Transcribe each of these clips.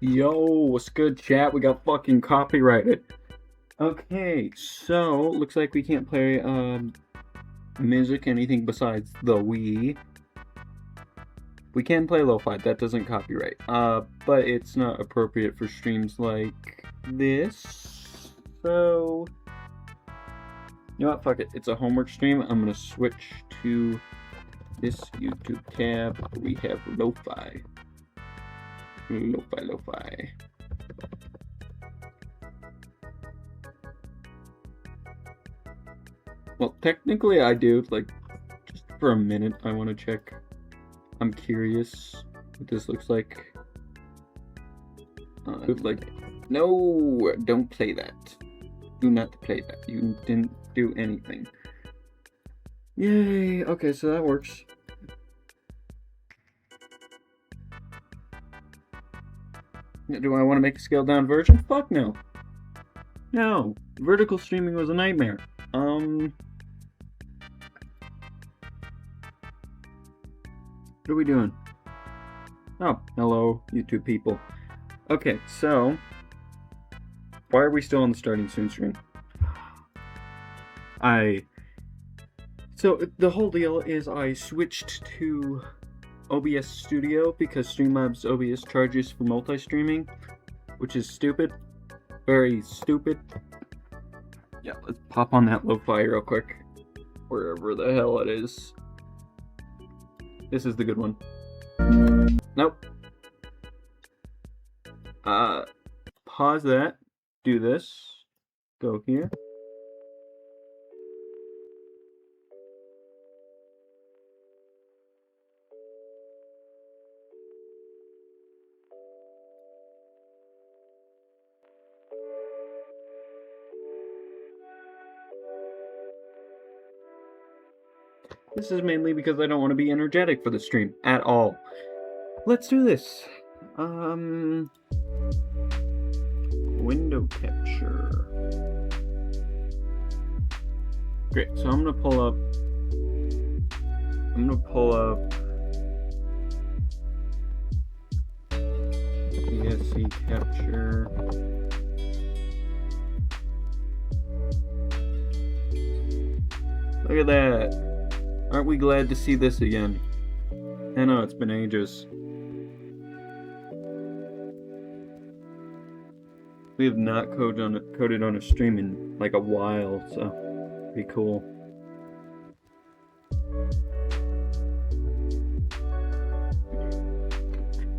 Yo, what's good, chat? We got fucking copyrighted. Okay, so looks like we can't play music, anything besides the Wii. We can play lo-fi, that doesn't copyright. But it's not appropriate for streams like this. So you know what? Fuck it. It's a homework stream. I'm gonna switch to this YouTube tab. We have lo-fi. Lo-fi. Well, technically I do, like, just for a minute I want to check. I'm curious what this looks like. No, don't play that. Do not play that. You didn't do anything. Yay, okay, so that works. Do I want to make a scaled down version? Fuck no. No, vertical streaming was a nightmare. What are we doing? Oh, hello, YouTube people. Okay, so why are we still on the starting soon screen? So the whole deal is I switched to OBS Studio because Streamlabs OBS charges for multi-streaming, which is stupid. Very stupid. Yeah, let's pop on that lo-fi real quick. Wherever the hell it is. This is the good one. Nope. Pause that. Do this. Go here. This is mainly because I don't want to be energetic for the stream at all. Let's do this. Window capture. Great, so I'm gonna pull up ESC capture. Look at that. Aren't we glad to see this again? I know, it's been ages. We have not coded on a stream in like a while, so pretty cool.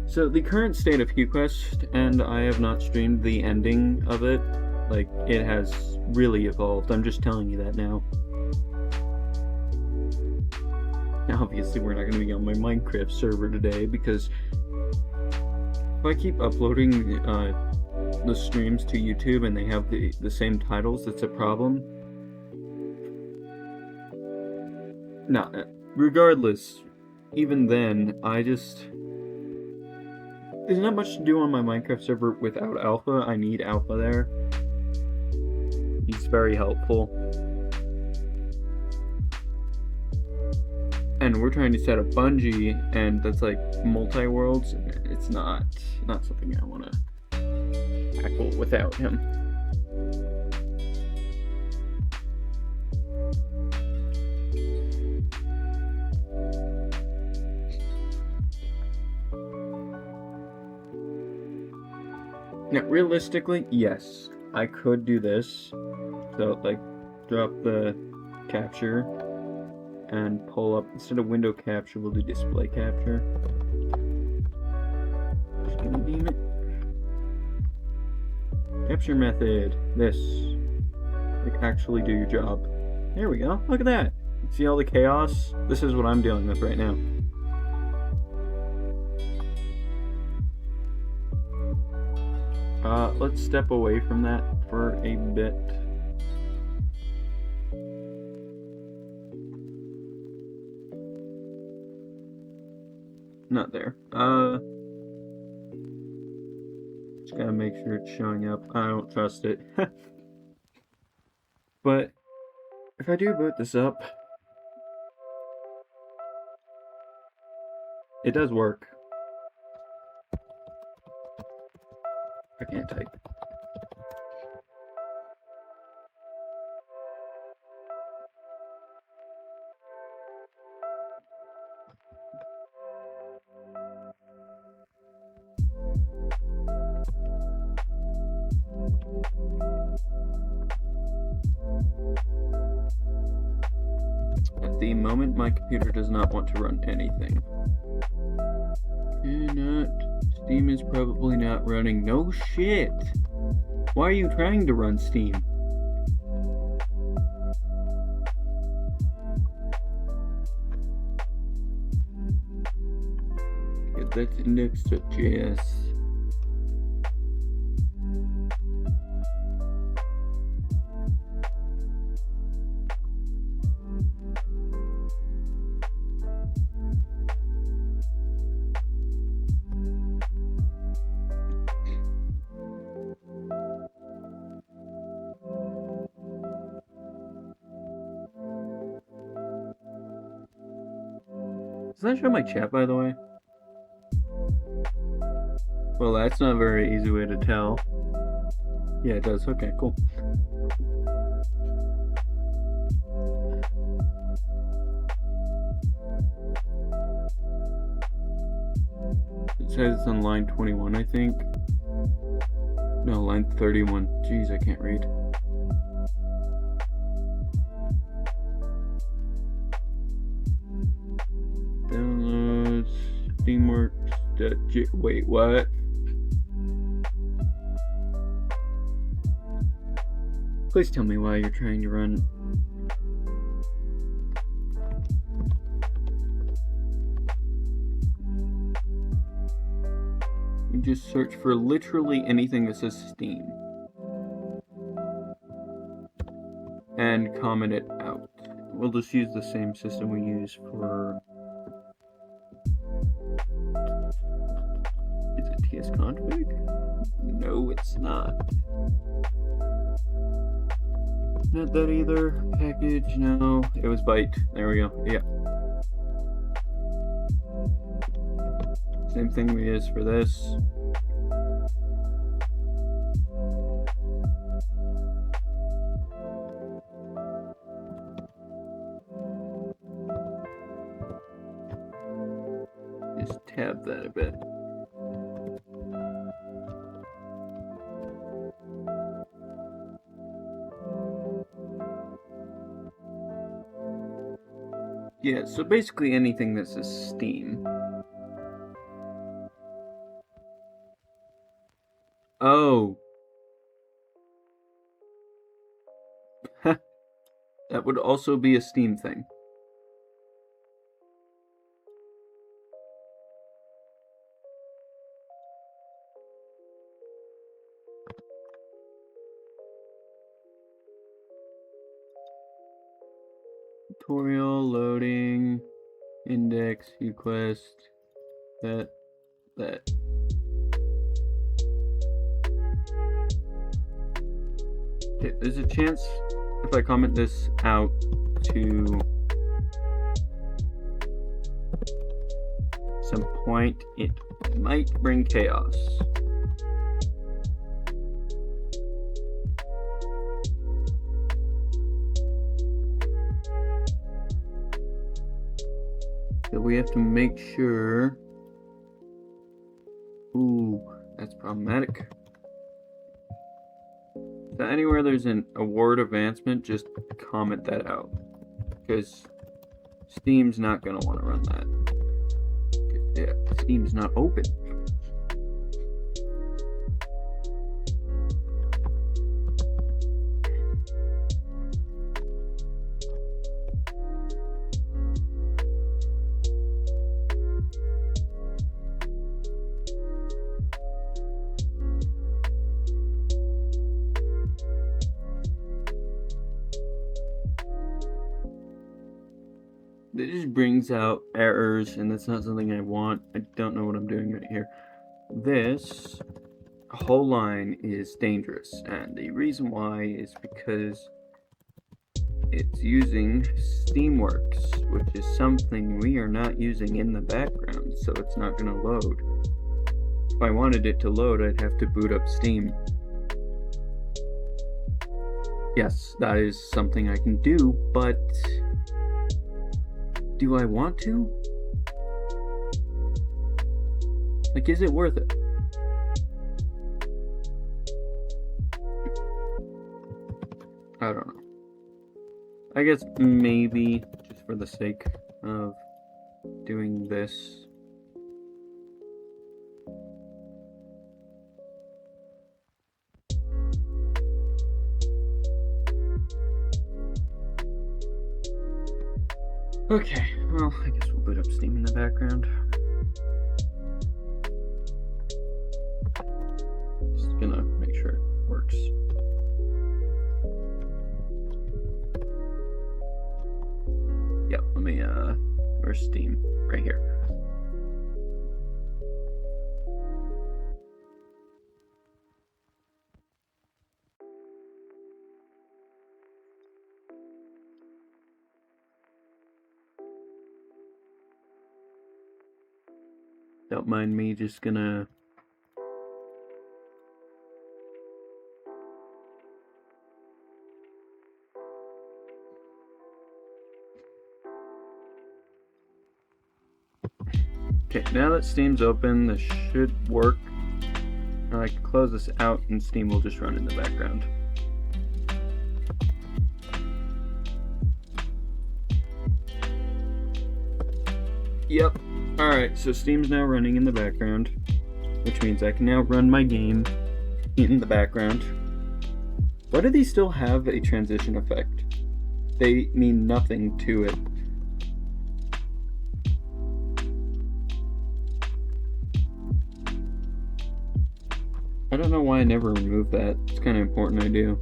So the current state of HuQuest, and I have not streamed the ending of it, like it has really evolved. I'm just telling you that now. Now obviously we're not going to be on my Minecraft server today because if I keep uploading the streams to YouTube and they have the same titles, that's a problem. No, regardless, even then, there's not much to do on my Minecraft server without Alpha. I need Alpha there. He's very helpful. And we're trying to set up Bungie, and that's like multi-worlds. It's not something I want to tackle without him. Now, realistically, yes, I could do this. So, like, drop the capture and pull up, instead of window capture, we'll do display capture. Just gonna beam it. Capture method. This. Like, actually do your job. There we go. Look at that. See all the chaos? This is what I'm dealing with right now. Let's step away from that for a bit. Not there. Just gotta make sure it's showing up. I don't trust it. But if I do boot this up, it does work. I can't type. At the moment, my computer does not want to run anything. Steam is probably not running. No shit! Why are you trying to run Steam? Get that index.js. Does that show my chat, by the way? Well, that's not a very easy way to tell. Yeah, it does. Okay, cool. It says it's on line 21, I think. No, line 31. Jeez, I can't read. Downloads, Steamworks. Wait, what? Please tell me why you're trying to run. You just search for literally anything that says Steam and comment it out. We'll just use the same system we use for. Is it tsconfig? No, it's not. Not that either. Package, no. It was byte. There we go. Yeah. Same thing we use for this. Just tab that a bit. Yeah, so basically anything that says Steam. Oh. That would also be a Steam thing. Tutorial, loading, index, uquest, that. Okay, there's a chance if I comment this out to some point, it might bring chaos. So we have to make sure. Ooh, that's problematic. So anywhere there's an award advancement, just comment that out. Because Steam's not going to want to run that. Yeah, Steam's not open. It just brings out errors, and that's not something I want. I don't know what I'm doing right here. This whole line is dangerous, and the reason why is because it's using Steamworks, which is something we are not using in the background, so it's not going to load. If I wanted it to load, I'd have to boot up Steam. Yes, that is something I can do, but do I want to? Like, is it worth it? I don't know. I guess maybe just for the sake of doing this. Okay, well, I guess we'll boot up Steam in the background. Just gonna make sure it works. Yep, let me, where's Steam? Right here. Don't mind me, just gonna... Okay, now that Steam's open, this should work. I can close this out and Steam will just run in the background. Yep. Alright, so Steam's now running in the background, which means I can now run my game in the background. Why do these still have a transition effect? They mean nothing to it. I don't know why I never removed that. It's kind of important I do.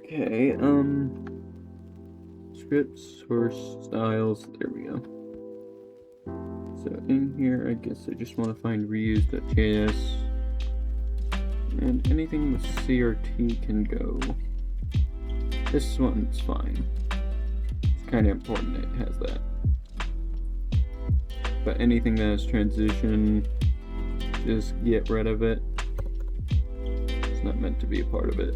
Okay, scripts, source, styles, there we go. So in here, I guess I just want to find reuse.js, and anything with CRT can go. This one's fine. It's kind of important it has that. But anything that has transition, just get rid of it. It's not meant to be a part of it.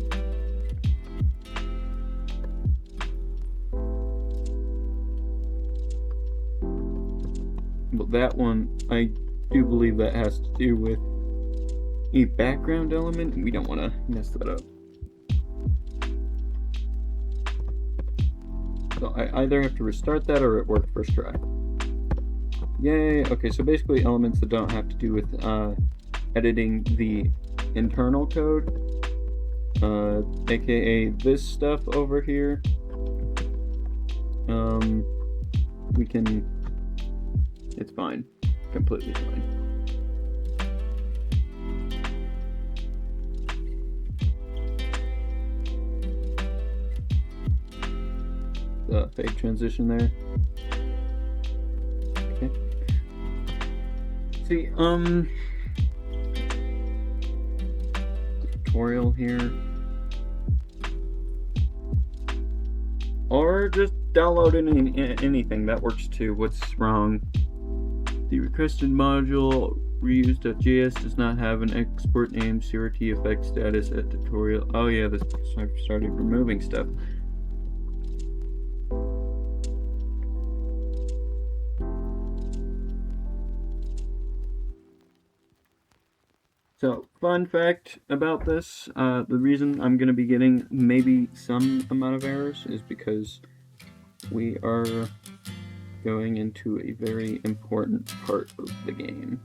But that one, I do believe that has to do with a background element. We don't want to mess that up. So I either have to restart that or it worked first try. Yay! Okay, so basically elements that don't have to do with editing the internal code, aka this stuff over here. We can... It's fine. Completely fine. Fake transition there. Okay. See, tutorial here. Or just download anything, that works too. What's wrong? The requested module reuse.js does not have an export name, CRT effect status at tutorial. Oh yeah, this I've started removing stuff. So, fun fact about this, the reason I'm going to be getting maybe some amount of errors is because we are going into a very important part of the game.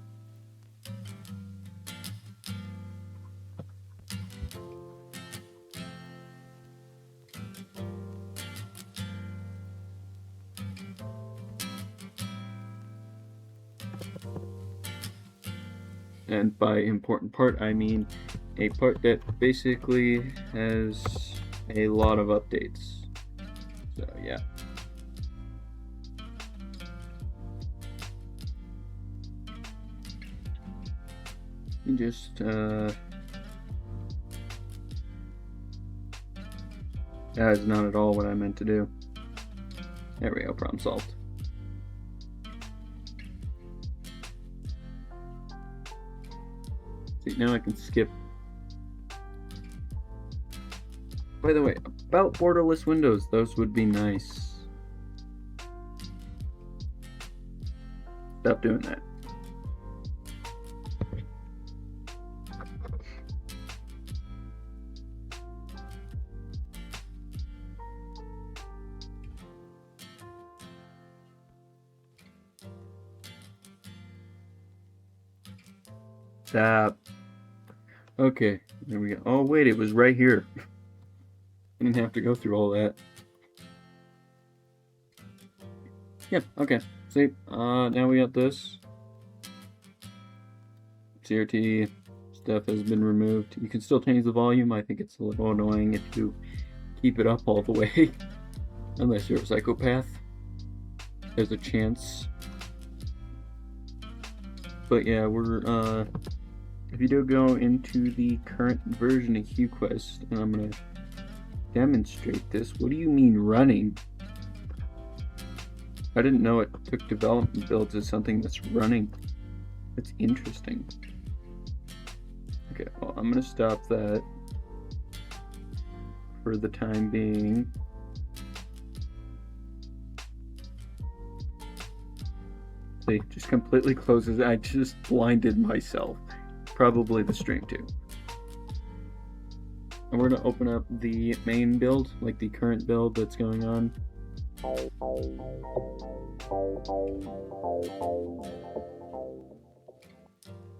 And by important part, I mean a part that basically has a lot of updates. So, yeah. Just That is not at all what I meant to do. There we go, problem solved. See, now I can skip. By the way, about borderless windows, those would be nice. Stop doing that. Stop. Okay, there we go. Oh wait, it was right here. I didn't have to go through all that. Yeah, okay. See, now we got this. CRT stuff has been removed. You can still change the volume. I think it's a little annoying if you keep it up all the way. Unless you're a psychopath. There's a chance. But yeah, we're, if you do go into the current version of HuQuest, and I'm gonna demonstrate this. What do you mean running? I didn't know it took development builds as something that's running. That's interesting. Okay, well, I'm gonna stop that for the time being. See, just completely closes. I just blinded myself. Probably the stream too. And we're gonna open up the main build, like the current build that's going on.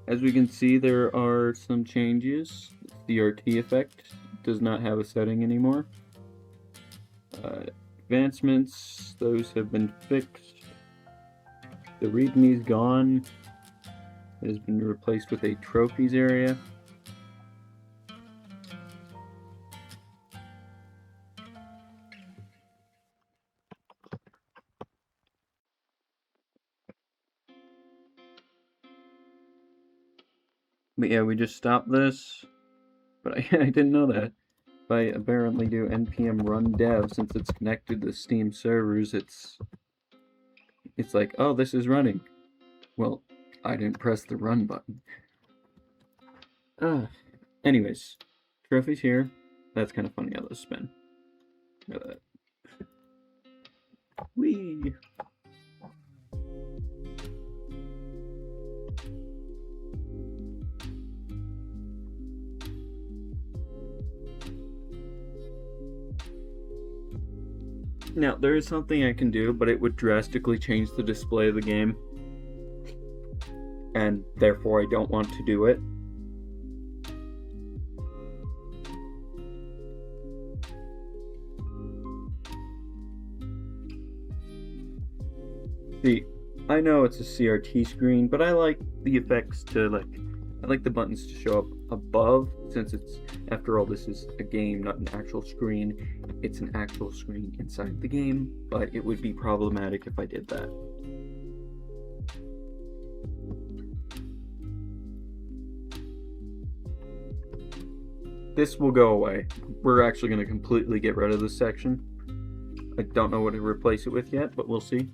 As we can see, there are some changes. The CRT effect does not have a setting anymore. Advancements, those have been fixed. The README is gone. It has been replaced with a trophies area. But yeah, we just stopped this, but I didn't know that. If I apparently do npm run dev, since it's connected to Steam servers, it's like, oh, this is running. Well, I didn't press the run button. Anyways, trophies here. That's kind of funny how those spin. Look at that. Whee! Now, there is something I can do, but it would drastically change the display of the game. And therefore, I don't want to do it. See, I know it's a CRT screen, but I like the effects to, I like the buttons to show up above, since it's, after all, this is a game, not an actual screen. It's an actual screen inside the game, but it would be problematic if I did that. This will go away. We're actually going to completely get rid of this section. I don't know what to replace it with yet, but we'll see.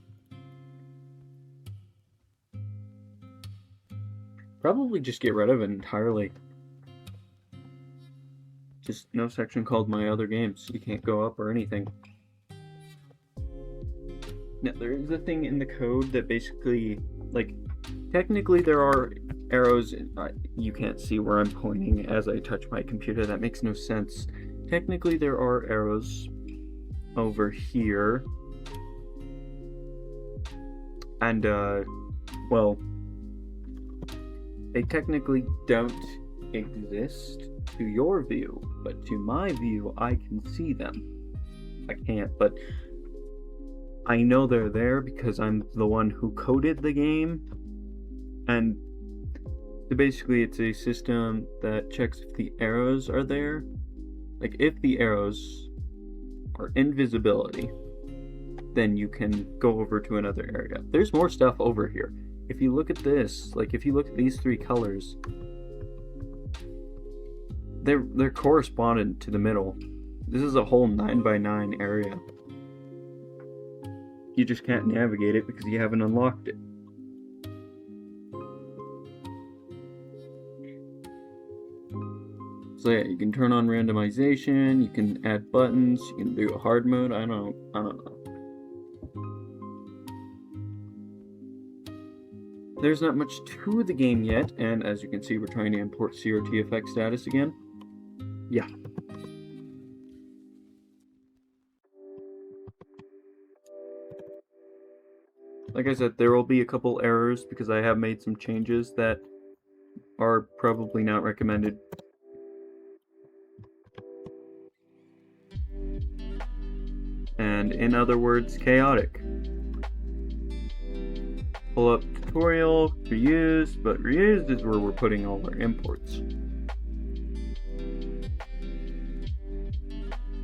Probably just get rid of it entirely. Just no section called My Other Games. You can't go up or anything. Now, there is a thing in the code that basically, technically there are arrows. You can't see where I'm pointing as I touch my computer. That makes no sense. Technically, there are arrows over here. And, well, they technically don't exist to your view, but to my view, I can see them. I can't, but I know they're there because I'm the one who coded the game, and so basically it's a system that checks if the arrows are there. Like, if the arrows are invisibility, then you can go over to another area. There's more stuff over here. If you look at this, if you look at these three colors, they're correspondent to the middle. This is a whole 9x9 area. You just can't navigate it because you haven't unlocked it. So yeah, you can turn on randomization, you can add buttons, you can do a hard mode, I don't know. There's not much to the game yet, and as you can see, we're trying to import CRT effect status again. Yeah. Like I said, there will be a couple errors because I have made some changes that are probably not recommended. And in other words, chaotic. Pull up tutorial, reused, but reused is where we're putting all our imports.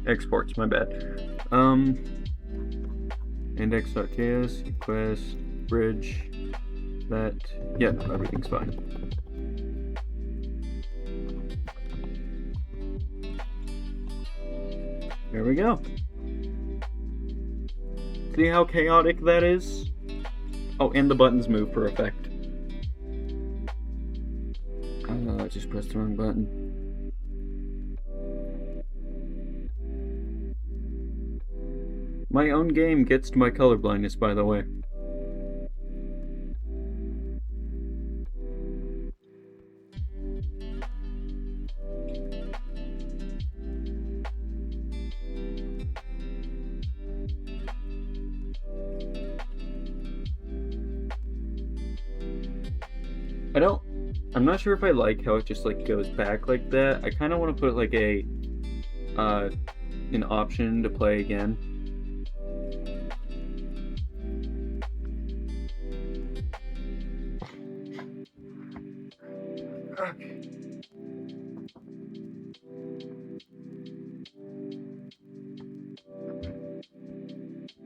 Exports, my bad. Index.js, request, bridge, that, yeah, no, everything's fine. There we go. See how chaotic that is? Oh, and the buttons move for effect. I just pressed the wrong button. My own game gets to my colorblindness, by the way. I'm not sure if I like how it just like goes back like that. I kind of want to put like an option to play again. Okay.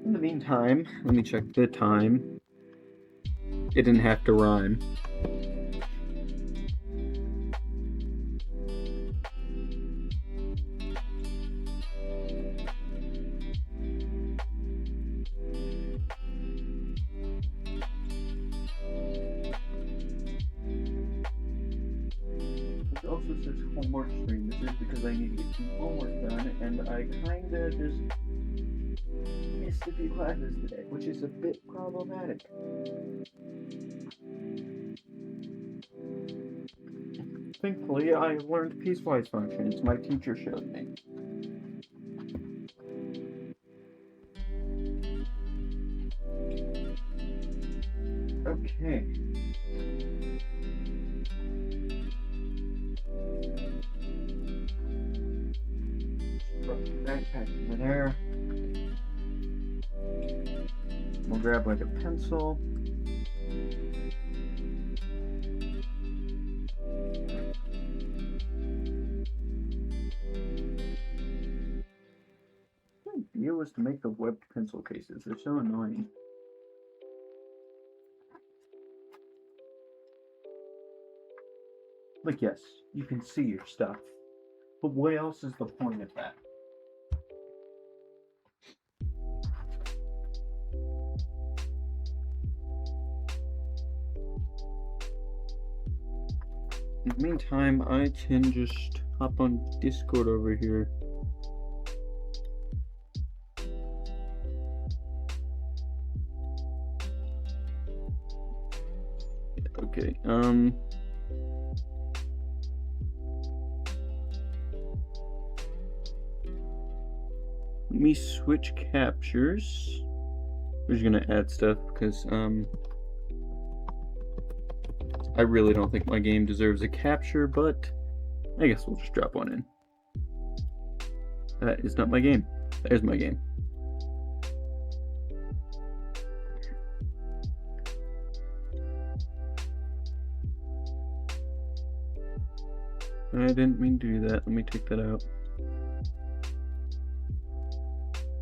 In the meantime, let me check the time. It didn't have to rhyme. It also says homework stream. This is because I need to get some homework done, and I kinda just missed a few classes today, which is a bit problematic. Thankfully, I learned piecewise functions. My teacher showed me. Okay. Backpack over there. We'll grab like a pencil. The idea was to make the webbed pencil cases. They're so annoying. Like, yes, you can see your stuff. But what else is the point of that? In the meantime, I can just hop on Discord over here. Okay, let me switch captures. We're just gonna add stuff because, I really don't think my game deserves a capture, but I guess we'll just drop one in. That is not my game. There's my game. I didn't mean to do that. Let me take that out.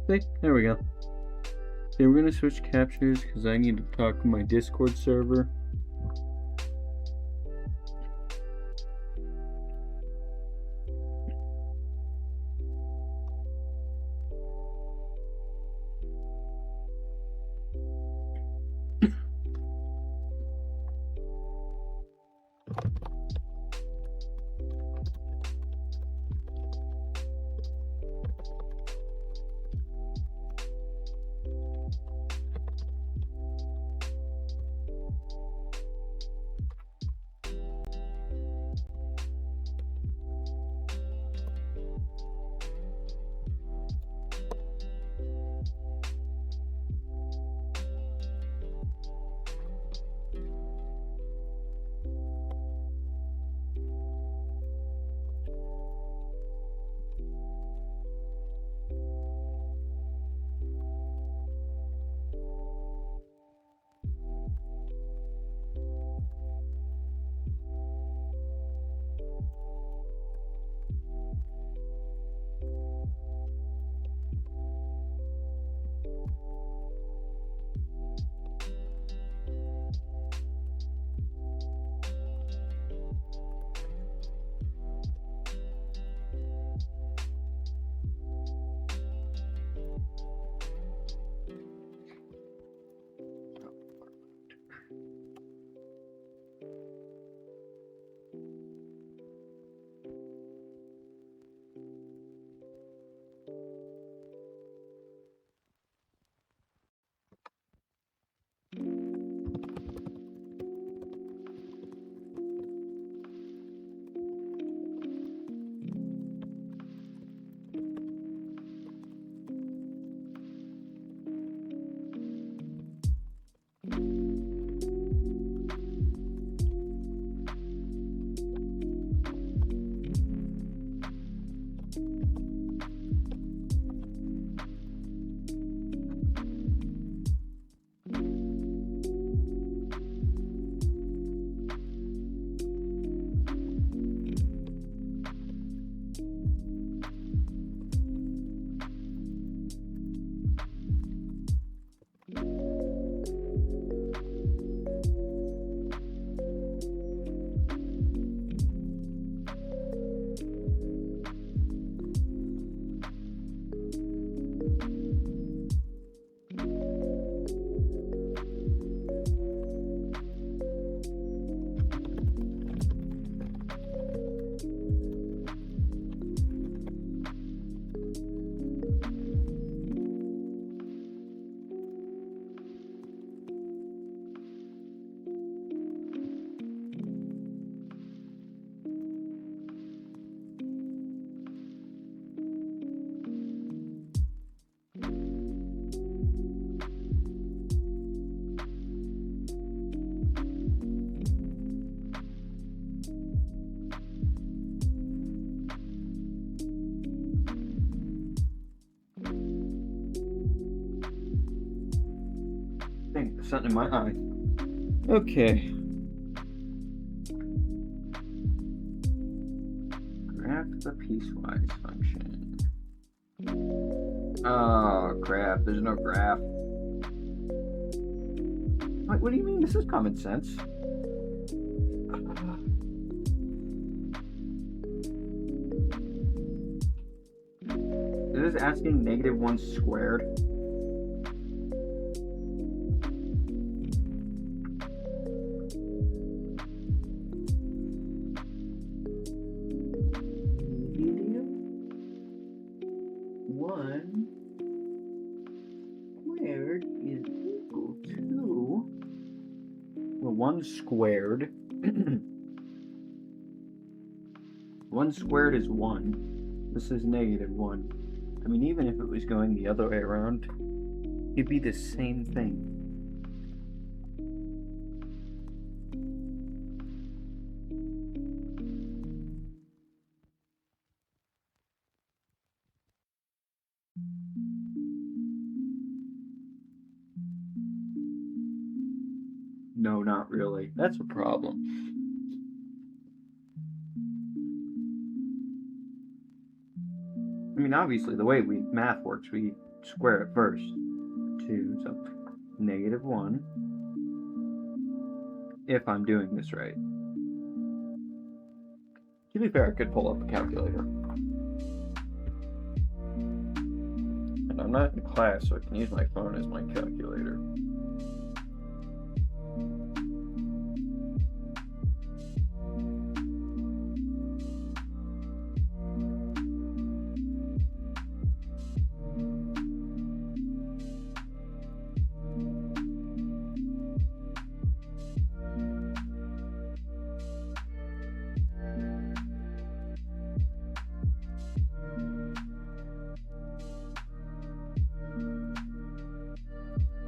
See, there we go. Okay, we're gonna switch captures because I need to talk to my Discord server. something in my eye. Okay. Graph the piecewise function. Oh, crap. There's no graph. Wait, what do you mean? This is common sense. This is asking -1 squared. One squared. 1 squared is 1. This is -1. I mean, even if it was going the other way around, it'd be the same thing. No, not really. That's a problem. I mean, obviously, the way math works, we square it first. 2, so -1. If I'm doing this right. To be fair, I could pull up a calculator. And I'm not in class, so I can use my phone as my calculator.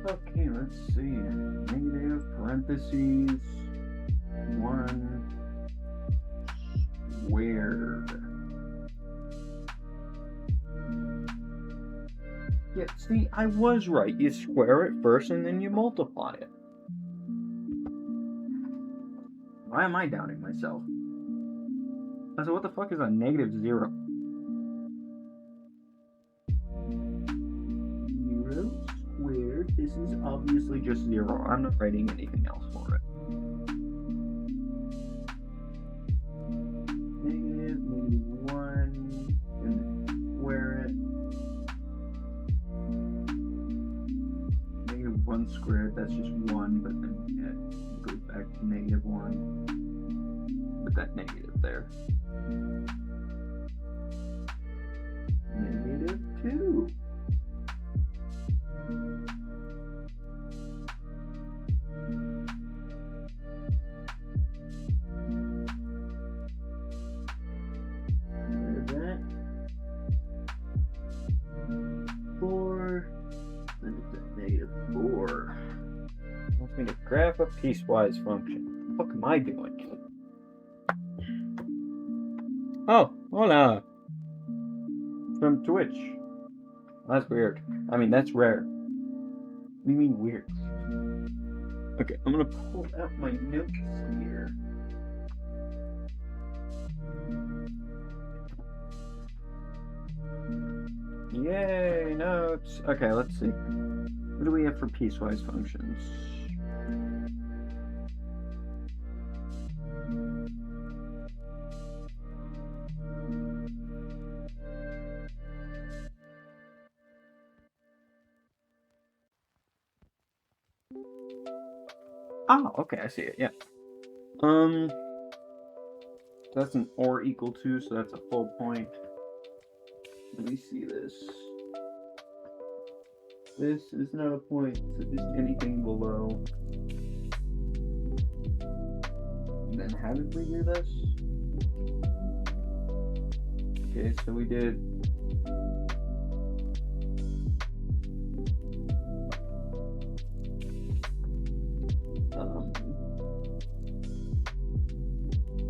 Okay, let's see. Negative parentheses 1 squared. Yeah, see, I was right. You square it first and then you multiply it. Why am I doubting myself? So what the fuck is a -0? 0 squared. This is obviously just 0. I'm not writing anything else for it. -1, and then square it. -1 squared, that's just 1, but then it goes back to -1. Put that negative there. -2. That 4. Then it's at -4. Wants me to graph a piecewise function. What the fuck am I doing? Oh, hola. From Twitch. That's weird. I mean, that's rare. What do you mean weird? Okay, I'm gonna pull out my notes here. Yay, notes. Okay, let's see. What do we have for piecewise functions? Oh, okay, I see it, yeah. That's an or equal to, so that's a full point. Let me see this. This is not a point, so just anything below. And then how did we do this? Okay, so we did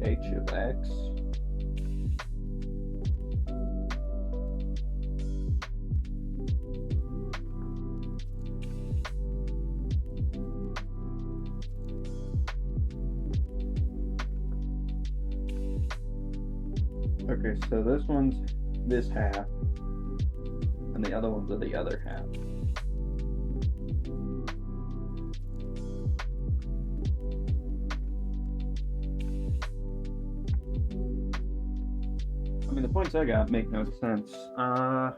h of x Okay, so this one's this half, and the other ones are the other half. I mean, the points I got make no sense. Why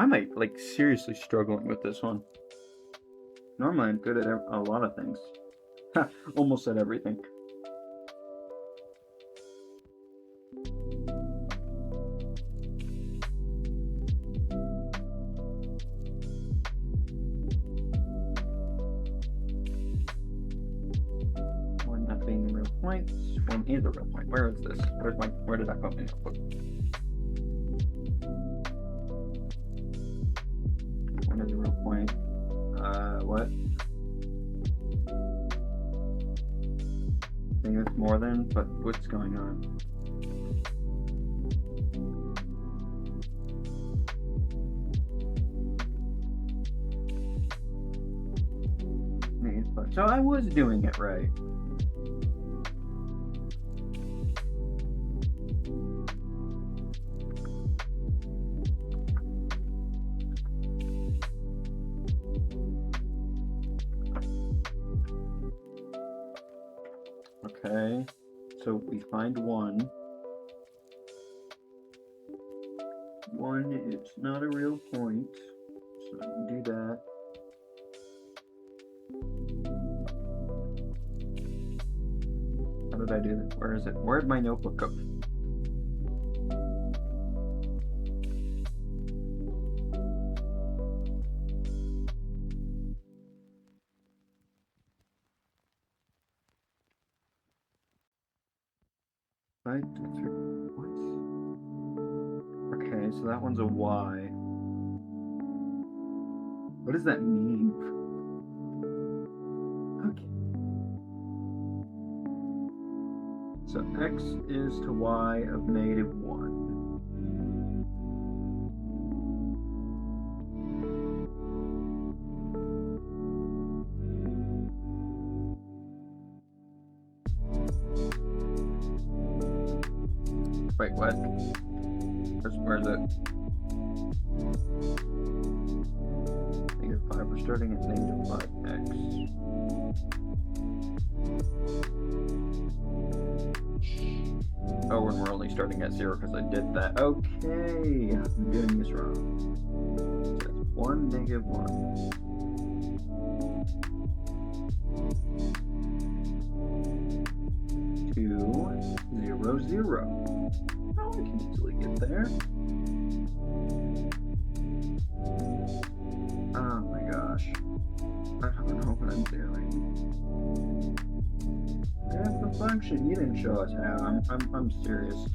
am I, like, seriously struggling with this one? Normally I'm good at a lot of things. Almost at everything. One not being real points. One is a real point. Where is this? Where did I put my notebook? One is a real point. What? I think it's more than, but what's going on? So I was doing it right. Okay, so we find one. One is not a real point, so do that. How did I do that? Where is it? Where'd my notebook go? What? Okay, so that one's a Y. What does that mean? Okay. So X is to Y of -1. Wait, what? Where's it? -5. We're starting at -5x. Oh, and we're only starting at 0 because I did that. Okay, I'm doing this wrong. So that's 1, -1. 2, 0, 0. Oh, I can easily get there. Oh my gosh. I don't know what I'm doing. That's the function. You didn't show us how. I'm serious.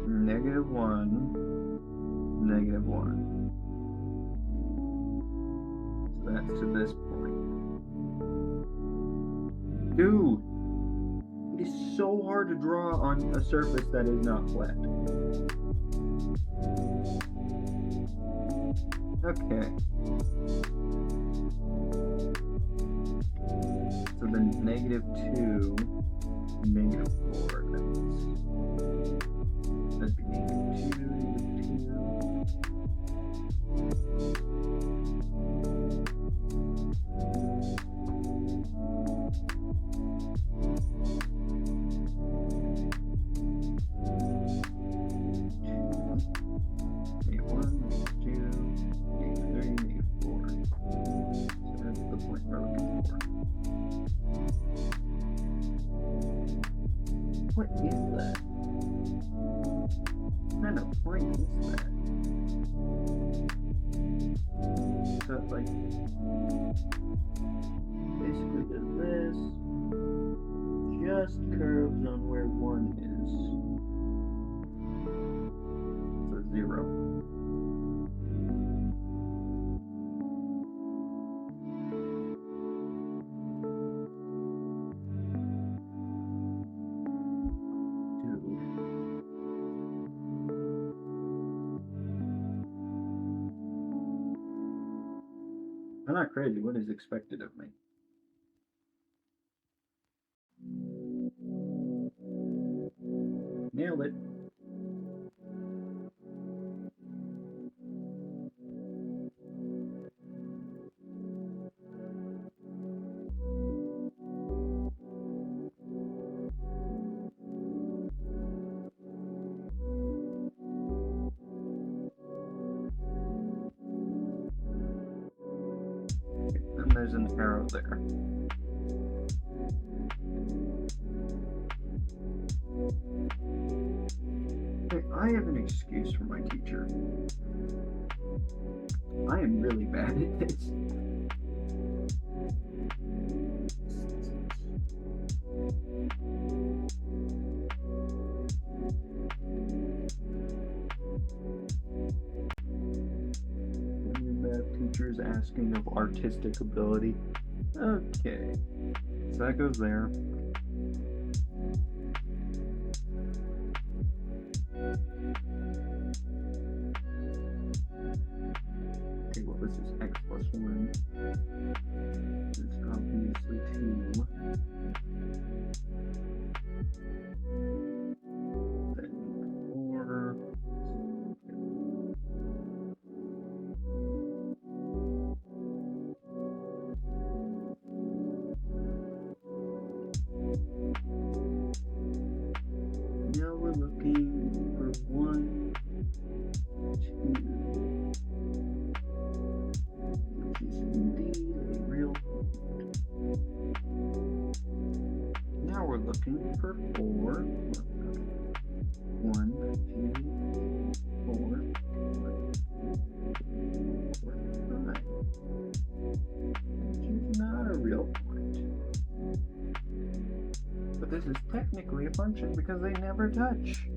-1, -1. So that's to this point. Dude! It is so hard to draw on a surface that is not flat. Okay. So then -2, -4. That'd be -2, What is that? What kind of point is that? So it's like basically does this, just curves on where 1 is. So 0. I'm not crazy. What is expected of me? Nailed it. And there's an arrow there. Hey, I have an excuse for my teacher. I am really bad at this. Math teachers asking of artistic ability. Okay, so that goes there. Okay, what was this? X plus 1. It's obviously 2. Then 4. Now we're looking for 1, 2. Which is indeed a real point. Now we're looking for 4. 1, 2, 4, 5. Which is not a real point. But this is technically a function because they never touch.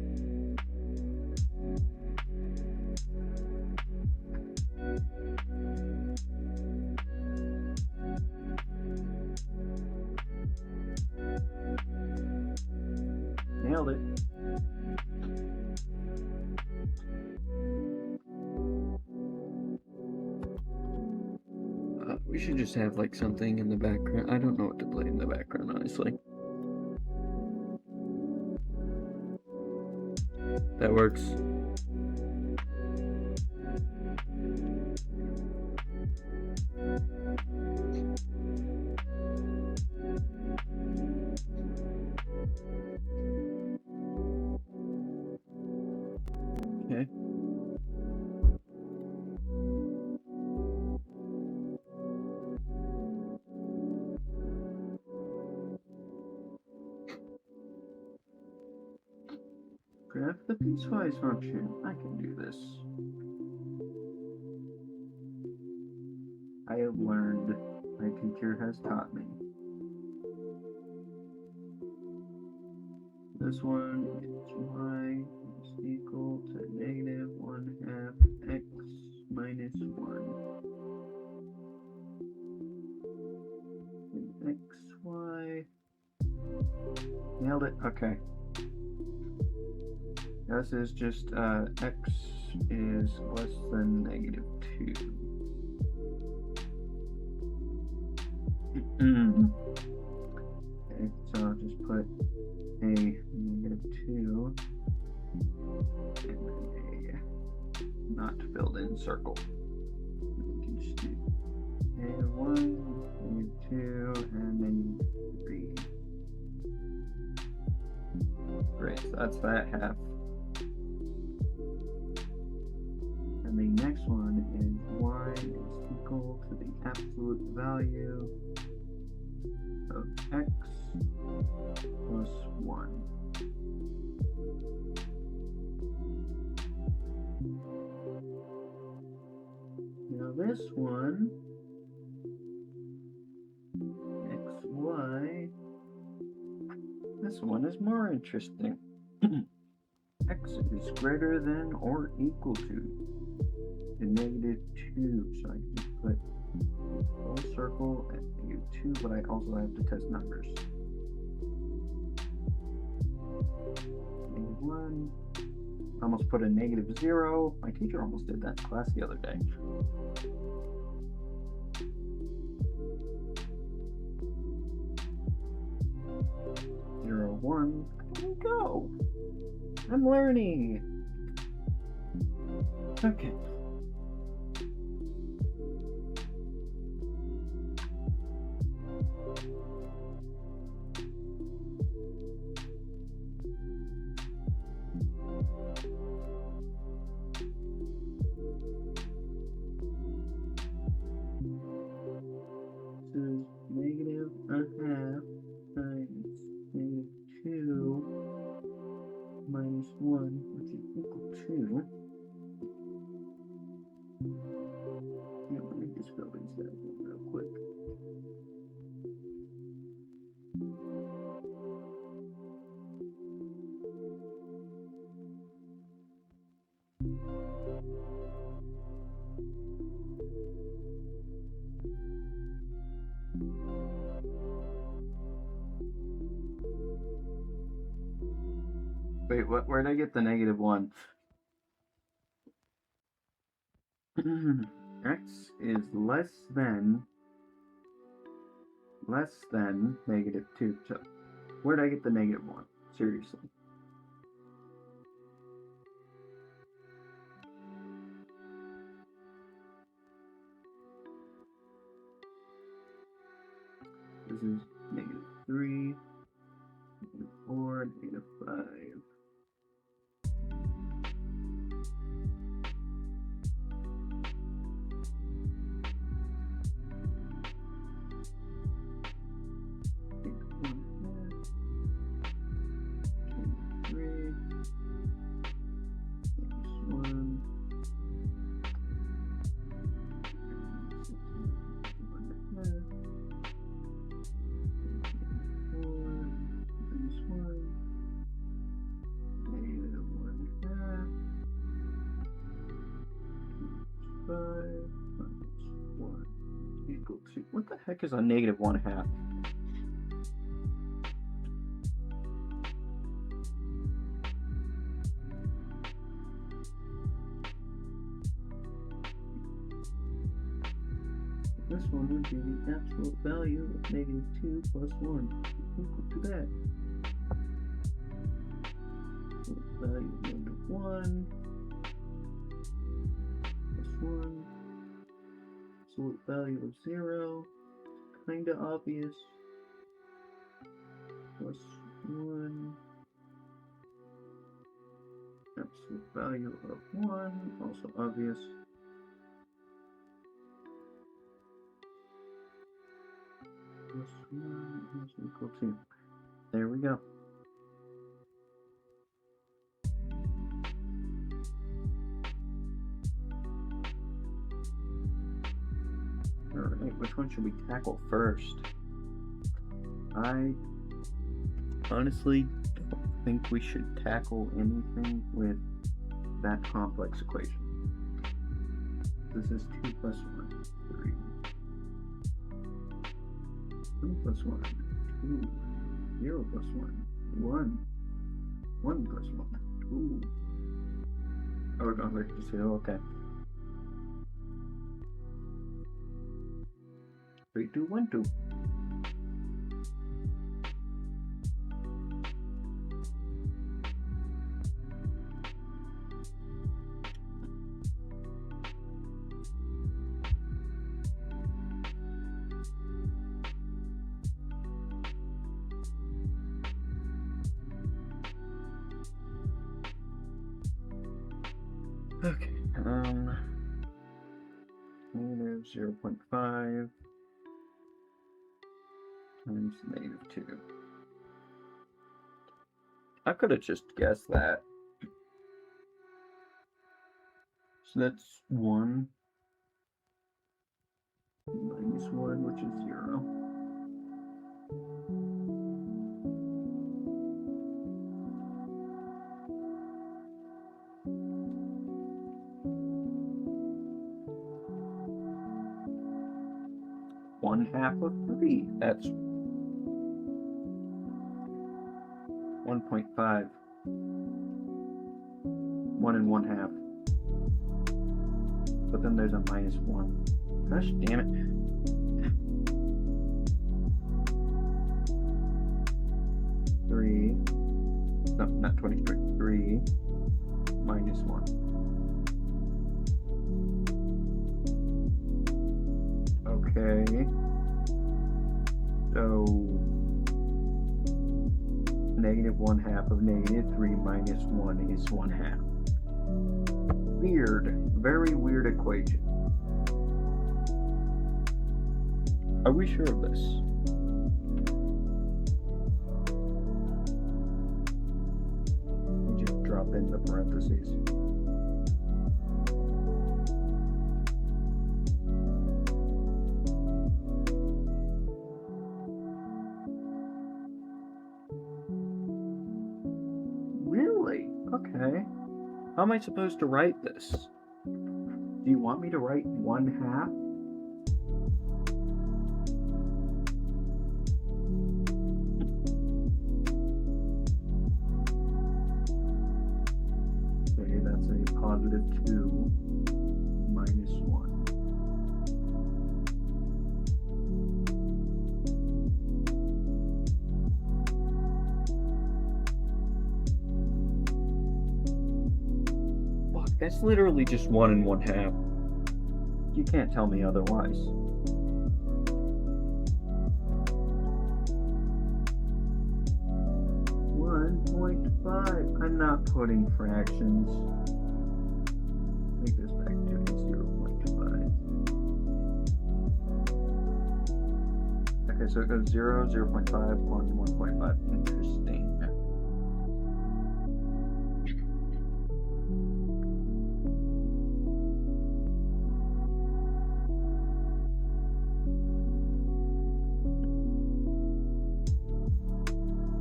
Nailed it. We should just have like something in the background. I don't know what to play in the background, honestly. That works. Okay. Graph the piecewise function. I can do this. I have learned. My teacher has taught me. This one is y is equal to negative 1/2 x minus 1. And xy. Nailed it. Okay. This is just x is less than negative 2. Okay, so I'll just put a negative 2 and then a not filled in circle. We can just do a1, negative 2, and then 3. Great, so that's that half. And the next one is y is equal to the absolute value of x plus 1. Now this one, xy, this one is more interesting. X is greater than or equal to negative 2, so I can just put full circle at negative 2, but I also have to test numbers. Negative 1. Almost put a negative 0. My teacher almost did that in class the other day. 1. There we go. I'm learning. Okay. This is negative a half times negative 2 minus 1, which is equal to... Let me just fill these out real quick. Wait, where did I get the negative 1? X is less than negative 2. So, where did I get the negative 1? Seriously. This is negative 3, negative 4, negative 5. What the heck is a negative 1/2? This one would be the absolute value of negative 2 plus 1 equal to that. Value of negative 1 plus 1. Absolute value of 0, kinda obvious, plus 1, absolute value of 1, also obvious, plus 1 is equal to, there we go. Alright, which one should we tackle first? I honestly don't think we should tackle anything with that complex equation. This is 2 plus 1, 3. 2 plus 1, 2. 0 plus 1, 1. 1 plus 1, 2. Oh, we're going back to 0, okay. 3, 2, 1, 2. Okay, negative 0.5 times negative 2. I could have just guessed that. So that's 1 minus 1, which is 0. One half of 3. That's 1.5. 1 and 1/2. But then there's a minus 1. Gosh damn it. Three. not 23. 3 minus 1. Okay. So negative 1/2 of negative 3 minus 1 is 1/2. Weird. Very weird equation. Are we sure of this? We just drop in the parentheses. Really? Okay. How am I supposed to write this? Do you want me to write 1/2? Okay, that's a positive 2 minus 1. Fuck, that's literally just 1 1/2. You can't tell me otherwise. I'm not putting fractions. Make this back to 0.5. Okay, so it goes 0, 0.5, 1, 1.5. Interesting.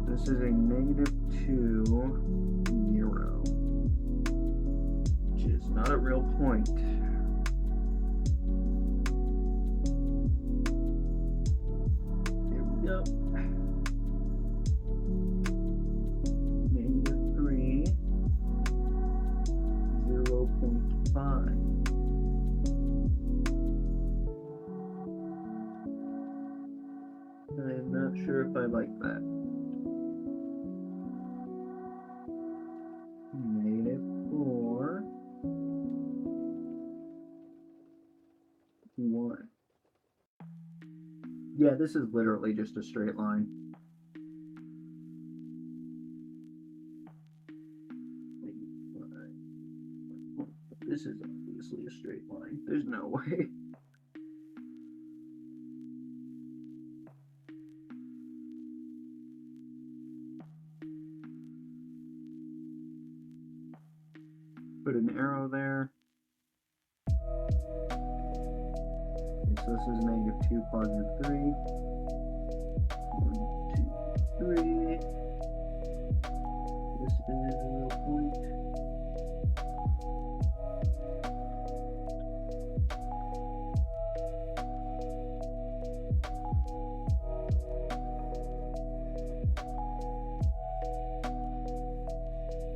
This is a negative 2, 0, which is not a real point. Here we go. Negative 3, 0.5. I'm not sure if I like that. Negative 4, 1. Yeah, this is literally just a straight line. This is obviously a straight line. There's no way. Put an arrow there. Okay, so this is negative 2, positive 3. 1, 2, 3. This is a real point.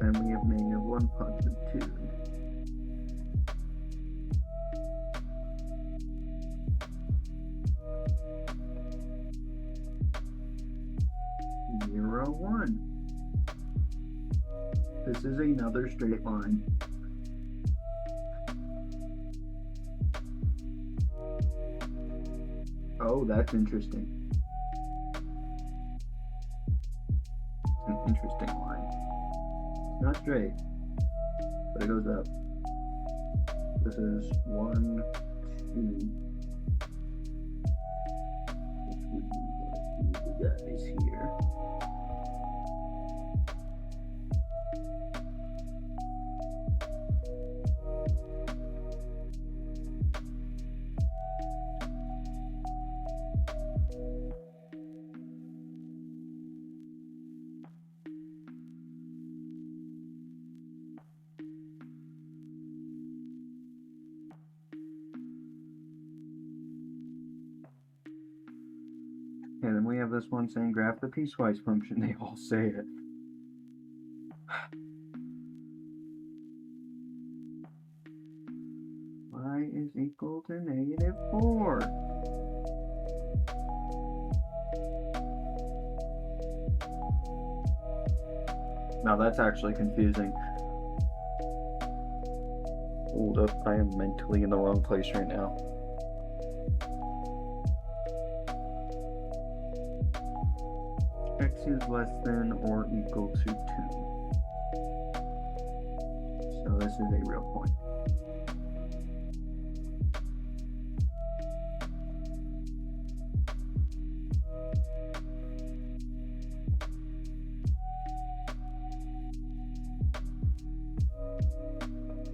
And we have negative 1, positive 2. Zero, 1. This is another straight line. Oh, that's interesting. It's an interesting line. It's not straight, but it goes up. This is 1, 2. Which would be the guys here. And then we have this one saying graph the piecewise function. They all say it. Y is equal to negative 4. Now that's actually confusing. Hold up, I am mentally in the wrong place right now. X is less than or equal to 2. So this is a real point.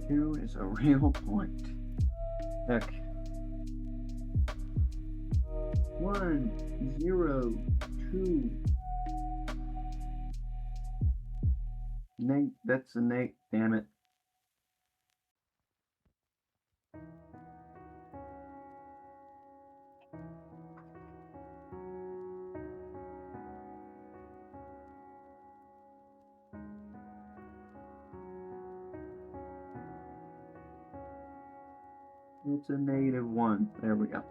Two is a real point. Okay. 1, 0, 2. That's a neg, damn it. It's a -1. There we go.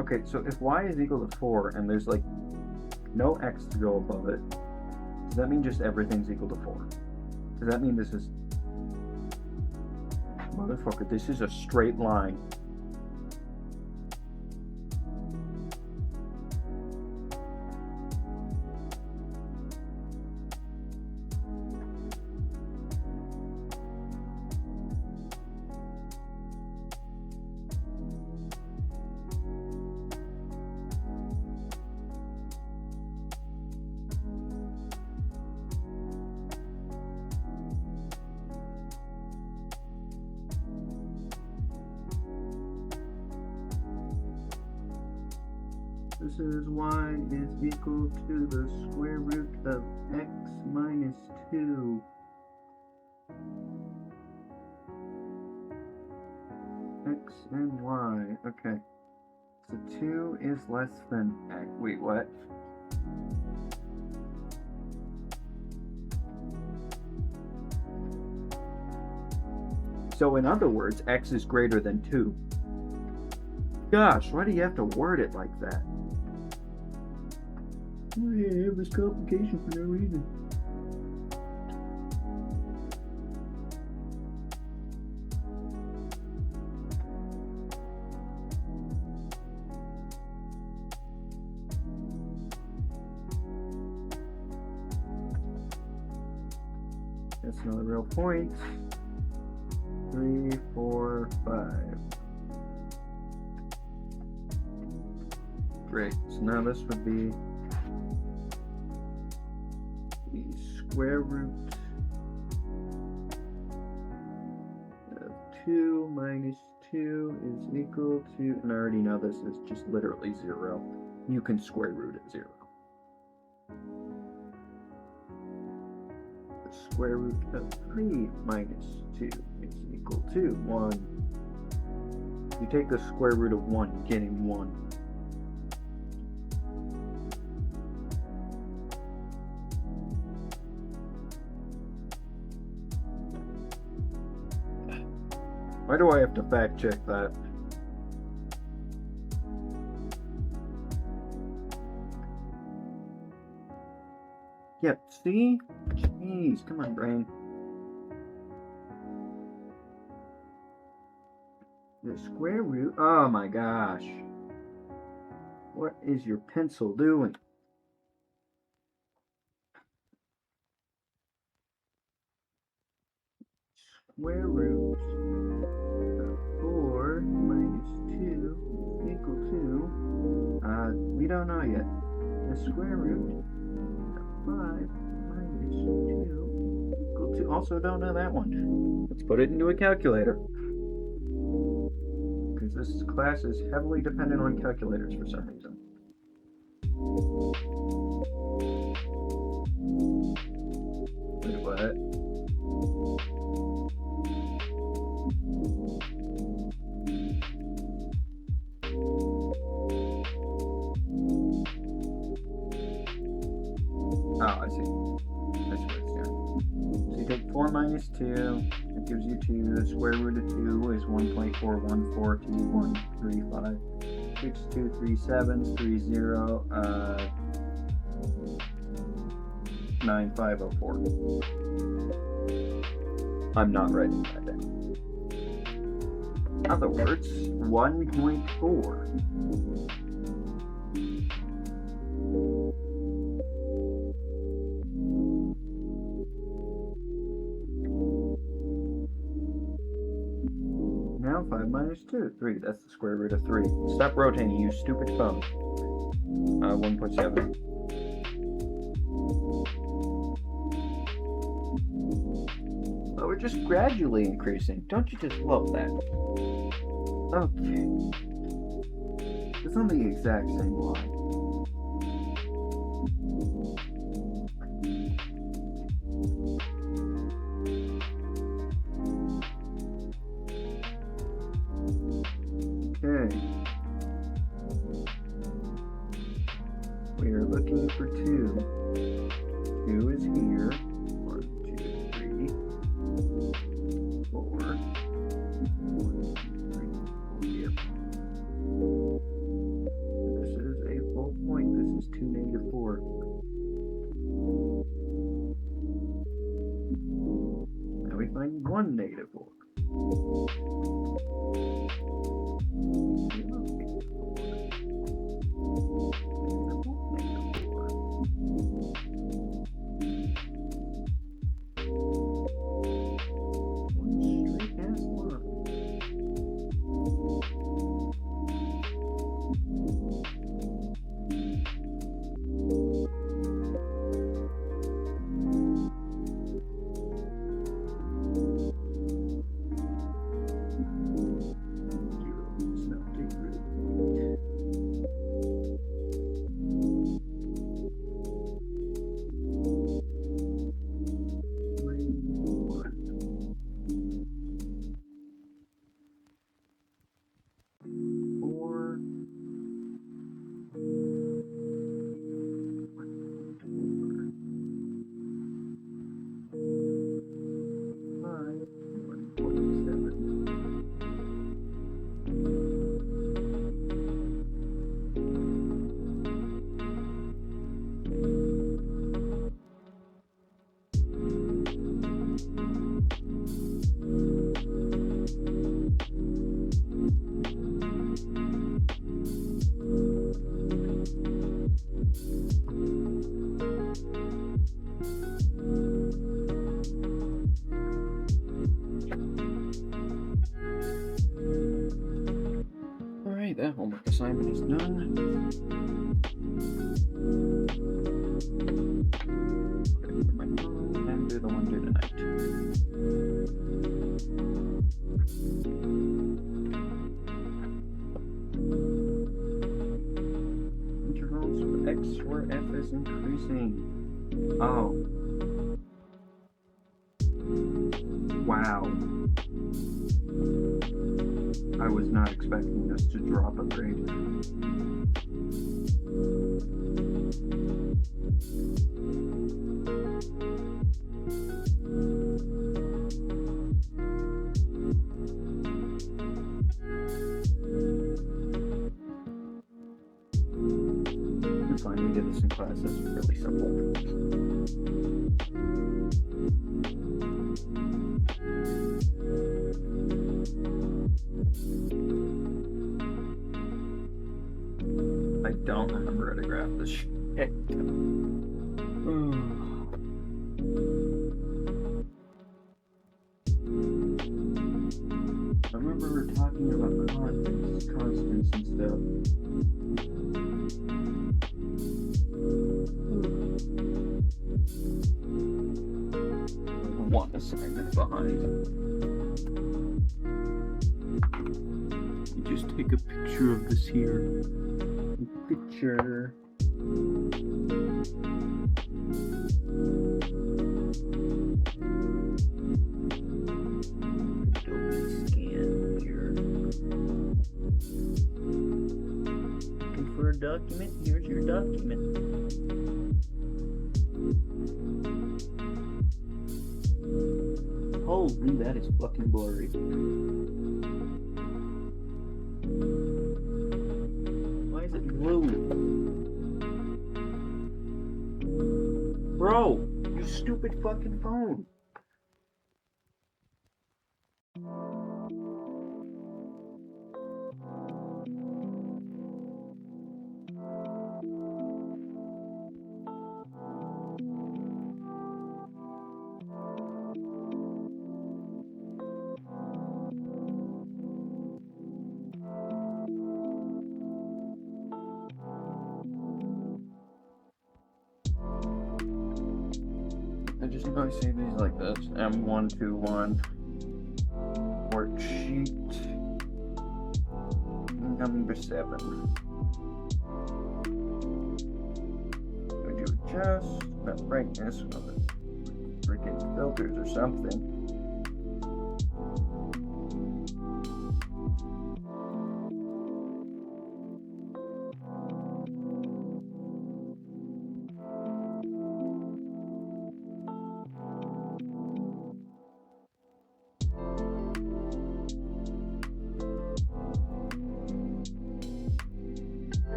Okay, so if y is equal to 4 and there's like no x to go above it, does that mean just everything's equal to 4? Does that mean this is... Motherfucker, this is a straight line. This is y is equal to the square root of x minus 2. X and y. Okay. So 2 is less than x. Wait, what? So in other words, x is greater than 2. Gosh, why do you have to word it like that? Why do you have this complication for no reason? That's another real point. 3, 4, 5. Great. So now this would be the square root of 2 minus 2 is equal to, and I already know this is just literally 0. You can square root it 0. The square root of 3 minus 2 is equal to 1. You take the square root of 1, you're getting 1. Why do I have to fact check that? Yep, see? Jeez, come on, brain. The square root? Oh my gosh. What is your pencil doing? Square root of 4 minus 2 is equal to, we don't know yet. The square root of 5 minus 2 equal to, also don't know that one. Let's put it into a calculator. Because this class is heavily dependent on calculators for some reason. Wait, what? Oh, I see. That's what it's doing. So you take 4 minus 2, That gives you 2. The square root of 2 is 1.4142135. 6237 30 9504. I'm not writing that down. In other words, 1.4. Now 5 minus 2, 3. That's the square root of 3. Stop rotating, you stupid phone. 1.7. But we're just gradually increasing. Don't you just love that? Okay. It's on the exact same line. Okay. We are looking for 2. 2 is here. 1, 2, 3, 4. 1, 2, 3, 4 here. This is a full point. This is 2 negative 4. Now we find 1 negative 4. That homework assignment is done. My phone and do the one due tonight. Intervals with x where f is increasing. Oh. Wow. I was not expecting this to drop a grade. It's fine, we did this in class. It's really simple. I don't remember how to graph this shit. I remember we were talking about constants and stuff. One assignment behind. You just take a picture of this here. Picture. Adobe scan here. Looking for a document? Here's your document. Holy, that is fucking blurry. Why is it blue? Bro, you stupid fucking phone. I just know I say these like this. M121 worksheet number 7. Would you adjust the brightness of the freaking filters or something?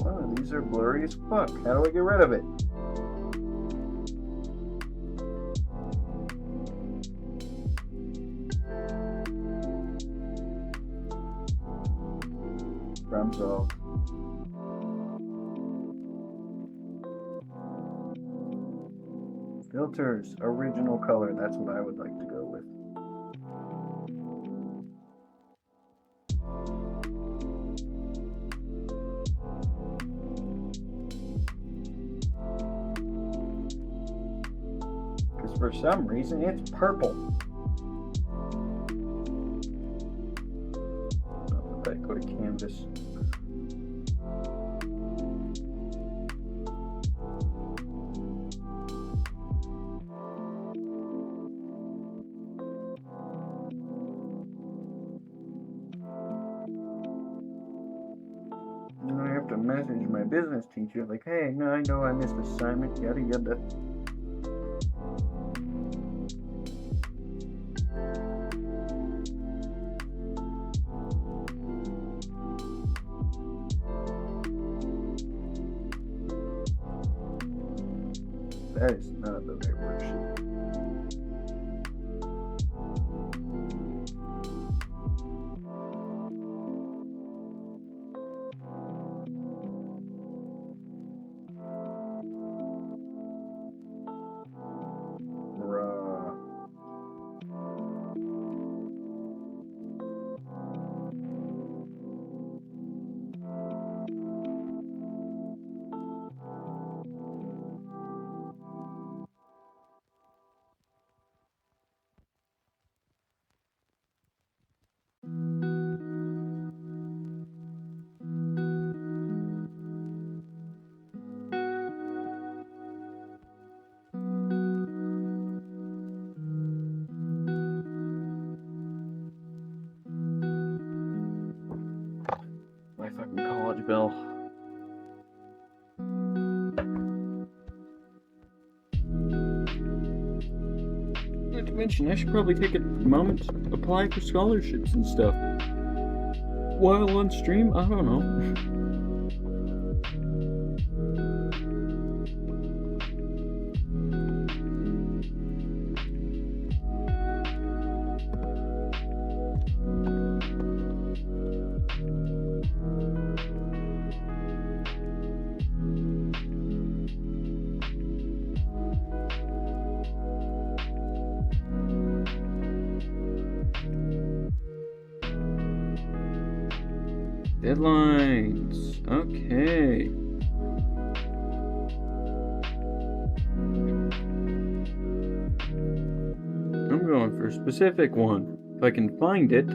Oh, these are blurry as fuck. How do I get rid of it? Problem solved. Filters, original color. That's what I would like to go with. Because for some reason it's purple. Oh, if I go to canvas. I have to message my business teacher like, hey, no, I know I missed assignment, yada yada. That is not the right worksheet. My fucking college bell. Not to mention, I should probably take a moment to apply for scholarships and stuff. While on stream, I don't know. Deadlines. Okay. I'm going for a specific one. If I can find it.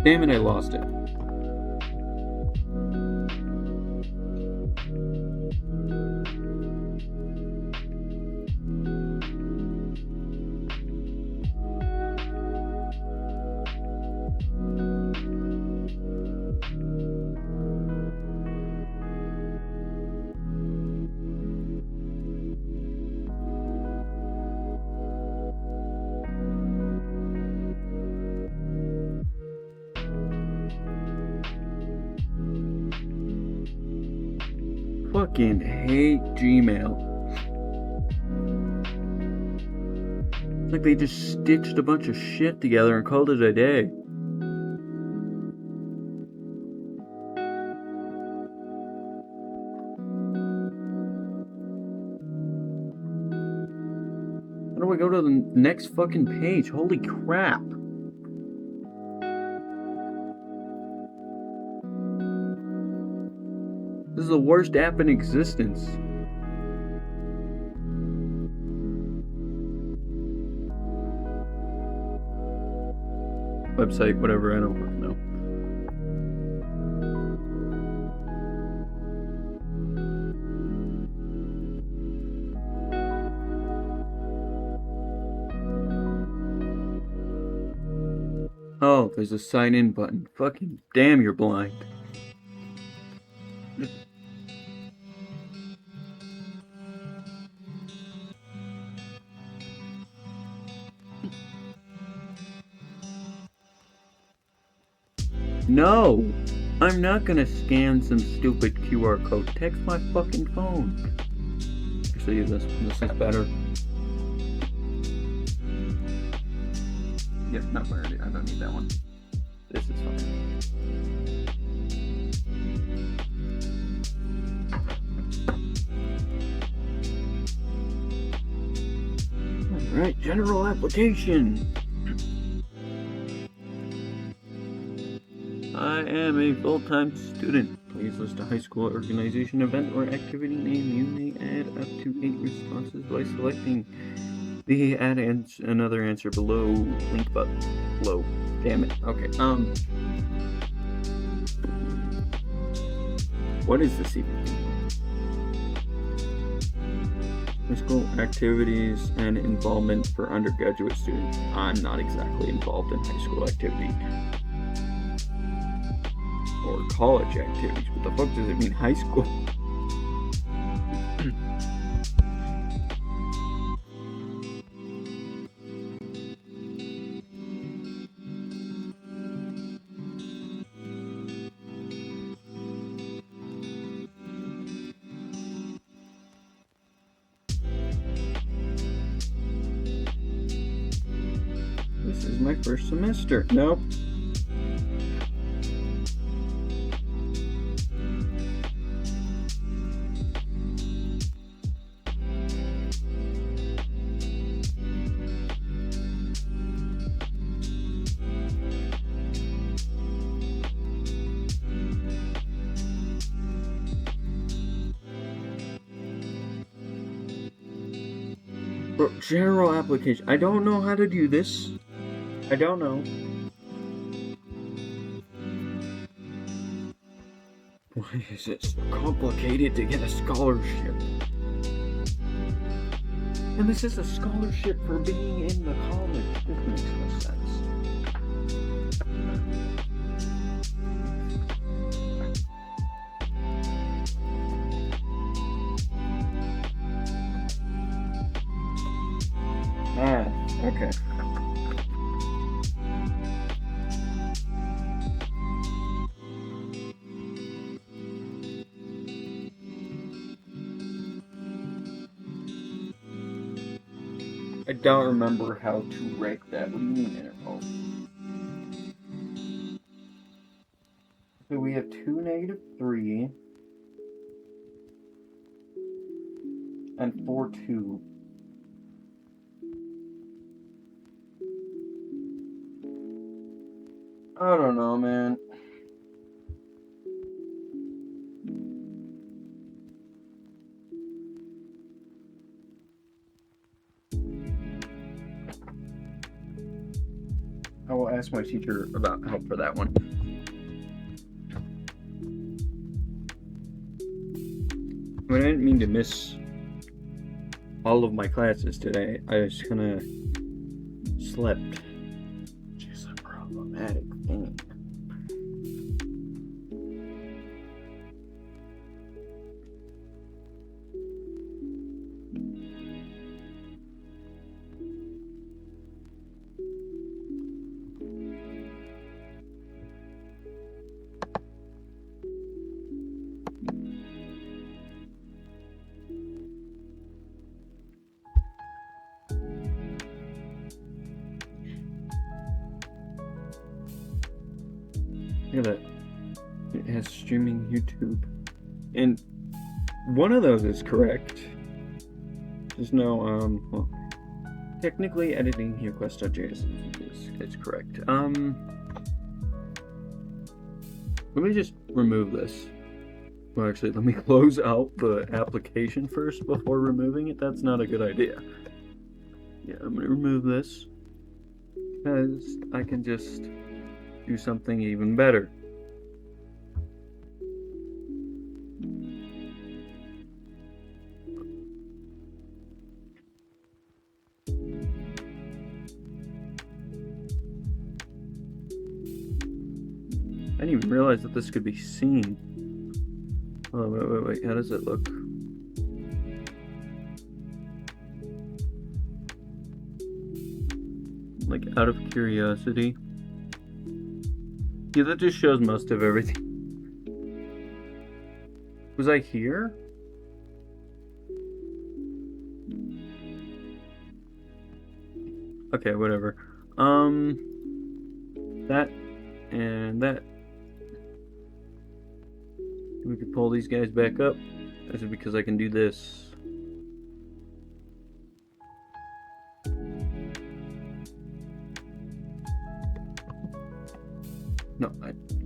Damn it, I lost it. Fucking hate Gmail. It's like they just stitched a bunch of shit together and called it a day. How do I go to the next fucking page? Holy crap. This is the worst app in existence. Website, whatever, I don't fucking know. Oh, there's a sign in button. Fucking damn, you're blind. No! I'm not gonna scan some stupid QR code. Text my fucking phone. Actually, this is better. Yep, not better. I don't need that one. This is fine. Alright, general application. I am a full-time student. Please list a high school organization, event, or activity name. You may add up to 8 responses by selecting the add another answer below. Link below. Damn it. Okay. What is the CPT? High school activities and involvement for undergraduate students. I'm not exactly involved in high school activities. Or college activities. What the fuck does it mean, high school? This is my first semester. Nope. General application. I don't know how to do this. I don't know. Why is it so complicated to get a scholarship? And this is a scholarship for being in the college. This makes no sense. Okay. I don't remember how to write that. What do you mean interval? So we have 2, -3, and 4, 2. I don't know, man. I will ask my teacher about help for that one. But I didn't mean to miss all of my classes today. I just kind of slept. Which is a problematic thing. Look at that. It has streaming YouTube. And one of those is correct. There's no, well, technically editing HuquestJS is correct. Let me just remove this. Well, actually, let me close out the application first before removing it. That's not a good idea. Yeah, I'm gonna remove this because I can just do something even better. I didn't even realize that this could be seen. Oh, wait, how does it look? Like, out of curiosity. Yeah, that just shows most of everything. Was I here? Okay, whatever. That and that. We could pull these guys back up. This is because I can do this. No,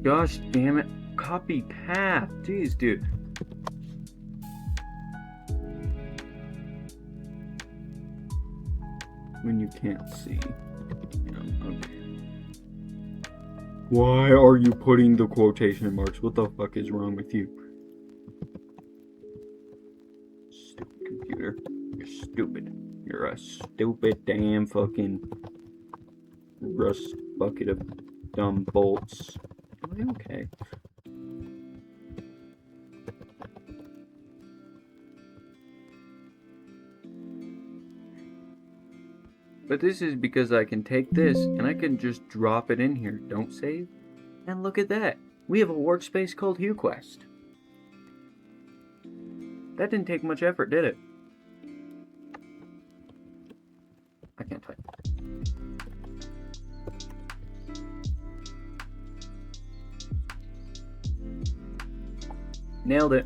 gosh damn it. Copy path. Jeez, dude. When you can't see. Okay. Why are you putting the quotation marks? What the fuck is wrong with you? Stupid computer. You're stupid. You're a stupid damn fucking rust bucket of dumb bolts. Am I okay? But this is because I can take this and I can just drop it in here. Don't save. And look at that. We have a workspace called HuQuest. That didn't take much effort, did it? I can't type. Nailed it.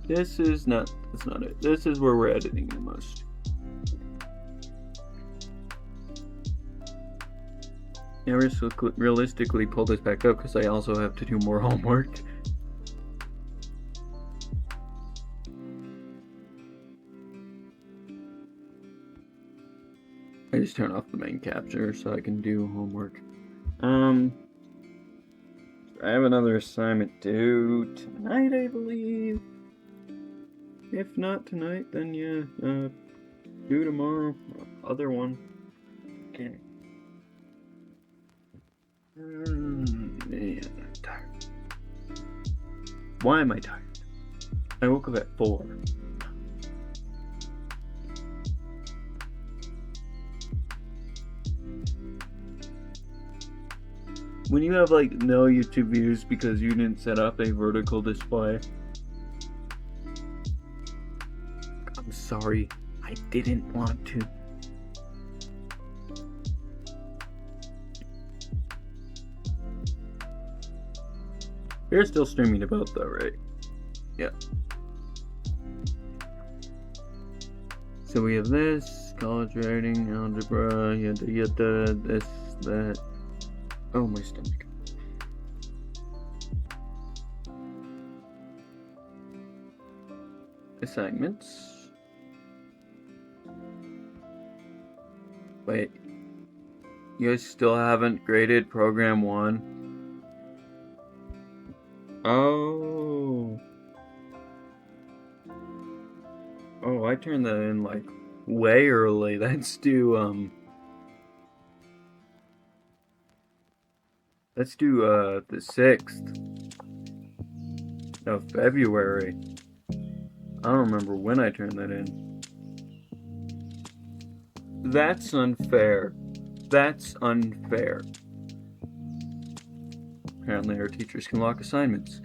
This is not, that's not it. This is where we're editing the most. Now realistically pull this back up because I also have to do more homework. I just turn off the main capture so I can do homework. I have another assignment due tonight, I believe. If not tonight, then yeah, due tomorrow. Other one. Okay. Man, I'm tired. Why am I tired? I woke up at 4. When you have like no YouTube views because you didn't set up a vertical display, I'm sorry, I didn't want to. You're still streaming about though, right? Yeah. So we have this, college writing, algebra, yada, this, that. Oh, my stomach. Assignments. Wait. You guys still haven't graded program 1? Oh. Oh, I turned that in like way early. Let's do the 6th of February. I don't remember when I turned that in. That's unfair. That's unfair. Apparently our teachers can lock assignments.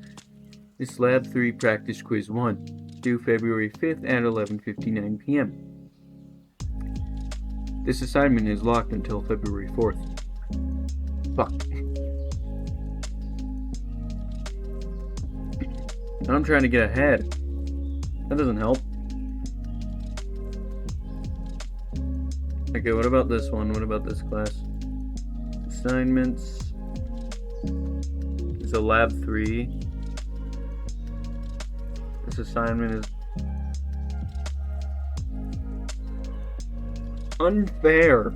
It's Lab 3 Practice Quiz 1, due February 5th at 11:59 p.m. This assignment is locked until February 4th. Fuck. I'm trying to get ahead. That doesn't help. Okay, what about this one? What about this class? Assignments. It's a Lab 3. This assignment is unfair.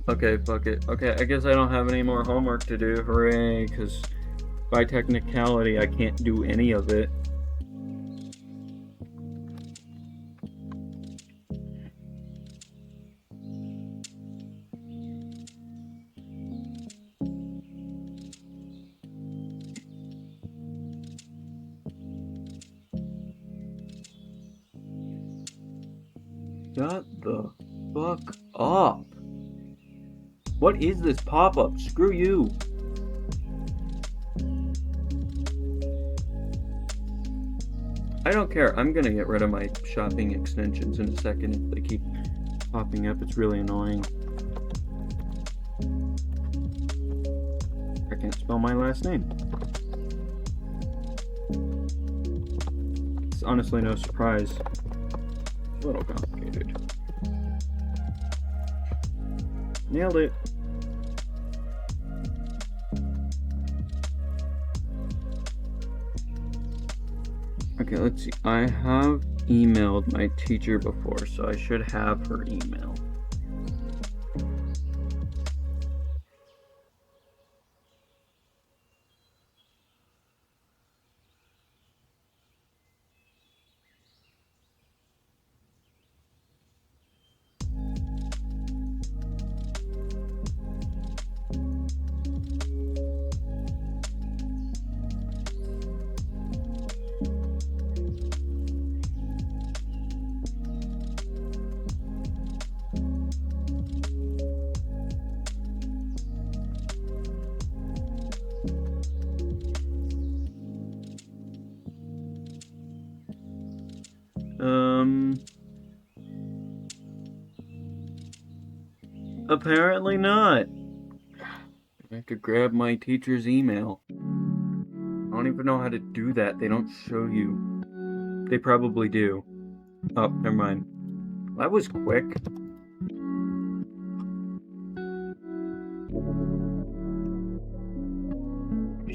Okay, fuck it. Okay, I guess I don't have any more homework to do. Hooray, because by technicality, I can't do any of it. Shut the fuck up. What is this pop-up? Screw you. I don't care. I'm gonna get rid of my shopping extensions in a second if they keep popping up. It's really annoying. I can't spell my last name. It's honestly no surprise. It's a little complicated. Nailed it. Okay, let's see. I have emailed my teacher before, so I should have her email. Apparently not. I have to grab my teacher's email. I don't even know how to do that. They don't show you. They probably do. Oh, never mind. That was quick.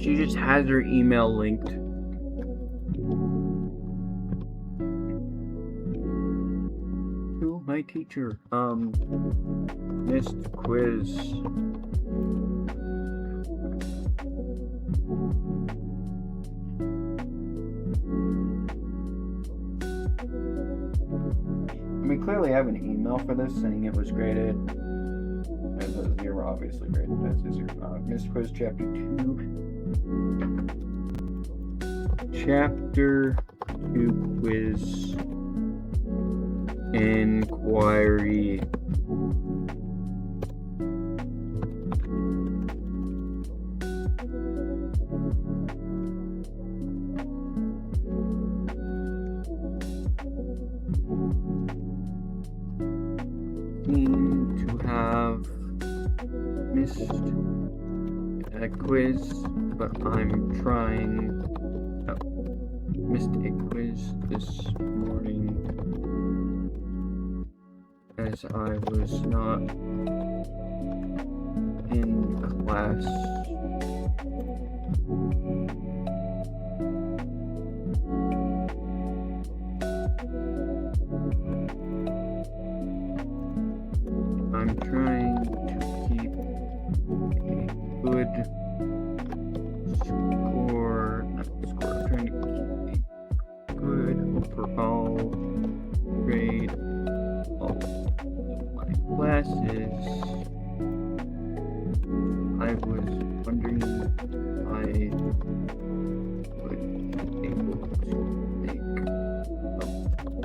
She just has her email linked. To my teacher. Missed quiz. We clearly have an email for this saying it was graded as a 0, obviously graded as a 0. Missed quiz chapter 2. Chapter 2 quiz inquiry. Seem to have missed a quiz, but I'm trying missed a quiz this morning as I was not in class. I'm trying to keep a good score. I'm trying to keep a good overall grade of my classes. I was wondering if I would be able to make up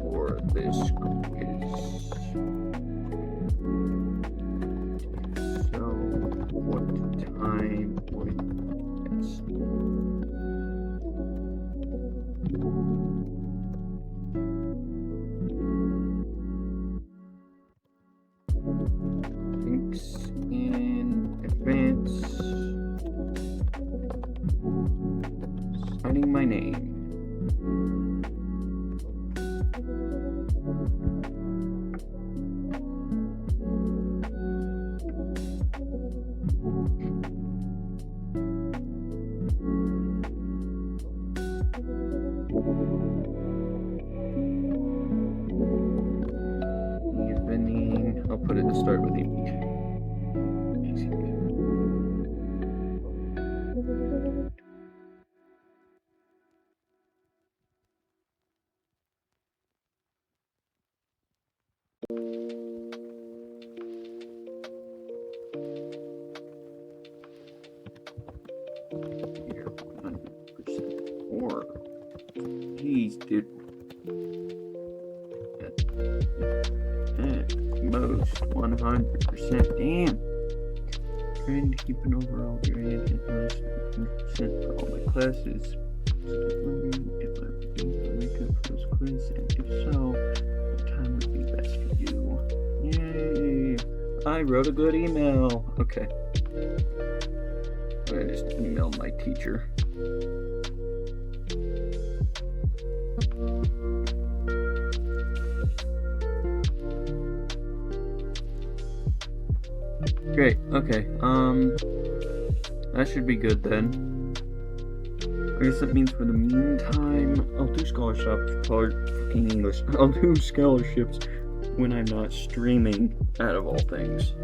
for this quiz. So, what time would best? Thanks in advance. Signing my name. Evening. I'll put it to start with evening. You're 100% or jeez, dude. At most 100%. Damn. Trying to keep an overall grade at most 100% for all my classes. Just wondering if I would be able to make up for this quiz, and if so, what time would be best for you? Yay! I wrote a good email. Okay. I just emailed my teacher. Great, okay, that should be good then. I guess that means for the meantime, I'll do scholarships, fucking English. I'll do scholarships when I'm not streaming, out of all things.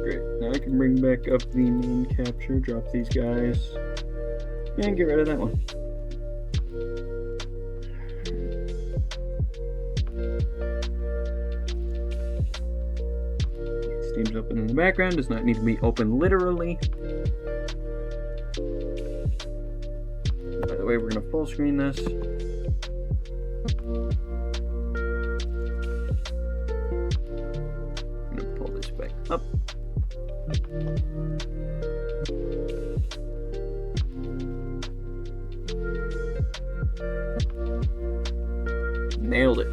Great, now I can bring back up the main capture, drop these guys, and get rid of that one. Steam's open in the background, does not need to be open literally. By the way, we're gonna full screen this. I'm gonna pull this back up. Nailed it.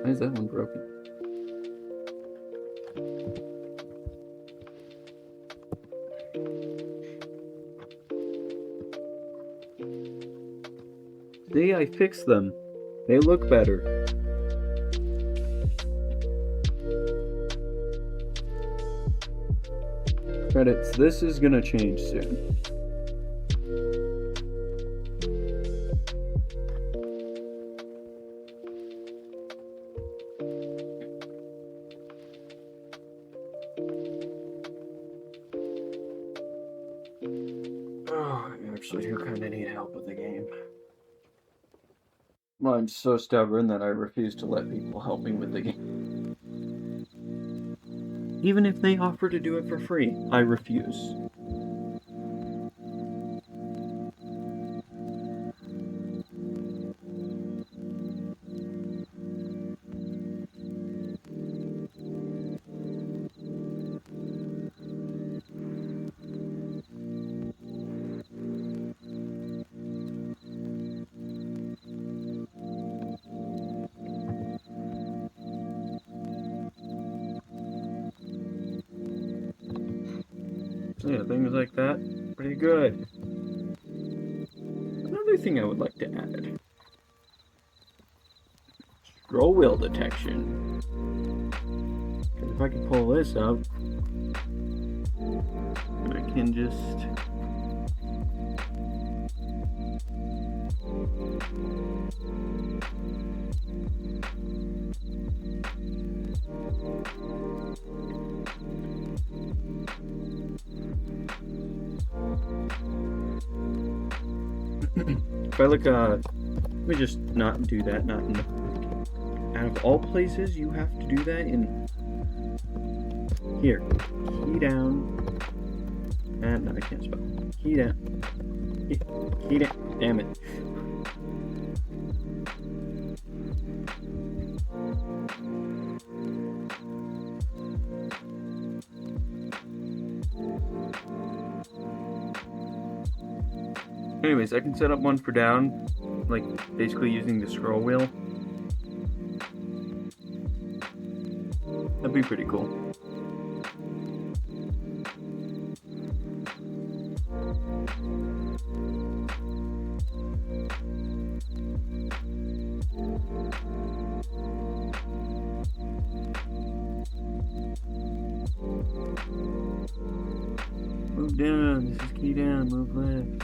Why is that one broken? See, I fixed them. They look better. Credits, this is gonna change soon. Oh, I actually do kind of need help with the game. Well, I'm so stubborn that I refuse to let people help me with the game. Even if they offer to do it for free, I refuse. Yeah, things like that. Pretty good. Another thing I would like to add. Scroll wheel detection. Because if I can pull this up, I can just... If I look, let me just not do that, not in the... Out of all places, you have to do that in... Here. Key down. And no, I can't spell. Key down. Key down. Damn it. Anyways, I can set up one for down, like basically using the scroll wheel. That'd be pretty cool. Move down, this is key down, move left.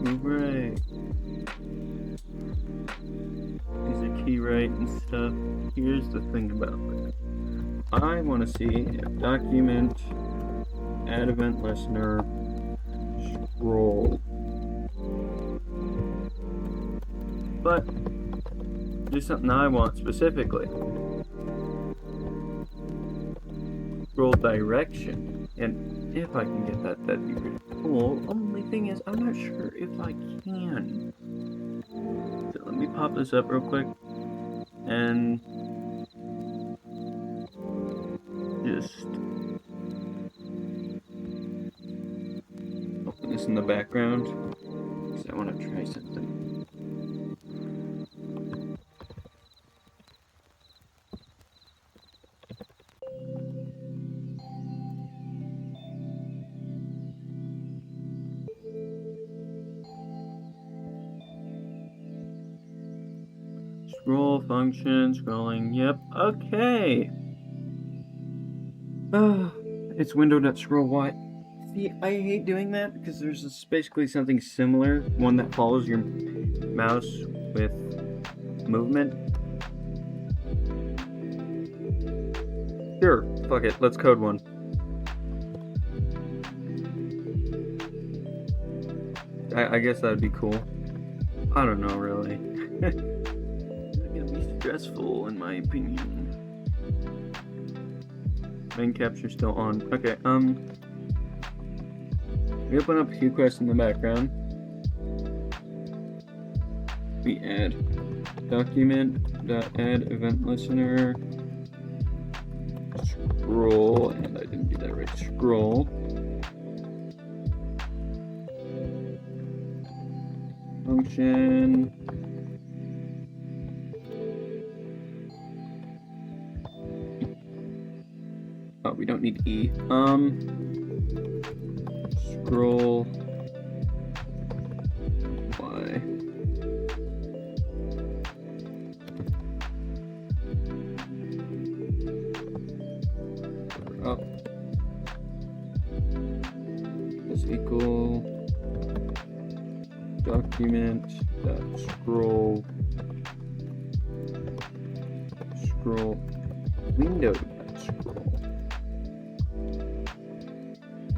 Move right. These are key right and stuff. Here's the thing about it. I want to see if document, add event listener, scroll. But there's something I want specifically. Scroll direction. And if I can get that, that'd be pretty cool. Only thing is, I'm not sure if I can. So let me pop this up real quick. And just open this in the background. Because I want to try something. Scroll function, scrolling, yep, okay. It's window.scroll, why? See, I hate doing that because there's basically something similar, one that follows your mouse with movement. Sure, fuck it, let's code one. I guess that'd be cool. I don't know, really. Stressful in my opinion. Main capture still on. Okay, we open up QQuest in the background. We add document.add event listener scroll, and I didn't do that right. Scroll function. Oh, we don't need E. Scroll Y. Up is equal document dot scroll window dot scroll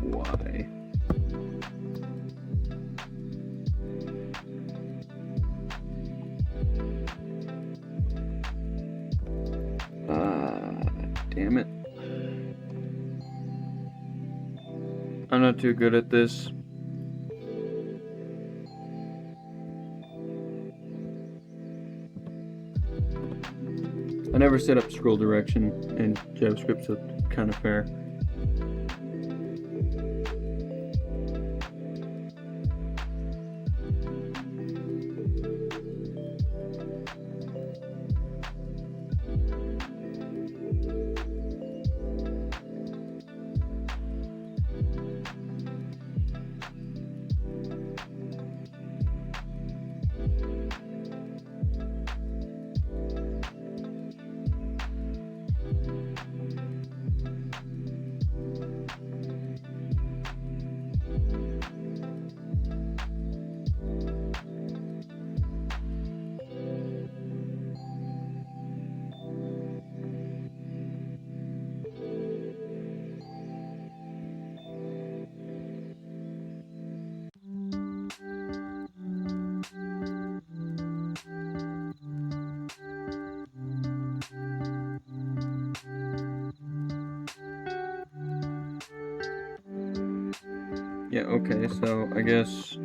Y. Damn it. I'm not too good at this. I never set up scroll direction in JavaScript, so it's kind of fair. Yeah, okay, so I guess...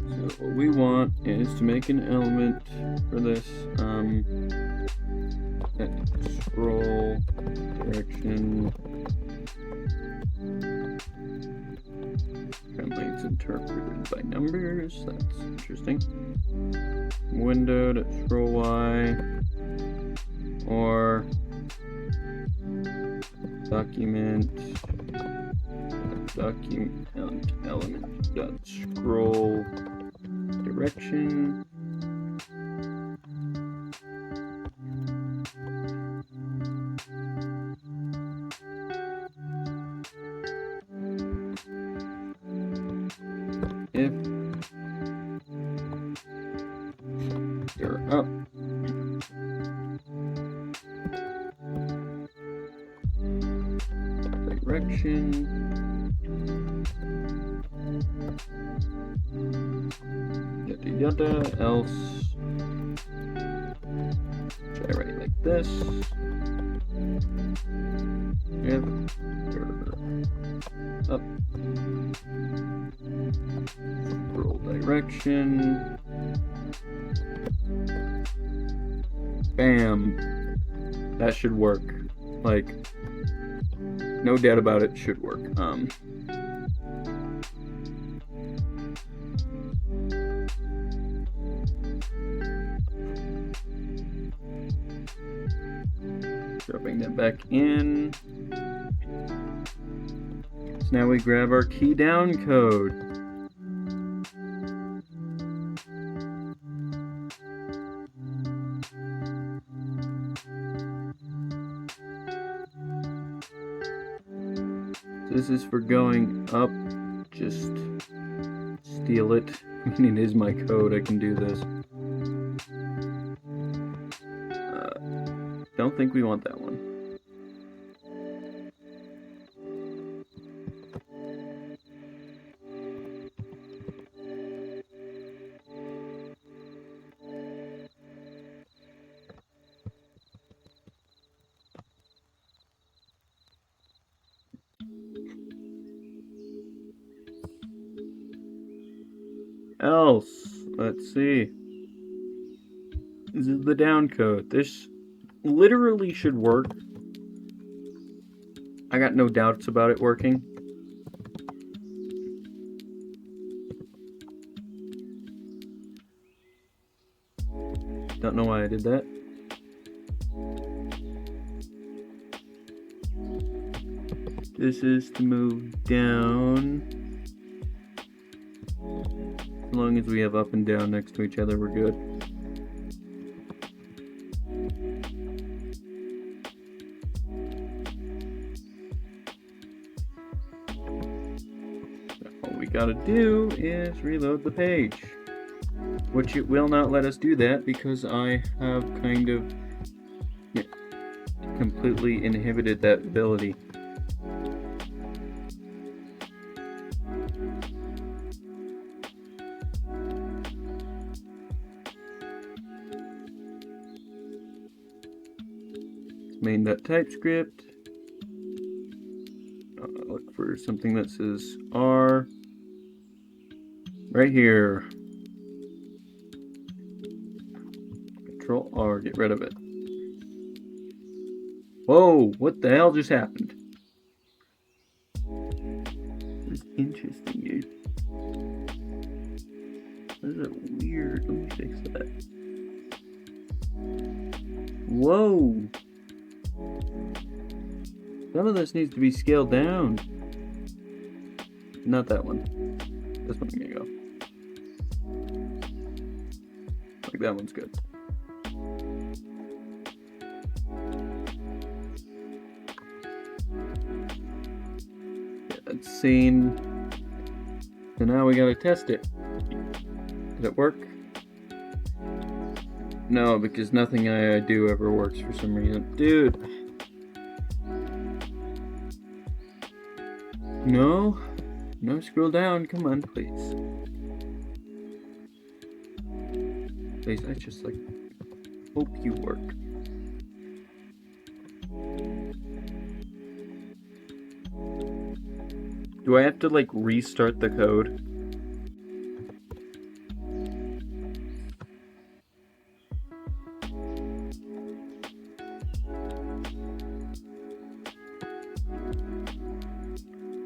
So what we want is to make an element for this, that scroll direction. Apparently it's interpreted by numbers, that's interesting. Window to scroll Y, or document element dot scroll direction. If you're up, direction. Yada yada, else. Should I write it like this? If you're up, scroll direction. Bam. That should work. Like, no doubt about it, should work. Dropping that back in. So now we grab our key down code. This is for going up, just steal it. I mean, it is my code, I can do this. Don't think we want that one. Else, let's see. This is the down code. This literally should work. I got no doubts about it working. Don't know why I did that. This is to move down. As long as we have up and down next to each other, we're good. All we gotta do is reload the page. Which it will not let us do that because I have kind of completely inhibited that ability. Main.TypeScript. Look for something that says R. Right here. Control R, get rid of it. Whoa, what the hell just happened? This is interesting, dude. This is weird. Let me fix that. Whoa! Some of this needs to be scaled down. Not that one. This one's gonna go. Like that one's good. Yeah, that scene now we gotta test it. Did it work? No, because nothing I do ever works for some reason. Dude! No? No, scroll down. Come on, please. Please, I just, like, hope you work. Do I have to, like, restart the code?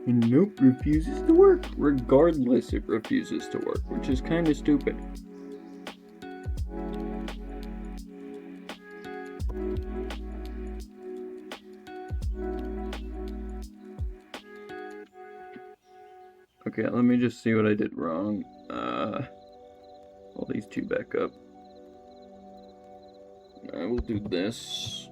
Nope, refuses to work. Regardless, it refuses to work, which is kind of stupid. Okay, let me just see what I did wrong. All these two back up. I will do this.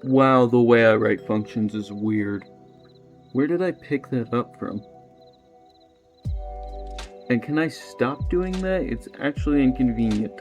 Wow, the way I write functions is weird. Where did I pick that up from? And can I stop doing that? It's actually inconvenient.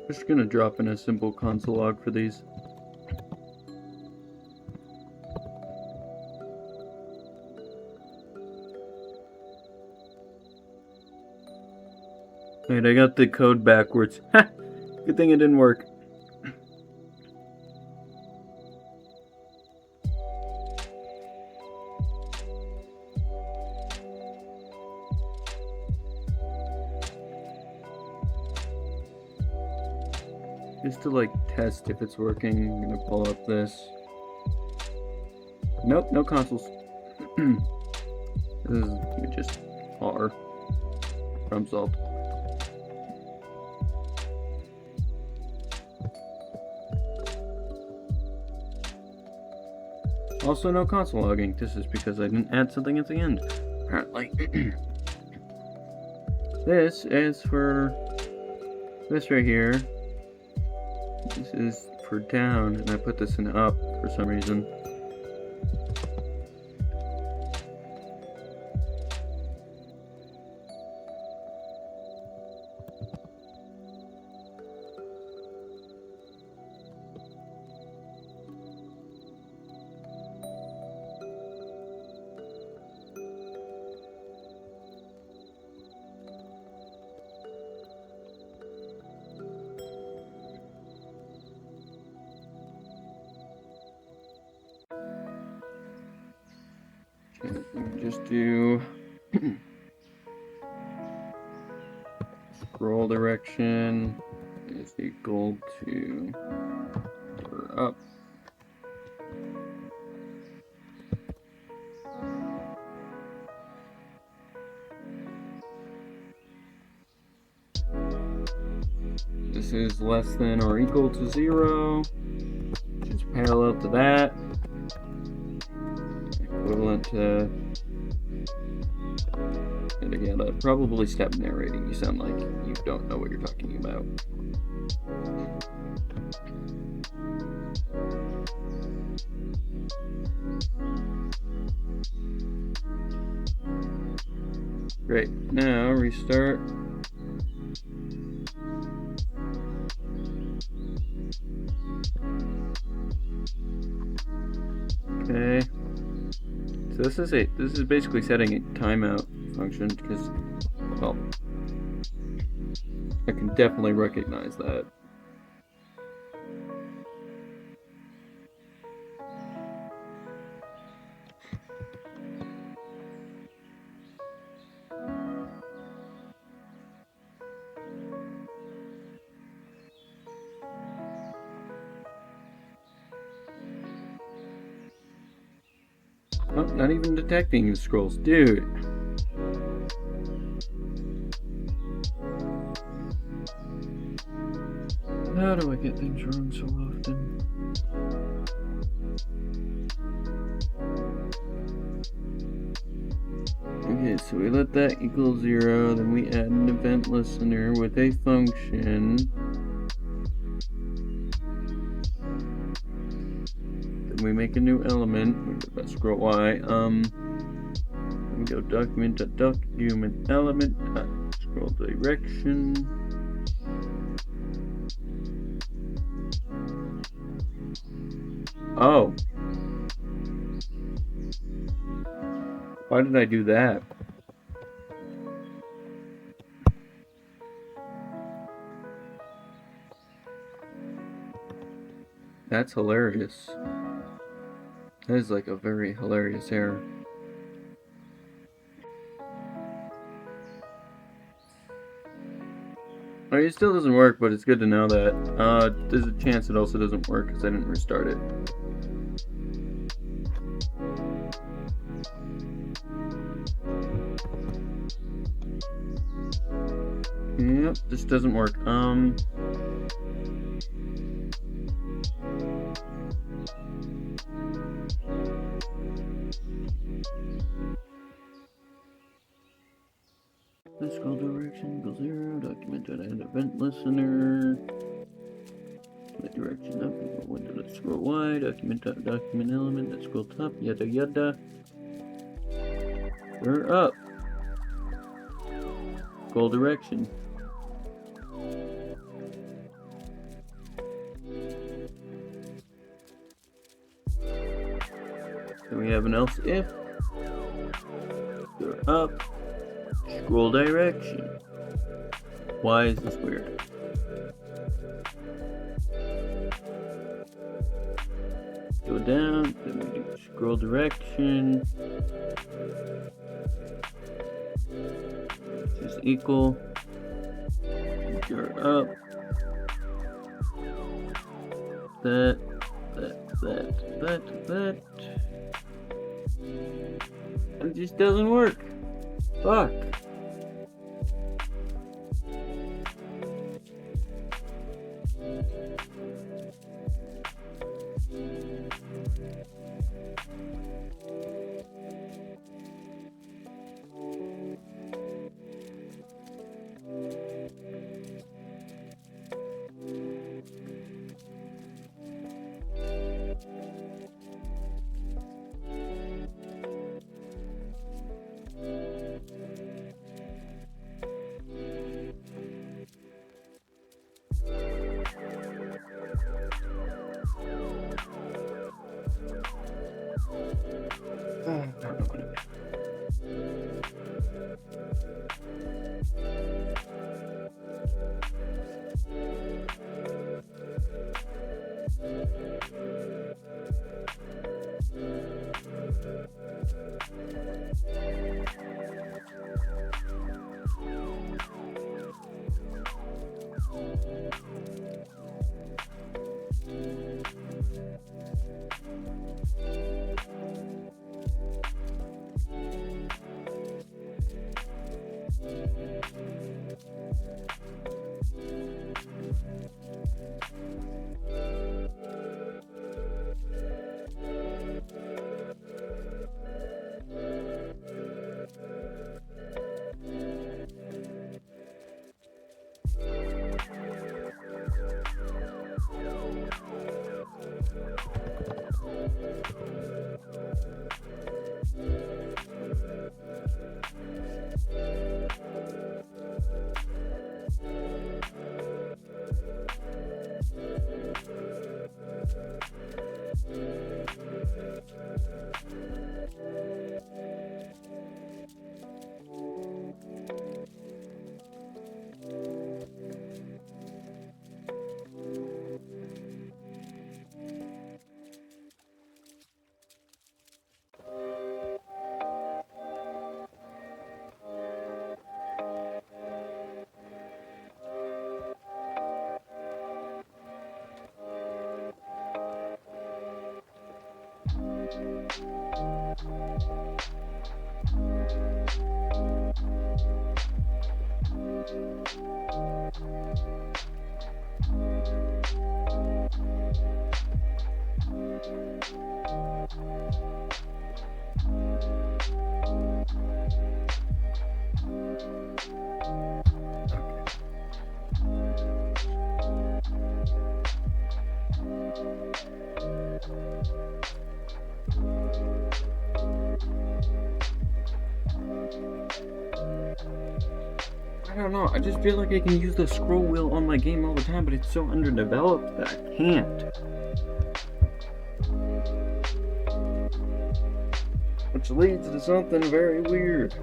Just gonna drop in a simple console log for these. Wait, I got the code backwards. Ha! Good thing it didn't work. Just to like test if it's working, I'm gonna pull up this. Nope, no consoles. This is just R. Problem solved. Also no console logging. This is because I didn't add something at the end, apparently. This is for this right here. This is for down, and I put this in up for some reason. Just do scroll direction is equal to or up. This is less than or equal to 0, which is parallel to that. Equivalent to yada yada. Probably stop narrating. You sound like you don't know what you're talking about. Great. Now restart. Okay. So this is basically setting a timeout function because, well, I can definitely recognize that. Oh, not even detecting the scrolls, dude. How do I get things wrong so often? Okay, so we let that equal 0, then we add an event listener with a function. Then we make a new element. We go back, scroll Y. We go document element. Scroll direction. Oh. Why did I do that? That's hilarious. That is like a very hilarious error. I mean, it still doesn't work, but it's good to know that. There's a chance it also doesn't work because I didn't restart it. Yep, this doesn't work. Let's scroll direction equals 0, document and event listener. The direction up, window, let's scroll Y, document element, let's scroll top, yada yada. We're up. Scroll direction. Then we have an else if. We're up. Scroll direction. Why is this weird? Go down, then we do scroll direction. Just equal. You're up. That. It just doesn't work. Fuck. I don't know, I just feel like I can use the scroll wheel on my game all the time, but it's so underdeveloped that I can't. Which leads to something very weird.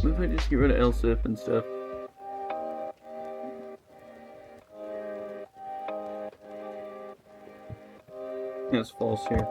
What if I just get rid of LSIP and stuff? That's false here.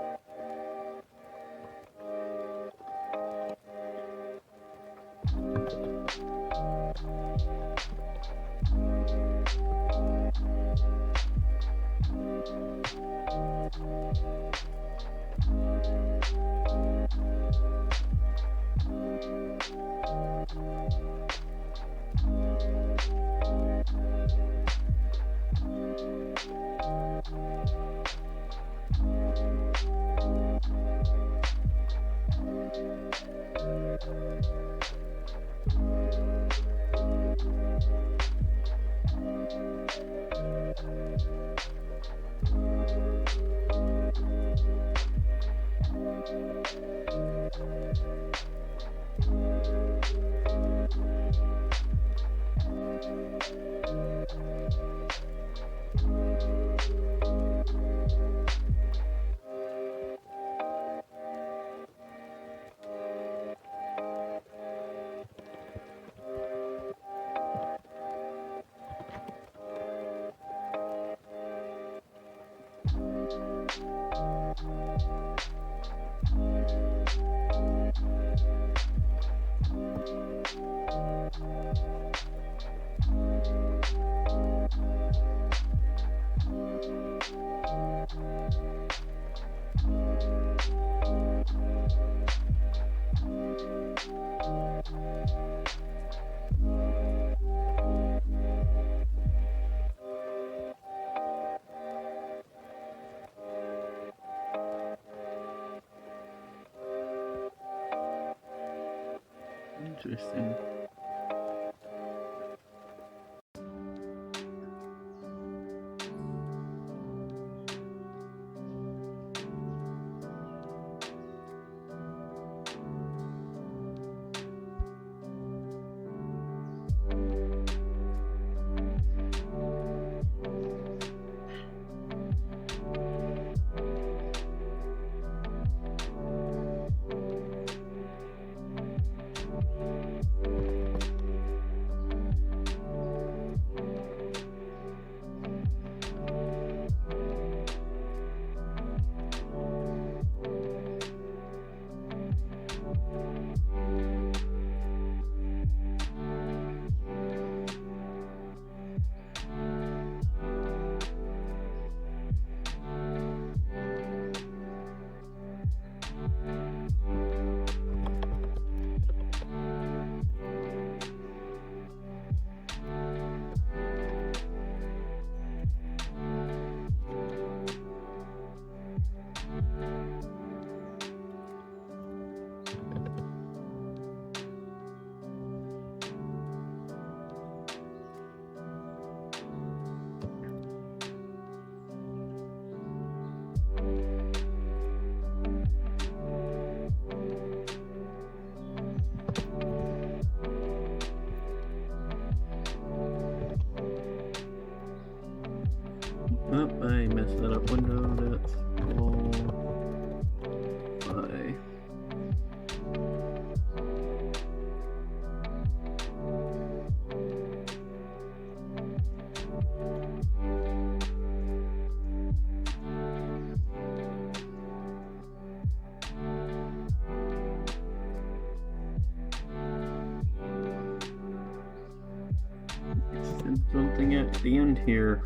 Interesting. Oh, I messed that up window. That's all. Something at the end here.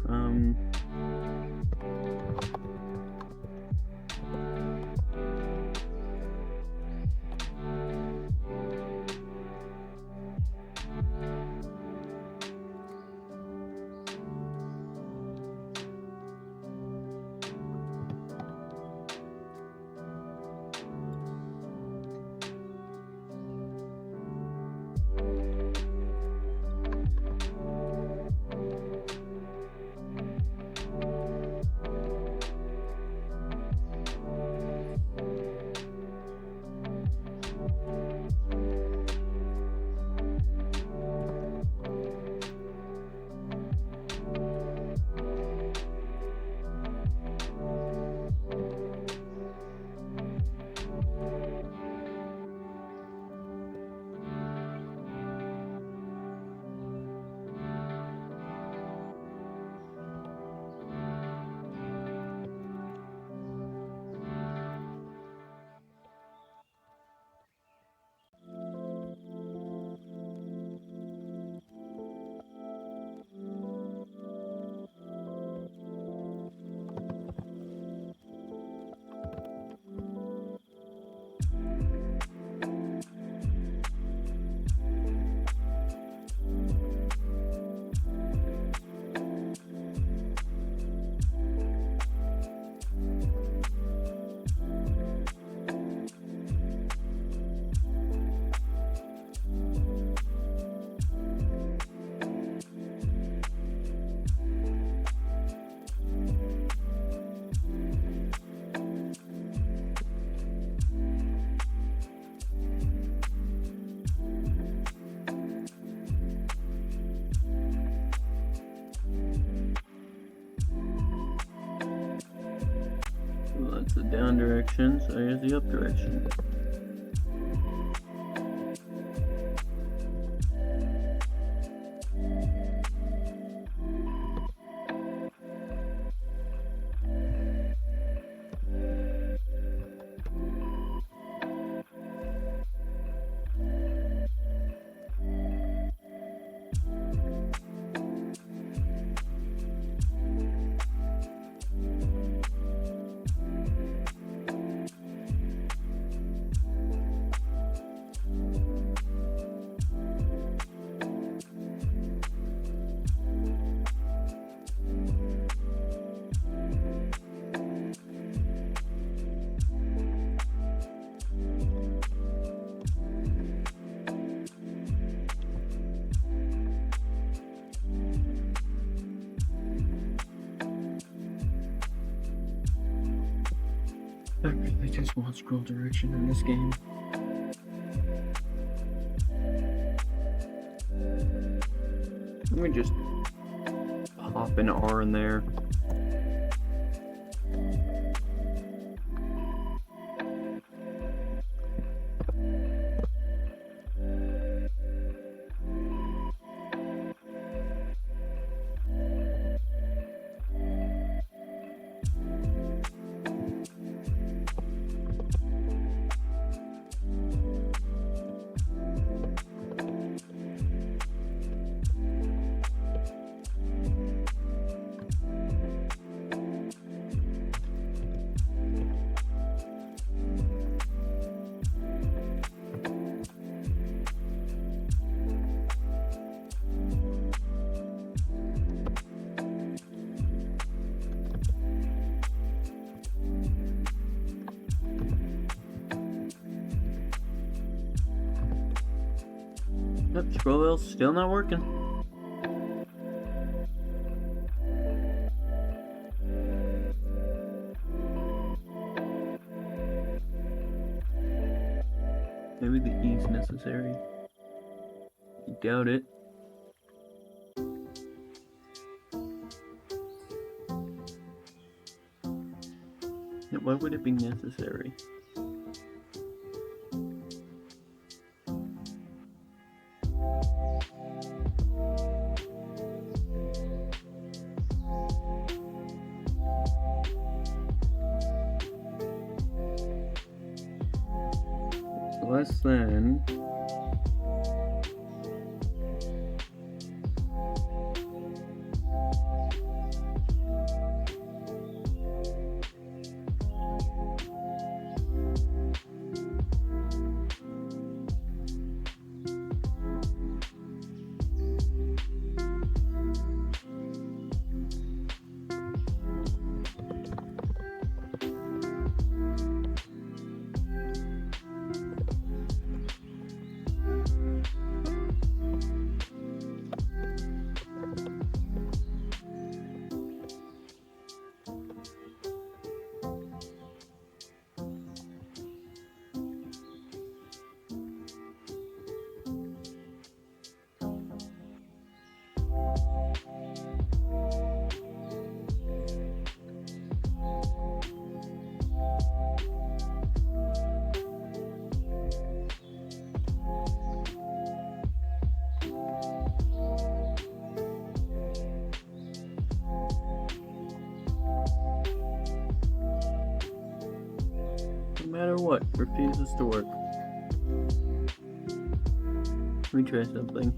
That's the down direction, so here's the up direction. I really just want scroll direction in this game. Let me just pop an R in there. Nope, scroll wheel's still not working. Maybe the E's necessary. Doubt it. Why would it be necessary? Less than no matter what, refuses to work. Let me try something.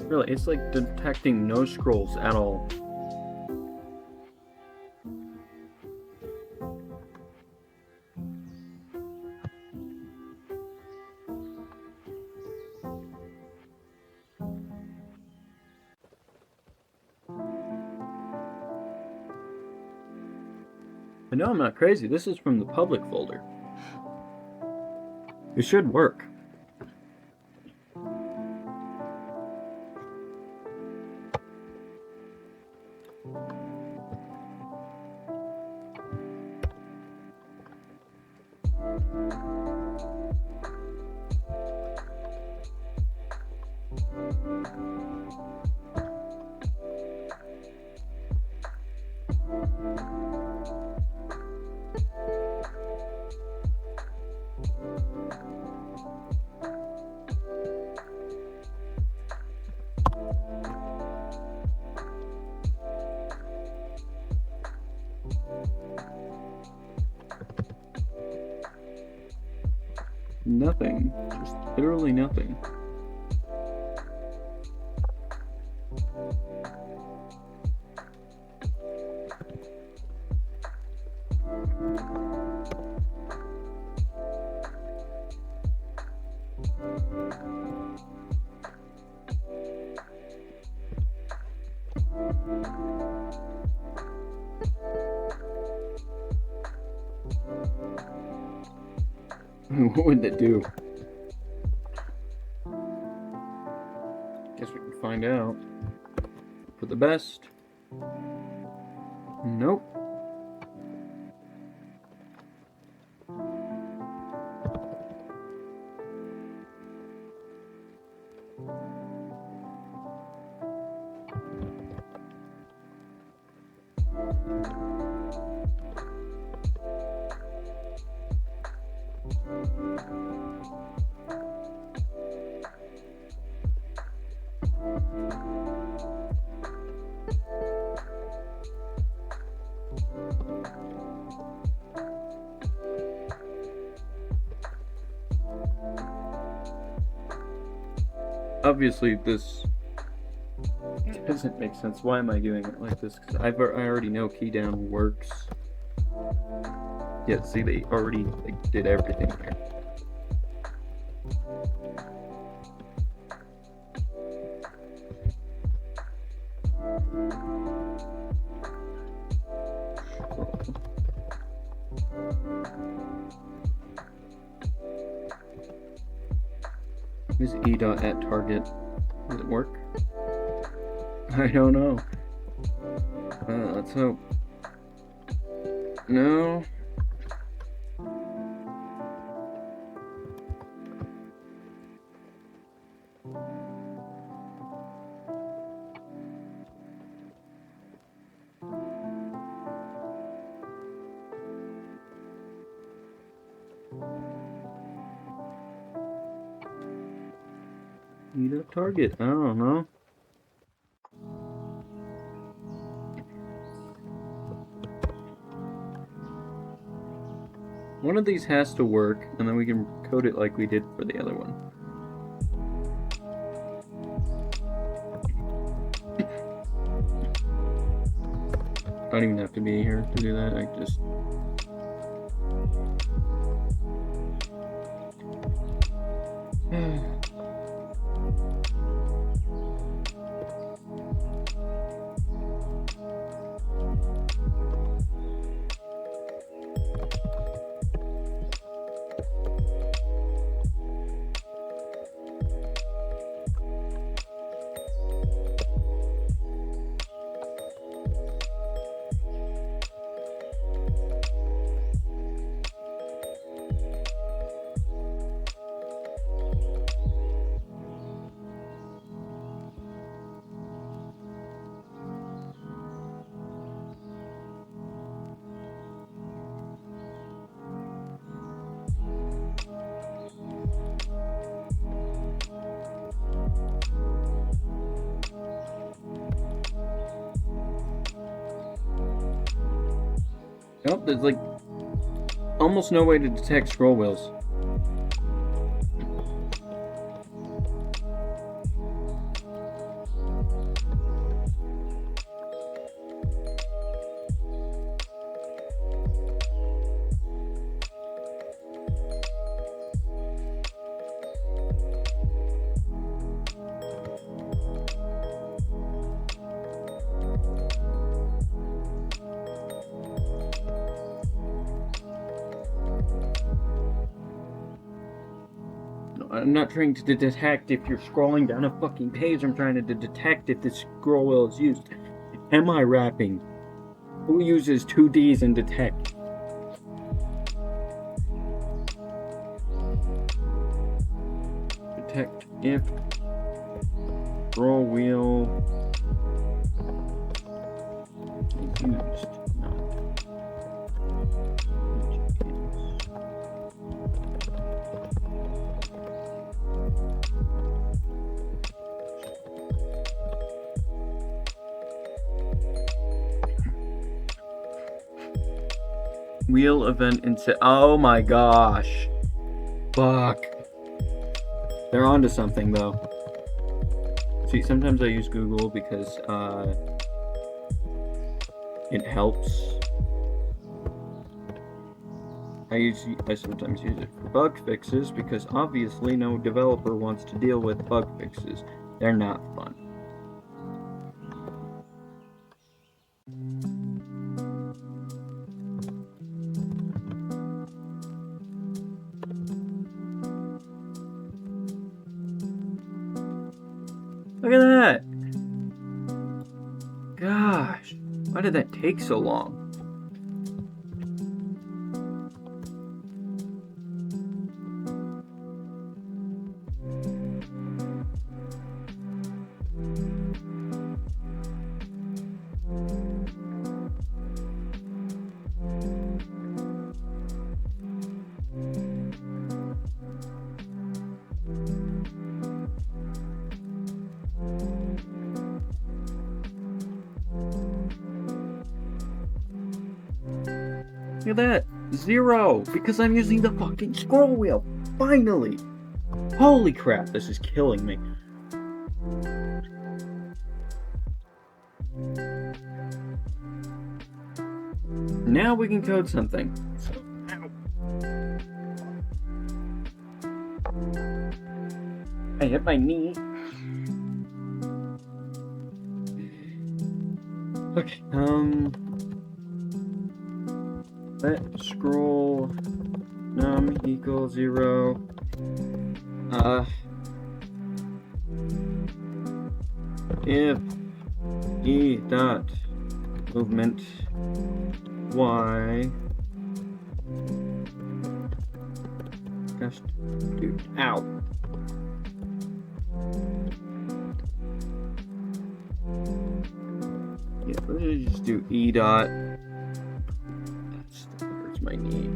Really, it's like detecting no scrolls at all. But no, I'm not crazy. This is from the public folder. It should work. Nothing. Just literally nothing. What would that do? Guess we can find out. For the best. Nope. Obviously, this doesn't make sense. Why am I doing it like this? Because I already know key down works. Yeah, see, they already did everything here. Is E dot at target? Does it work? I don't know. Let's hope. No. Need a target. I don't know. One of these has to work, and then we can code it like we did for the other one. I don't even have to be here to do that. I just... Nope, there's like almost no way to detect scroll wheels. I'm not trying to detect if you're scrolling down a fucking page. I'm trying to detect if this scroll wheel is used. Am I rapping? Who uses 2Ds in detect? Detect if scroll wheel is used. Wheel event inset. Oh my gosh. Fuck. They're onto something though. See, sometimes I use Google because it helps. I sometimes use it for bug fixes because obviously no developer wants to deal with bug fixes. They're not fun. Look at that! Gosh, why did that take so long? Look at that! 0! Because I'm using the fucking scroll wheel! Finally! Holy crap, this is killing me. Now we can code something. I hit my knee. Okay, let scroll num equals 0. If e dot movement y. Gosh, dude, ow. Yeah, let's just do e dot. That hurts my knee.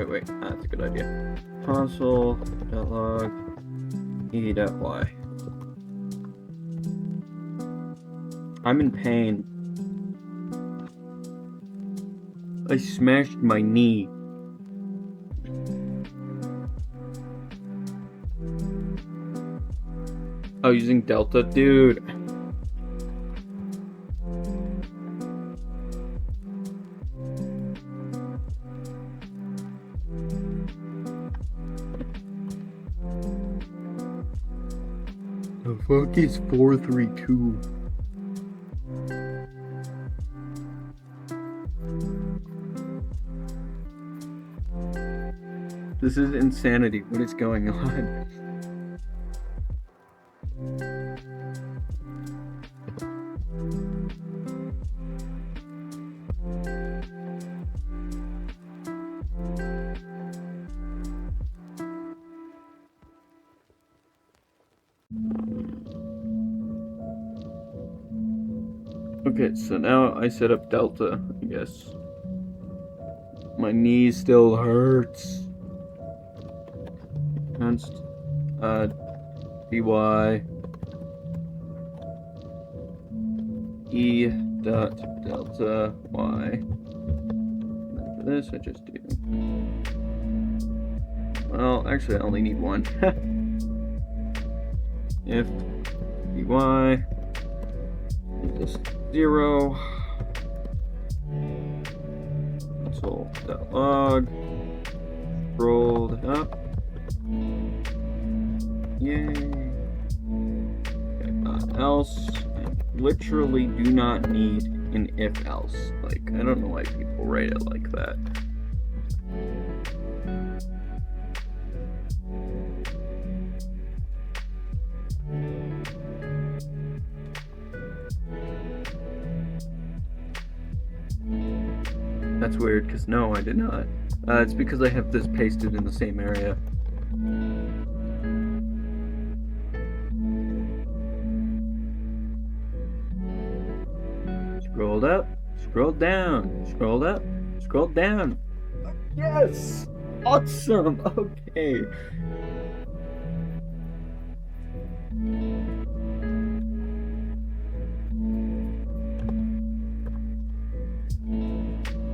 Wait. That's a good idea. Console.log e.y. I'm in pain. I smashed my knee. Oh, using Delta? Dude. The fuck is 432? This is insanity. What is going on? Okay, so now I set up Delta, I guess. My knee still hurts. Const dy e dot delta y. And for this, I just do. Well, actually, I only need one. If dy is 0, console.log rolled up Yay. Else. I literally do not need an if else. Like, I don't know why people write it like that. That's weird, because no, I did not. It's because I have this pasted in the same area. Scrolled up, scrolled down, scrolled up, scrolled down. Yes! Awesome! Okay.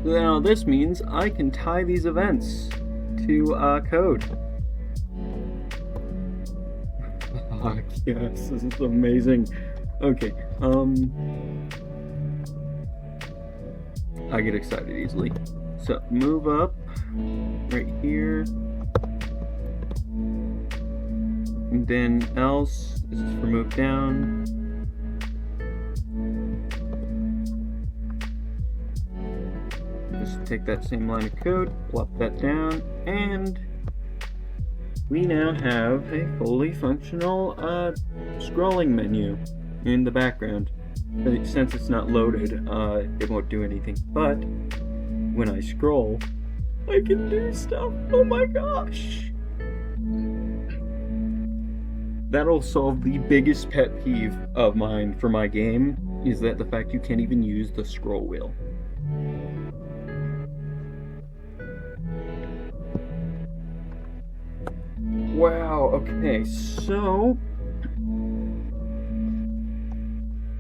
Now this means I can tie these events to code. Fuck yes, this is amazing. Okay, I get excited easily. So move up right here. And then else, this is for move down. Just take that same line of code, plop that down, and we now have a fully functional scrolling menu in the background. Since it's not loaded, it won't do anything, but when I scroll, I can do stuff. Oh my gosh! That'll solve the biggest pet peeve of mine for my game, is that the fact you can't even use the scroll wheel. Wow, okay, so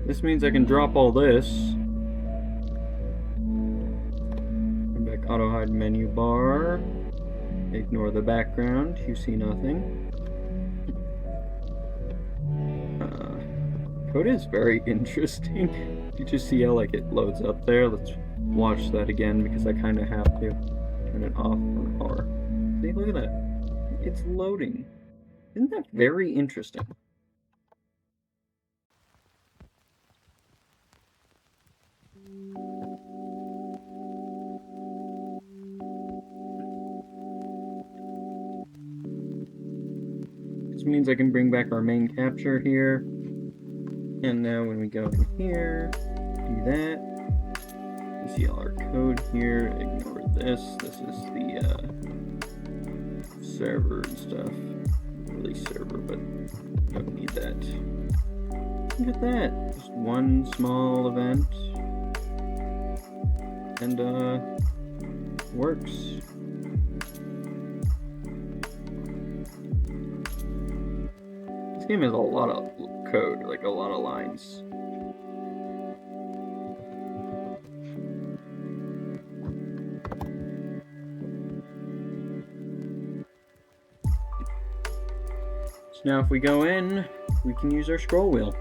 this means I can drop all this. Come back, auto hide menu bar. Ignore the background, you see nothing. Code is very interesting. You just see how like it loads up there. Let's watch that again because I kind of have to turn it off for R. See, look at that. It's loading. Isn't that very interesting? This means I can bring back our main capture here. And now when we go in here, do that. You see all our code here. Ignore this. This is the server and stuff. Really server, but don't need that. Look at that. Just one small event. And works. This game has a lot of code, like a lot of lines. So now if we go in, we can use our scroll wheel.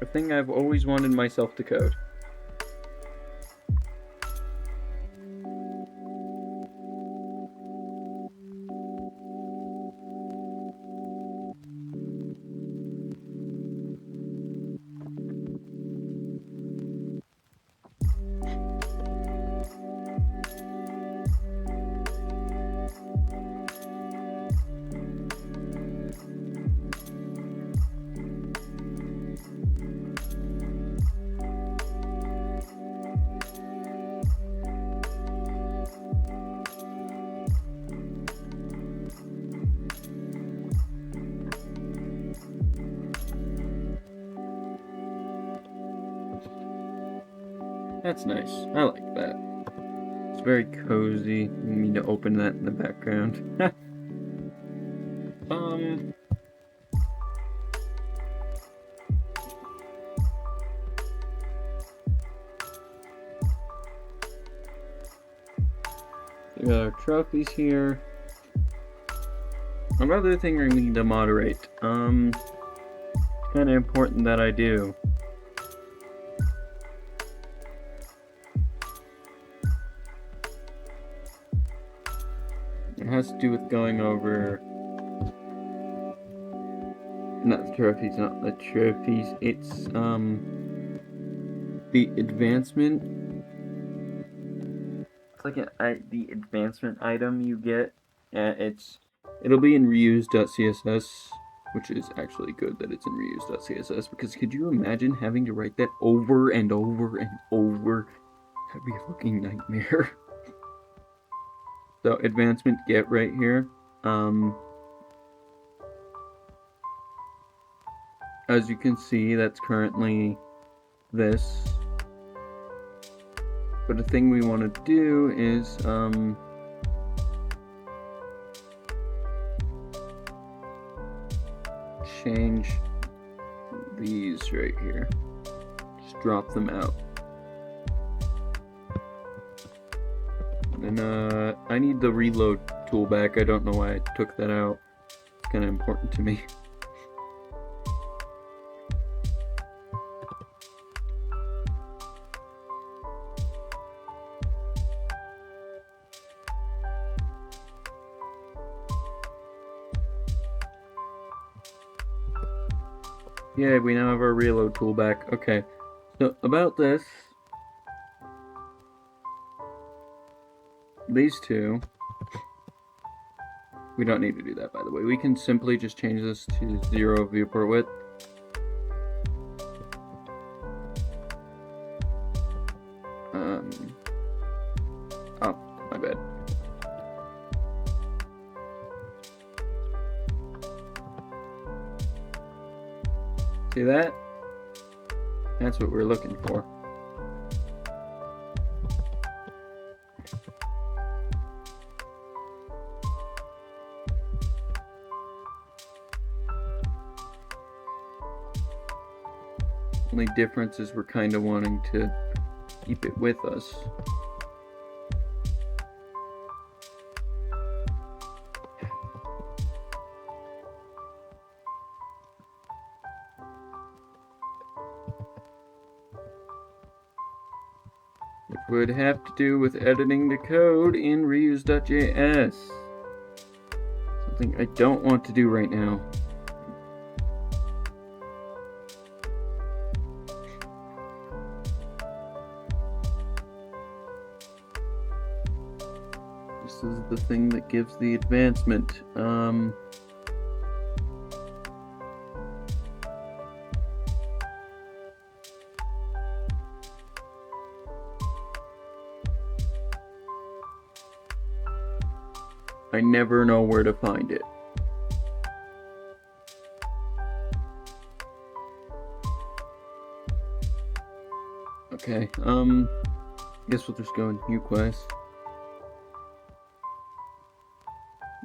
A thing I've always wanted myself to code. That's nice. I like that. It's very cozy. You need to open that in the background. We got our trophies here. Another thing I need to moderate. It's kind of important that I do. It has to do with going over, not the trophies, it's, the advancement, it's like the advancement item you get, it'll be in reuse.css, which is actually good that it's in reuse.css, because could you imagine having to write that over and over and over? That'd be a fucking nightmare. So advancement get right here. As you can see, that's currently this. But the thing we want to do is change these right here. Just drop them out. And I need the reload tool back. I don't know why I took that out. It's kind of important to me. Yeah, we now have our reload tool back. Okay, so about this, these two, we don't need to do that, by the way. We can simply just change this to 0 viewport width. Oh, my bad. See that? That's what we're looking for. Only difference is we're kind of wanting to keep it with us. Which would have to do with editing the code in reuse.js. Something I don't want to do right now. This is the thing that gives the advancement. I never know where to find it. Okay, guess we'll just go in new quest.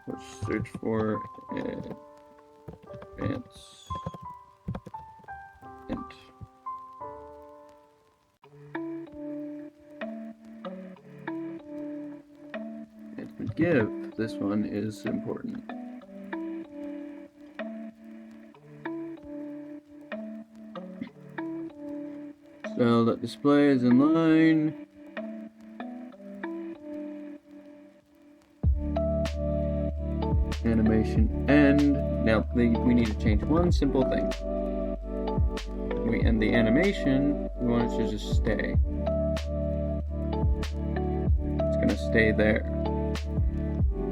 Let's search for advance int. Advancement give. This one is important. So that display is in line. Animation end. Now we need to change one simple thing. When we end the animation, we want it to just stay. It's gonna stay there.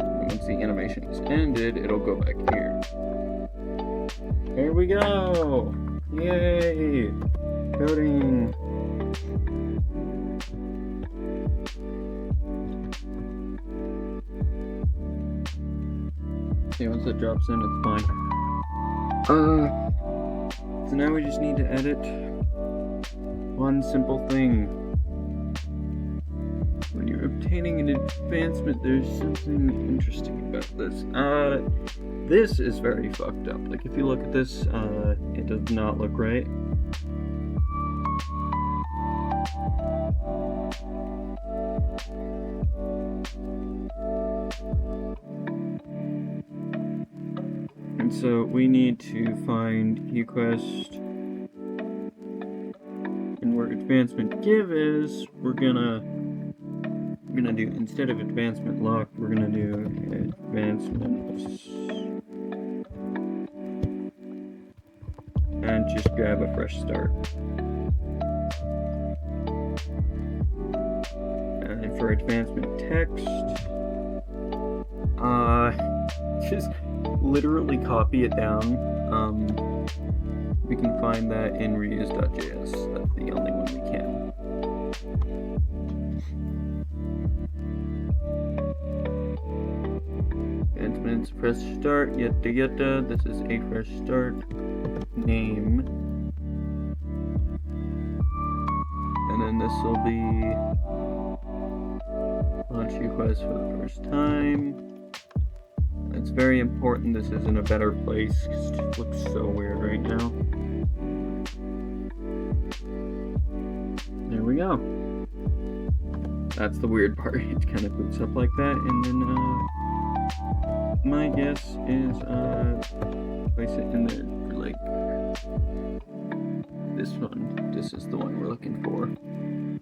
And once the animation is ended, it'll go back here. There we go! Yay! Coding! Okay, once it drops in, it's fine. So now we just need to edit one simple thing. When you're obtaining an advancement, there's something interesting about this. This is very fucked up. Like, if you look at this, it does not look right. And so we need to find UQuest. And where advancement give is, we're gonna do, instead of advancement lock, we're gonna do advancements. And just grab a fresh start. And for advancement text, just literally copy it down. We can find that in reuse.js. That's the only one we can. Advancements, fresh start, yada. This is a fresh start. Name. And then this will be launch UQuest for the first time. It's very important this is in a better place because it looks so weird right now. There we go. That's the weird part. It kind of boots up like that, and then my guess is place it in there for like this one. This is the one we're looking for.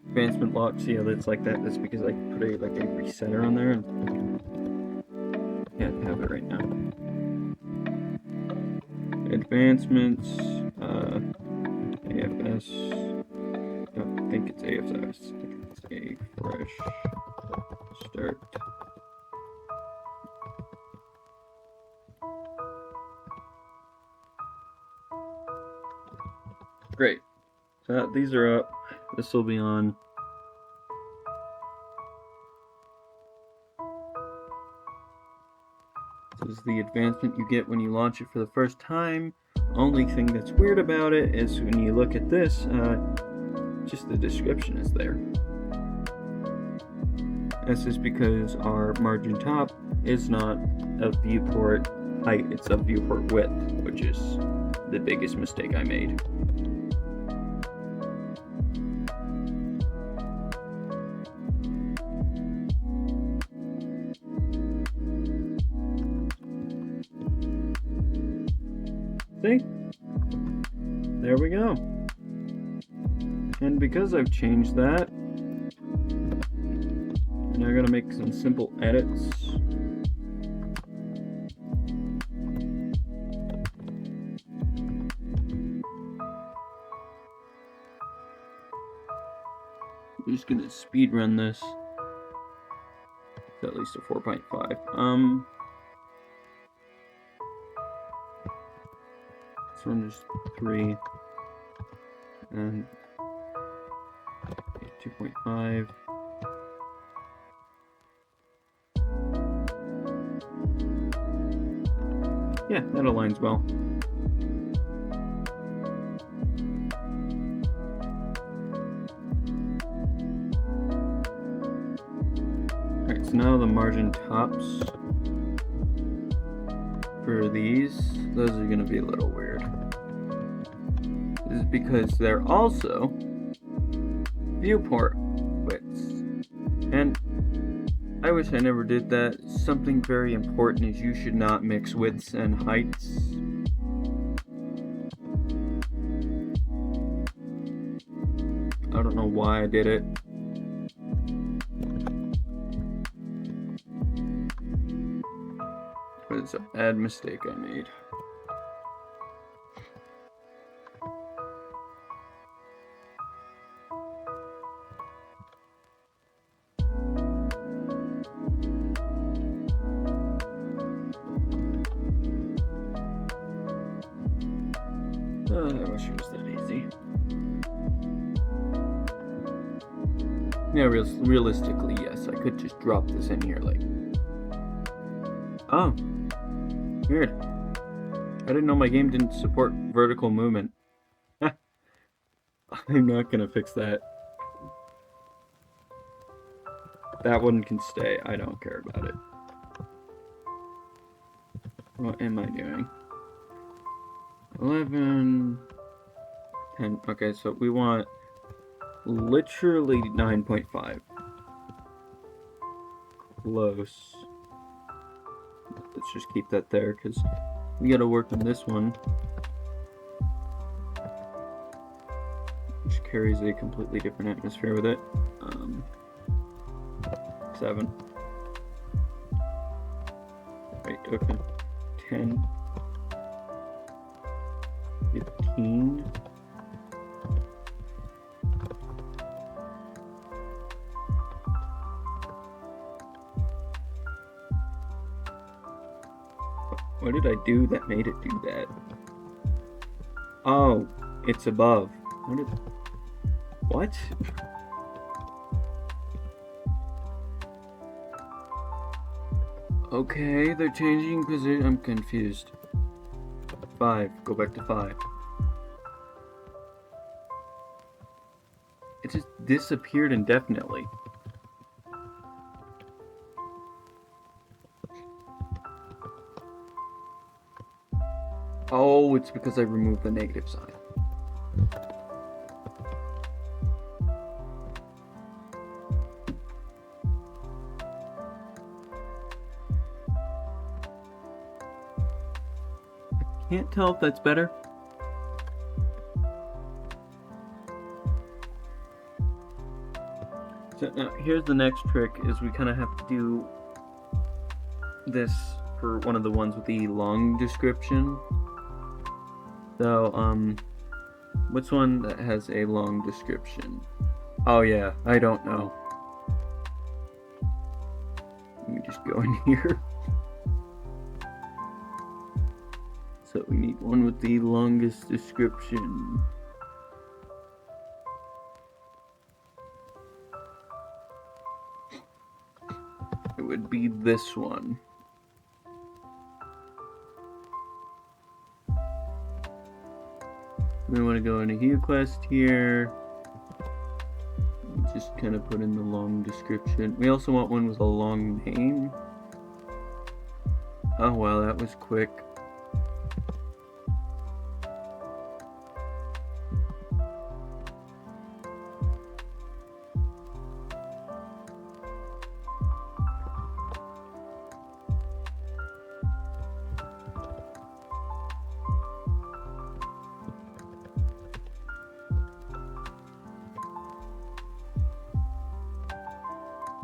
Advancement lock. See how it's like that? That's because I put a resetter on there and can't have it right now. Advancements, AFS. I think it's AFS. I think it's a fresh start. Great. So these are up. This will be on. This is the advancement you get when you launch it for the first time. Only thing that's weird about it is when you look at this, just the description is there. This is because our margin top is not a viewport height, it's a viewport width, which is the biggest mistake I made. See? There we go. And because I've changed that, I'm now going to make some simple edits. I'm just going to speed run this. It's at least a 4.5. This one is 3 and 2.5. Yeah, that aligns well. Alright, so now the margin tops for these, those are going to be a little weird. This is because they're also viewport widths. And I wish I never did that. Something very important is you should not mix widths and heights. I don't know why I did it. But it's a bad mistake I made. I wish it was that easy. Yeah, realistically, yes, I could just drop this in here, like... Oh. Weird. I didn't know my game didn't support vertical movement. I'm not gonna fix that. That one can stay. I don't care about it. What am I doing? 11... 10... Okay, so we want literally 9.5. Close. Let's just keep that there, because We gotta work on this one, which carries a completely different atmosphere with it. 7. Right, okay. 10. 15. What did I do that made it do that? Oh, it's above. What? Okay, they're changing position. I'm confused. 5. Go back to 5. It just disappeared indefinitely. Oh, it's because I removed the negative sign. I can't tell if that's better. So now here's the next trick, is we kind of have to do this for one of the ones with the long description. So, what's one that has a long description? Oh yeah, I don't know. Let me just go in here. So we need one with the longest description. It would be this one. We want to go into HuQuest here. Just kind of put in the long description. We also want one with a long name. Oh wow, that was quick.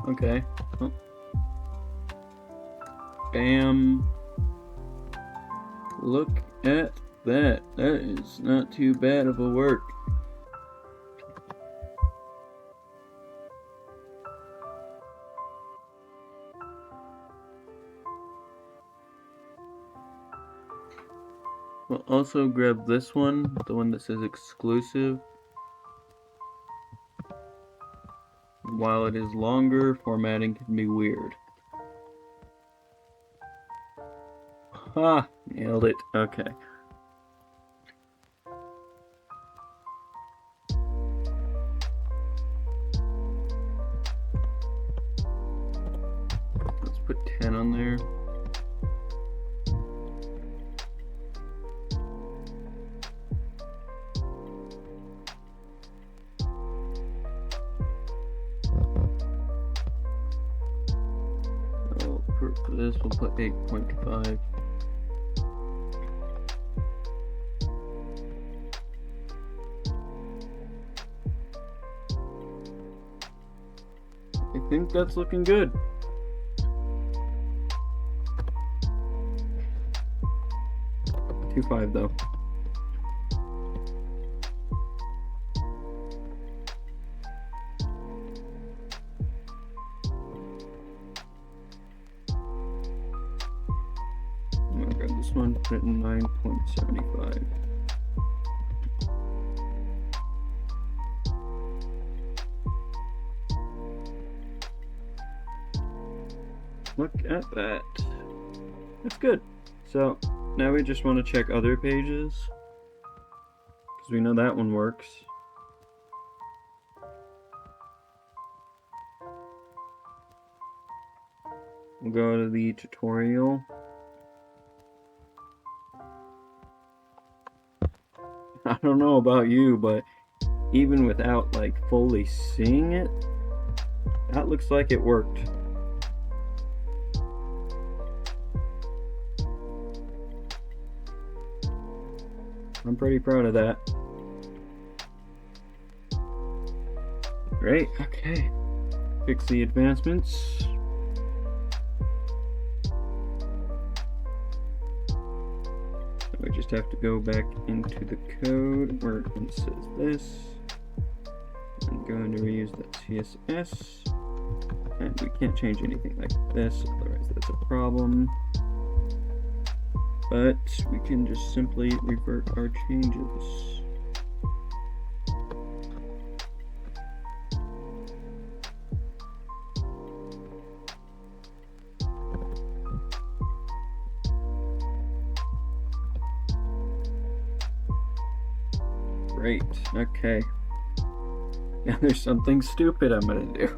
Okay. Oh. Bam. Look at that. That is not too bad of a work. We'll also grab this one, the one that says exclusive. While it is longer, formatting can be weird. Ha! Nailed it. Okay. Let's put 10 on there. For this, we'll put 8.5. I think that's looking good. $2.5 though. I'm gonna grab this one, put it in 9.75. Look at that. That's good. So now we just want to check other pages, because we know that one works. We'll go to the tutorial. I don't know about you, but even without like fully seeing it, that looks like it worked. I'm pretty proud of that. Great, okay. Fix the advancements. We just have to go back into the code where it says this. I'm going to reuse that CSS. And we can't change anything like this, otherwise that's a problem. But we can just simply revert our changes. Great, okay. Now there's something stupid I'm gonna do.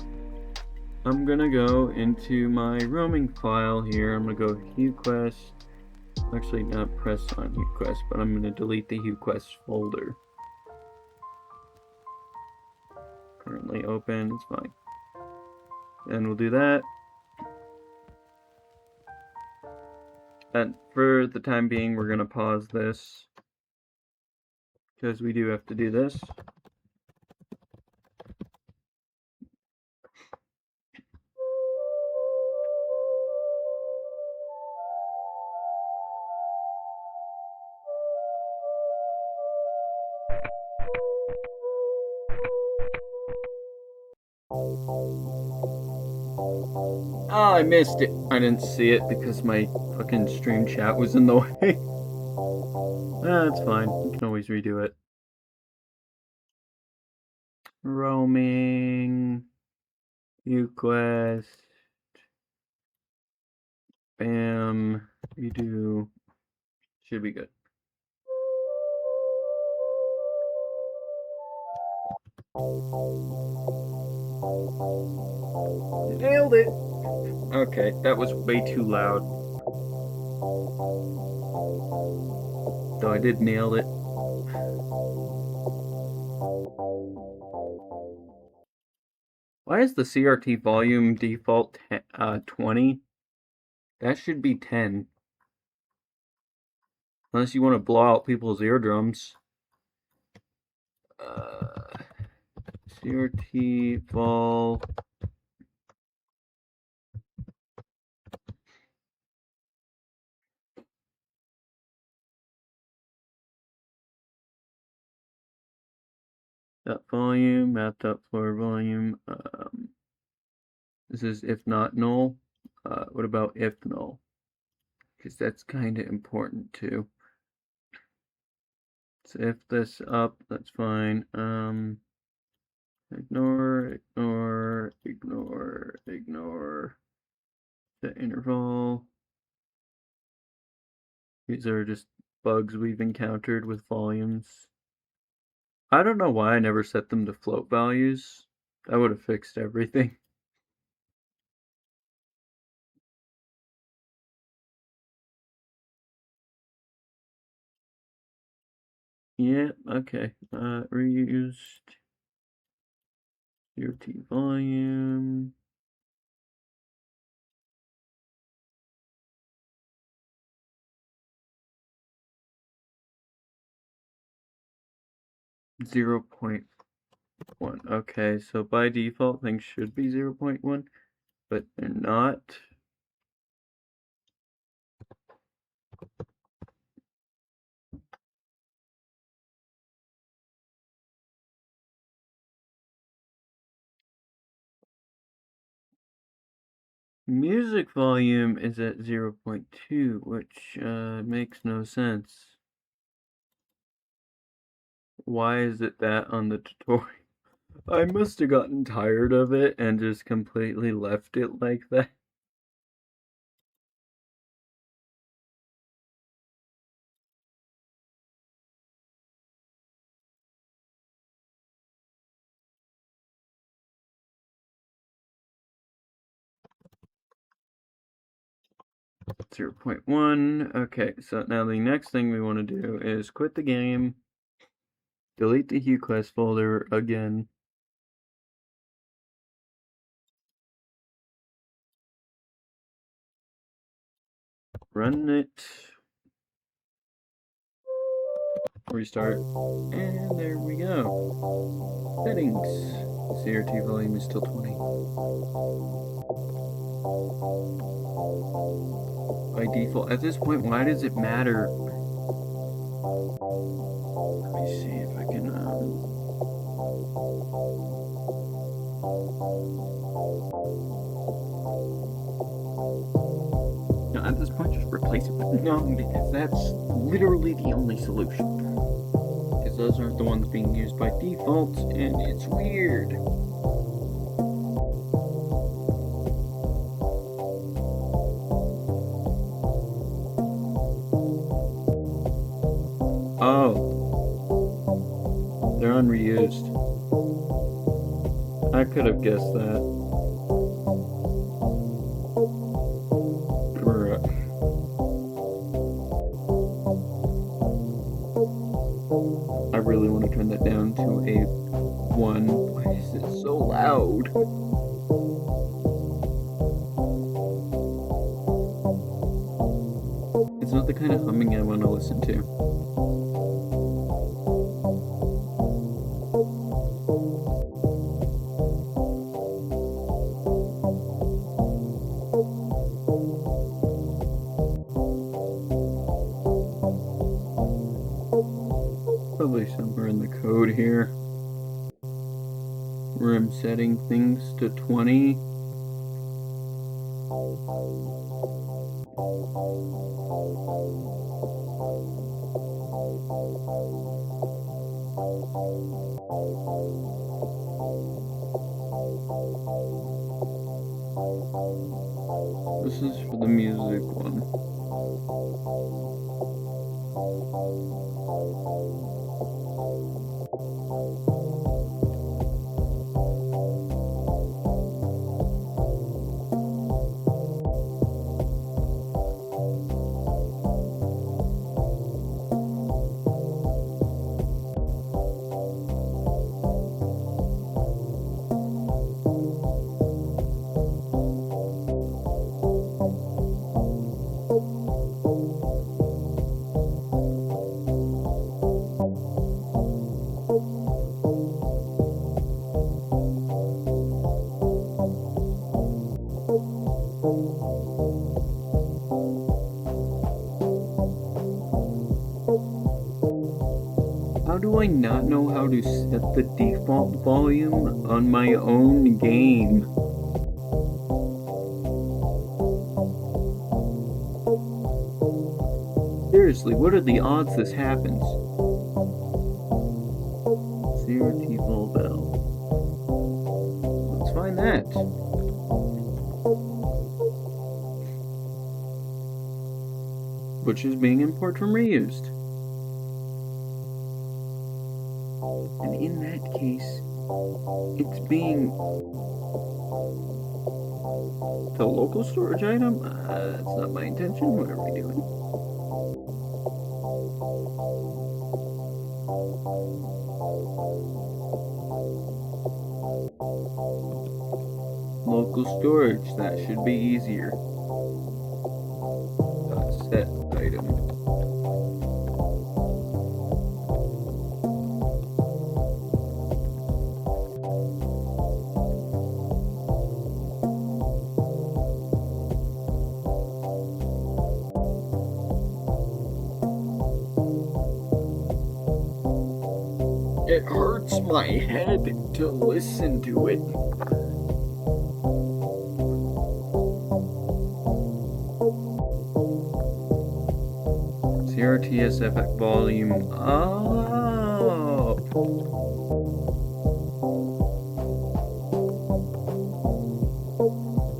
I'm gonna go into my roaming file here. I'm gonna go HuQuest. Actually, not press on HuQuest, but I'm gonna delete the HuQuest folder. Currently open, it's fine. Then we'll do that. And for the time being, we're gonna pause this because we do have to do this. Oh, I missed it. I didn't see it because my fucking stream chat was in the way. That's fine. We can always redo it. Roaming. HuQuest. Bam. Redo. Should be good. Nailed it! Okay, that was way too loud. Though I did nail it. Why is the CRT volume default 20? That should be 10. Unless you want to blow out people's eardrums. CRT vol. That volume, map.floor volume. This is if not null. What about if null? Because that's kind of important too. So if this up, that's fine. Ignore the interval. These are just bugs we've encountered with volumes. I don't know why I never set them to float values. That would have fixed everything. Yeah, okay. Reused CRT volume. Zero 0.1. Okay, so by default things should be 0.1, but they're not. Music volume is at 0.2, which makes no sense. Why is it that on the tutorial? I must have gotten tired of it and just completely left it like that. 0.1. Okay, so now the next thing we want to do is quit the game, delete the HuQuest folder again. Run it. Restart. And there we go. Settings. CRT volume is still 20. By default. At this point, why does it matter? Let me see if I can, No, at this point, just replace it with none, because that's literally the only solution. Because those aren't the ones being used by default, and it's weird. Oh. They're unreused. I could have guessed that. I really want to turn that down to a 1. Why is it so loud? It's not the kind of humming I want to listen to. Probably somewhere in the code here where I'm setting things to 20. This is for the music one. How do I not know how to set the default volume on my own game? Seriously, what are the odds this happens? CRT vol valve. Let's find that. Which is being imported from reused. And in that case, it's being the local storage item? That's not my intention. What are we doing? Local storage, that should be easier. Set item. It hurts my head to listen to it. CRTSF volume up.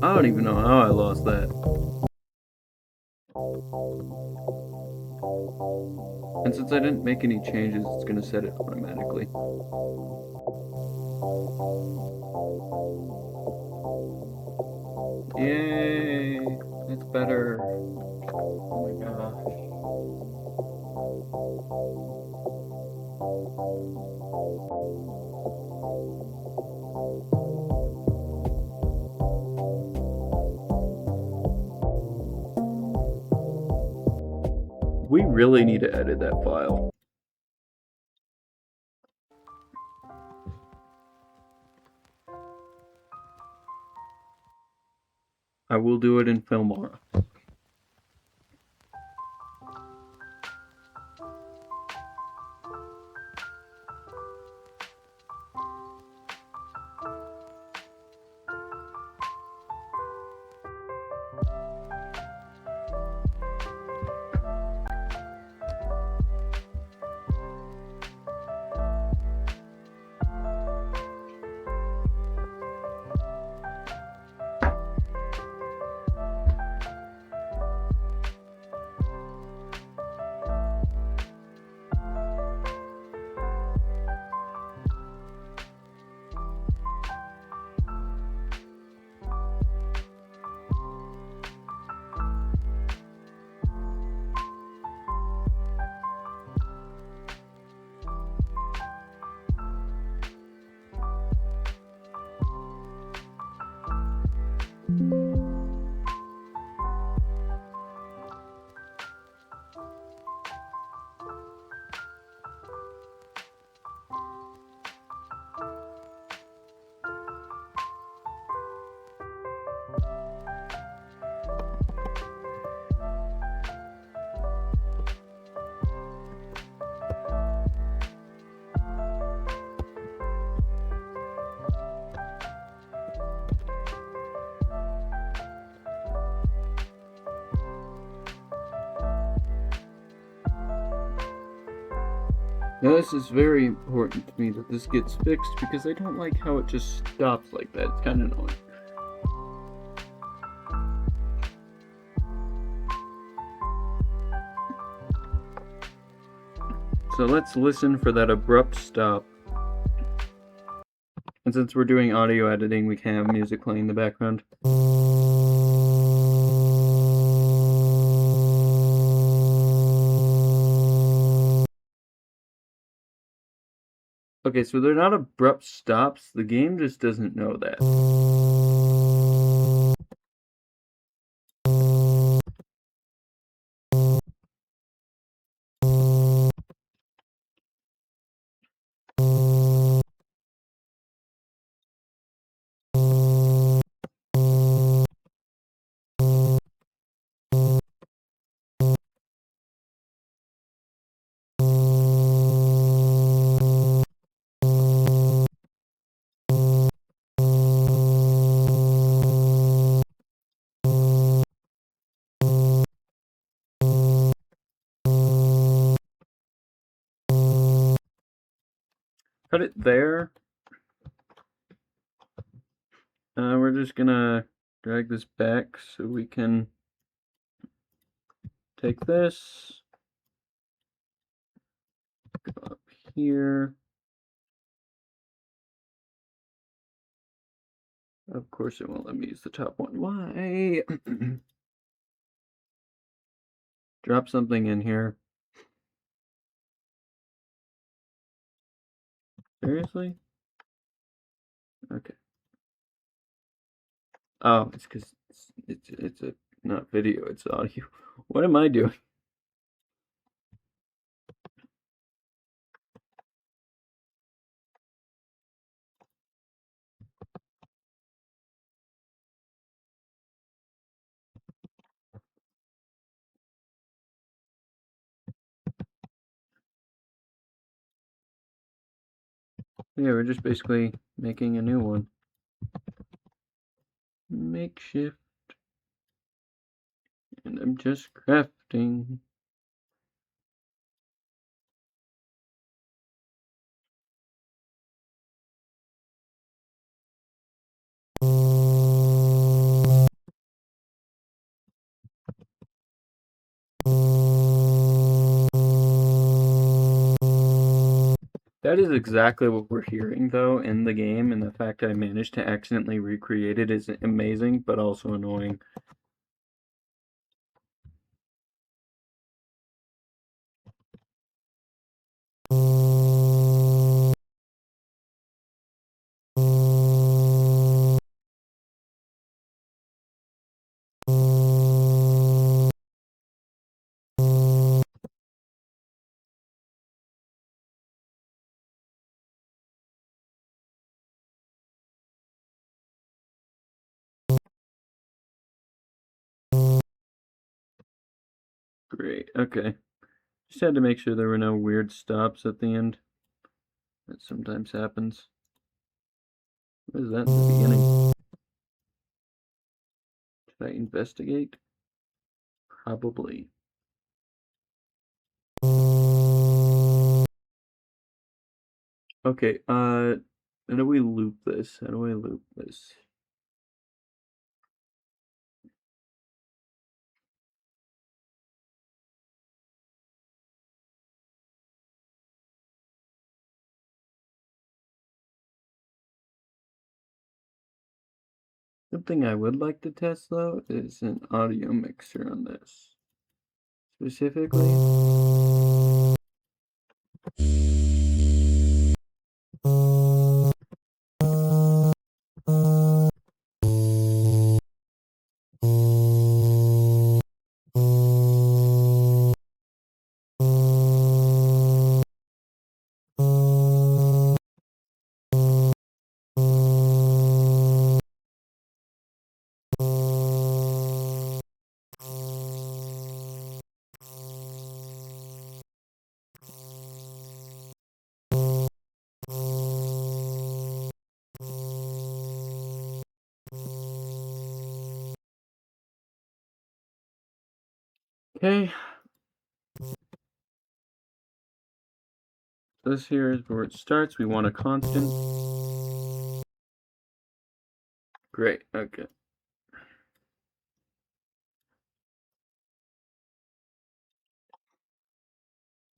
I don't even know how I lost that. And since I didn't make any changes, it's going to set it automatically. Yay! That's better. Oh my gosh. We really need to edit that file. I will do it in Filmora. Now this is very important to me that this gets fixed because I don't like how it just stops like that. It's kind of annoying. So let's listen for that abrupt stop. And since we're doing audio editing, we can have music playing in the background. Okay, so they're not abrupt stops. The game just doesn't know that. Cut it there. We're just gonna drag this back so we can take this, go up here. Of course it won't let me use the top one. Why? Drop something in here. Seriously? Okay. Oh, it's because it's a not video, it's audio. What am I doing? Yeah, we're just basically making a new one. Makeshift. And I'm just crafting. That is exactly what we're hearing, though, in the game, and the fact I managed to accidentally recreate it is amazing, but also annoying. Great, okay. Just had to make sure there were no weird stops at the end. That sometimes happens. What is that in the beginning? Should I investigate? Probably. Okay, how do we loop this? How do I loop this? Something I would like to test though is an audio mixer on this. Specifically. Okay. This here is where it starts. We want a constant. Great, okay.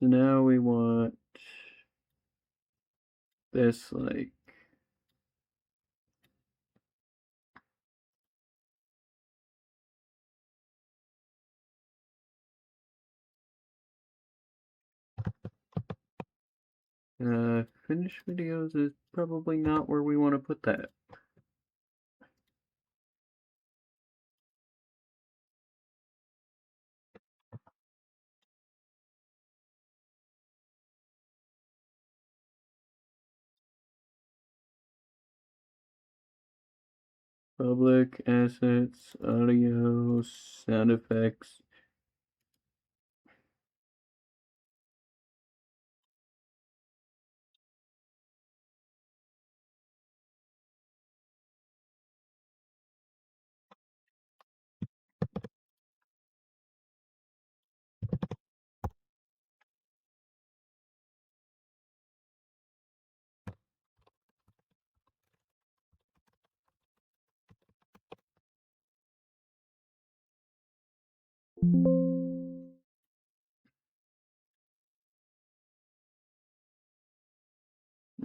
So now we want this like finish videos is probably not where we want to put that. Public, assets, audio, sound effects.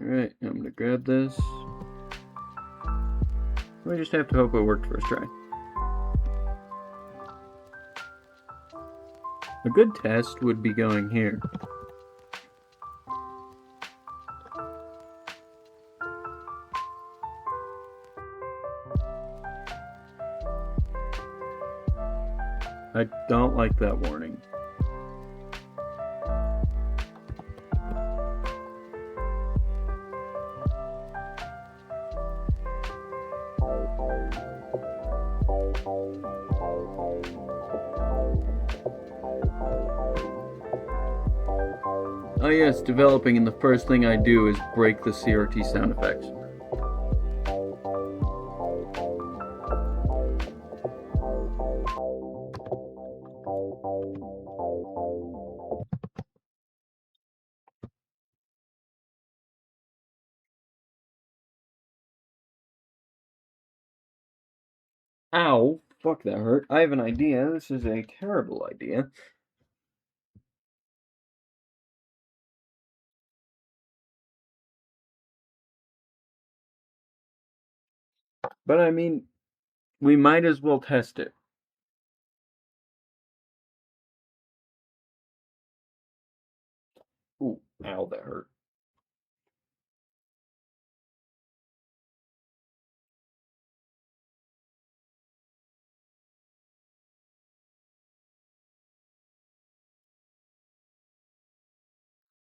Alright, I'm gonna grab this. We just have to hope it worked first try. A good test would be going here. I don't like that warning. Oh yes, developing, and the first thing I do is break the CRT sound effects. Ow! Fuck, that hurt. I have an idea. This is a terrible idea. But I mean, we might as well test it. Ooh, ow, that hurt.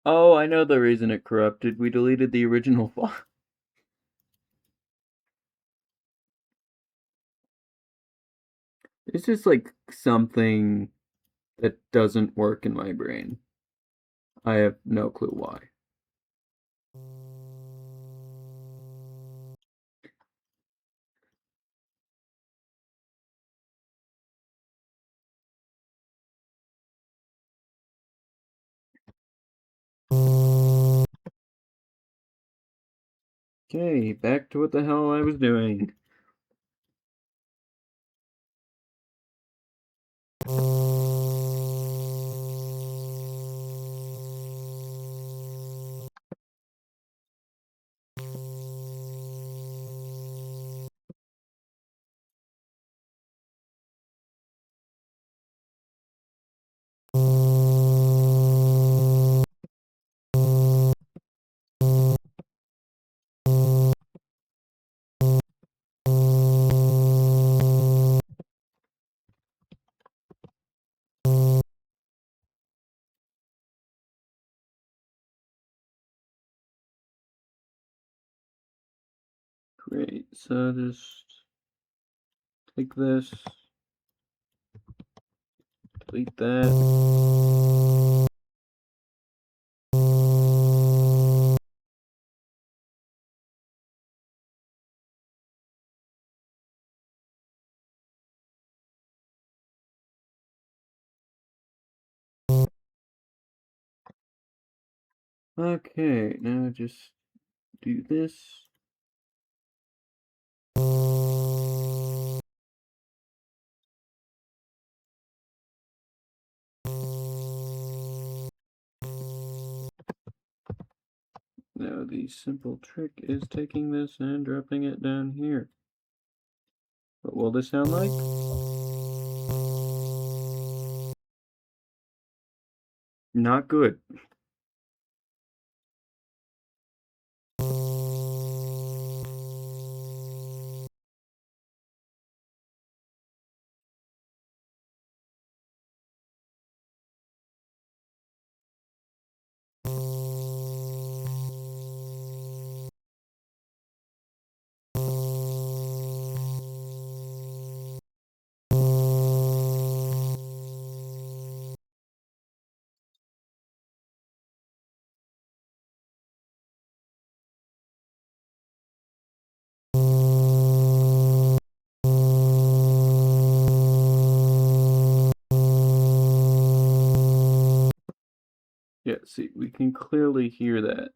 Oh, I know the reason it corrupted. We deleted the original file. It's just like something That doesn't work in my brain. I have no clue why. Okay, back to what the hell I was doing. Great, so just take this, delete that. Okay, now just do this. Now the simple trick is taking this and dropping it down here. What will this sound like? Not good. Yeah, see, we can clearly hear that.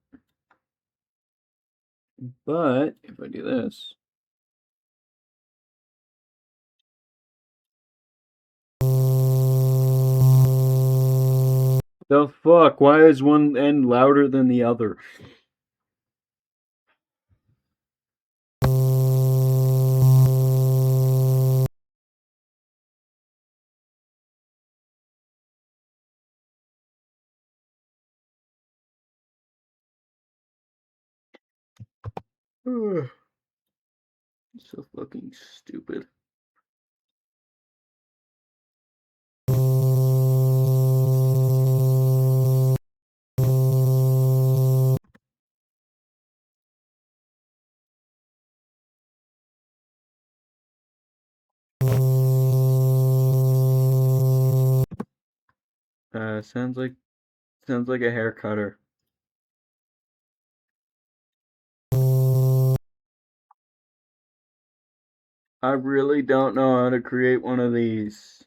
But if I do this, the fuck? Why is one end louder than the other? So fucking stupid. Sounds like a hair cutter. I really don't know how to create one of these.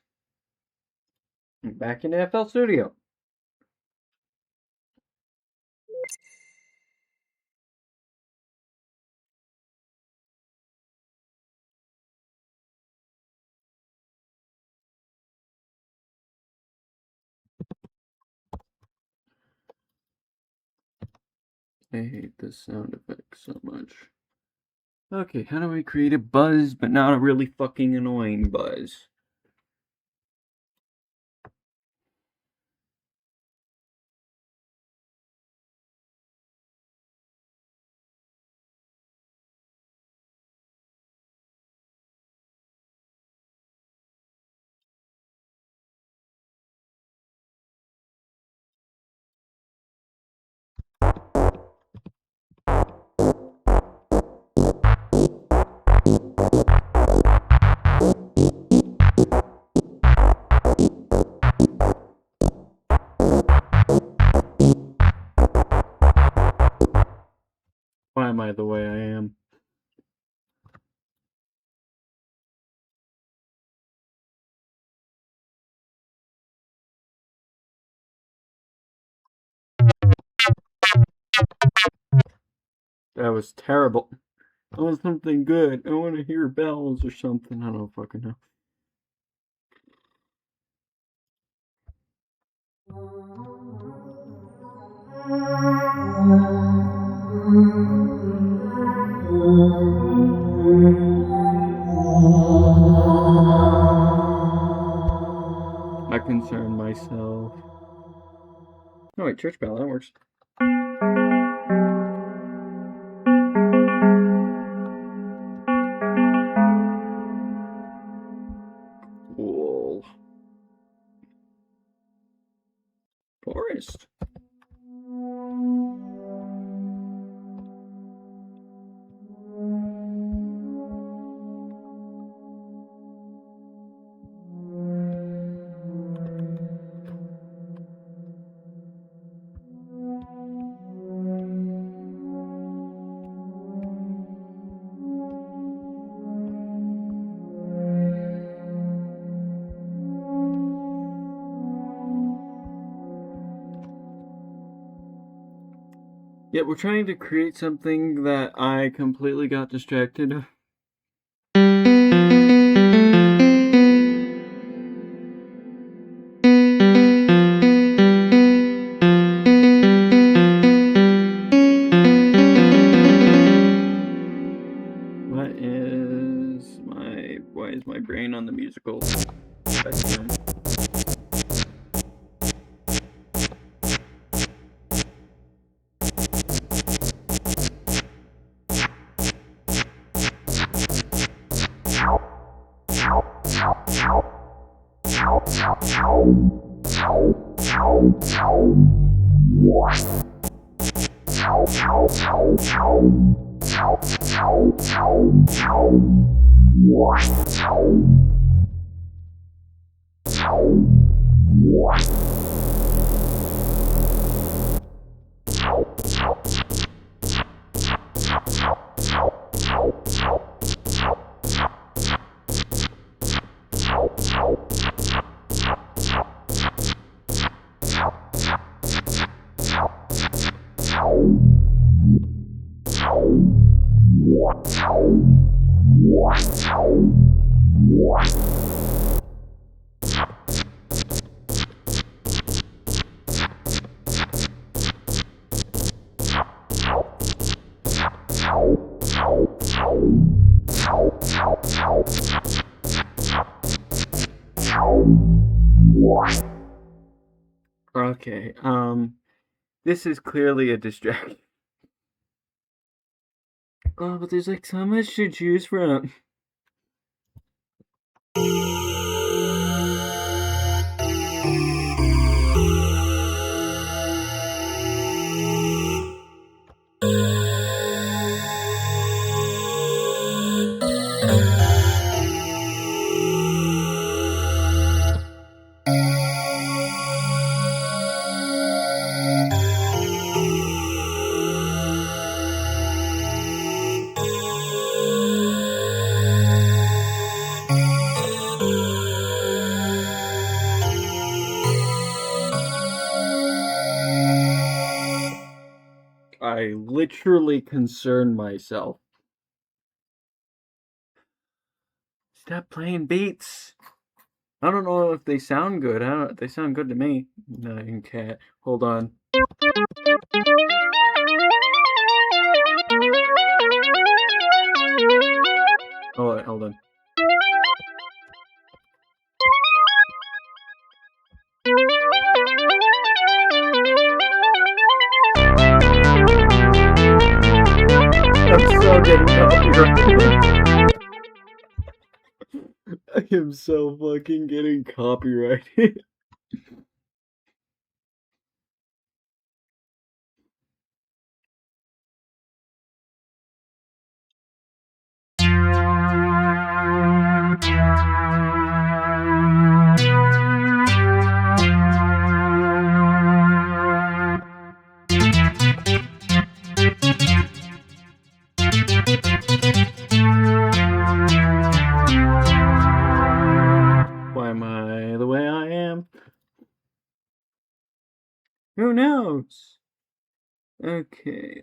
Back in FL Studio. I hate this sound effect so much. Okay, how do we create a buzz, but not a really fucking annoying buzz? Why am I the way I am? That was terrible. I want something good. I want to hear bells or something. I don't fucking know. I concern myself. Oh wait, church bell, that works. Cool. Forest. Yeah, we're trying to create something that I completely got distracted. Why is my brain on the musical spectrum? Okay, this is clearly a distraction. Oh, but there's like so much to choose from. I literally concern myself. Stop playing beats. I don't know if they sound good. They sound good to me. Nine cat. Hold on. Oh, hold on. I'm so getting copyrighted. I am so fucking getting copyrighted. Who knows? Okay,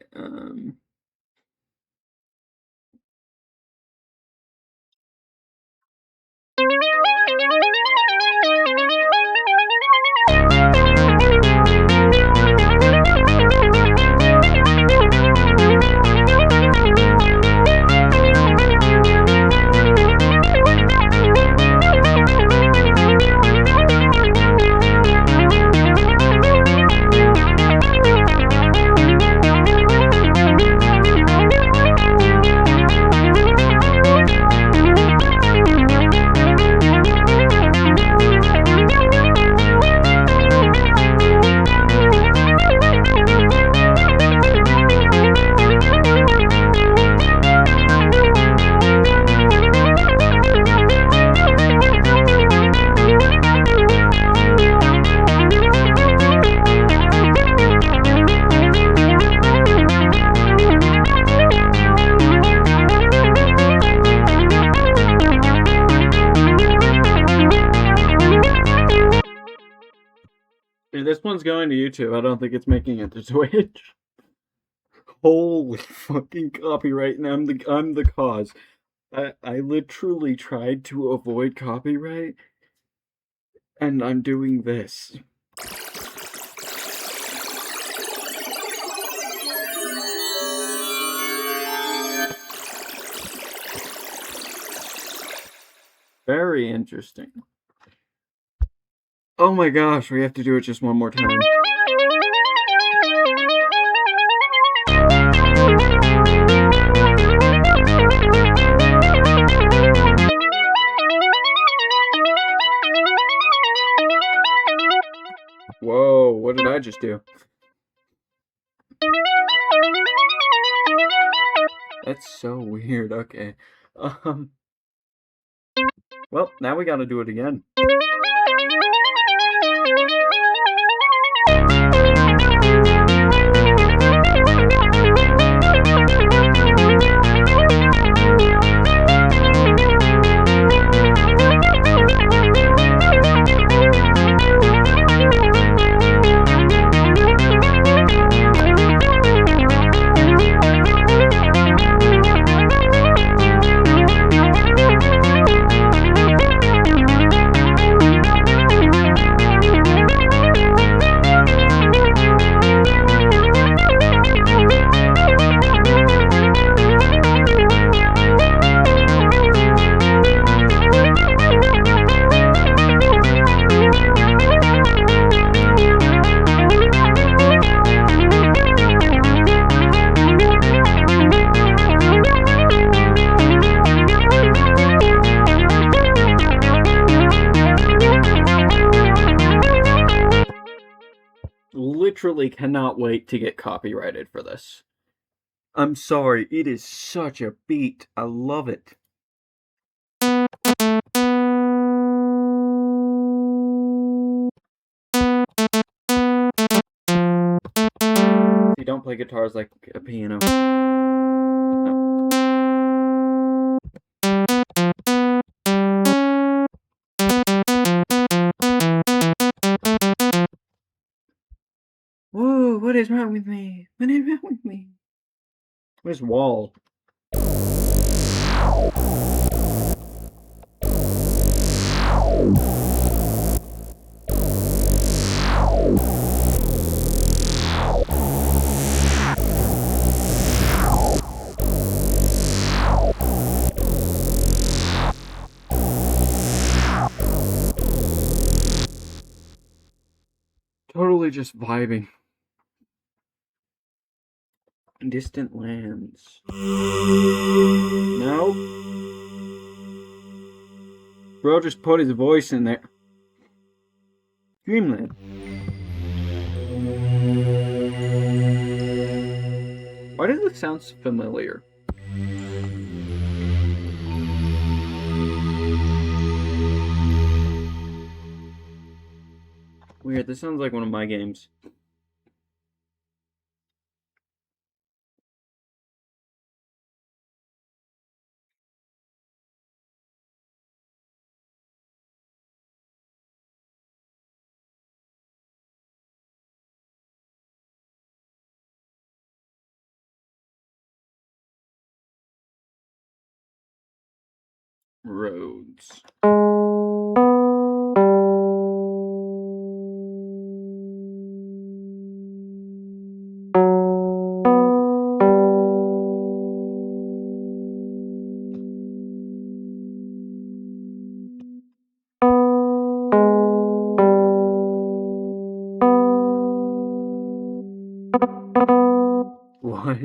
this one's going to YouTube. I don't think it's making it to Twitch. Holy fucking copyright, and I'm the cause. I literally tried to avoid copyright, and I'm doing this. Very interesting. Oh my gosh, we have to do it just one more time. Whoa, what did I just do? That's so weird. Okay. Well, now we gotta do it again. Literally cannot wait to get copyrighted for this. I'm sorry, it is such a beat. I love it. You don't play guitars like a piano. Whoa, what is wrong with me? What is wrong with me? Where's Wall? Totally just vibing. Distant lands. No. Bro just put his voice in there. Dreamland. Why does this sound familiar? Weird, this sounds like one of my games. roads. What?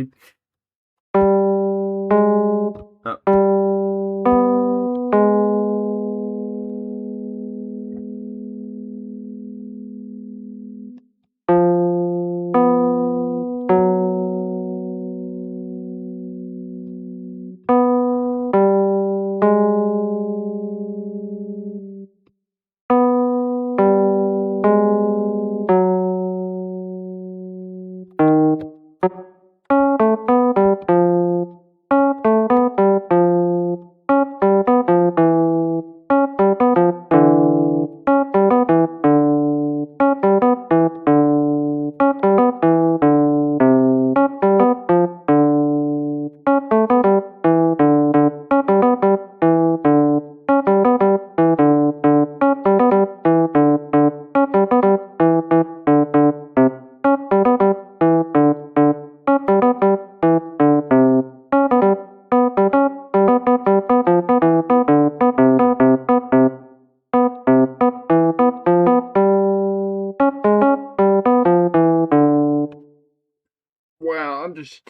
Wow, I'm just,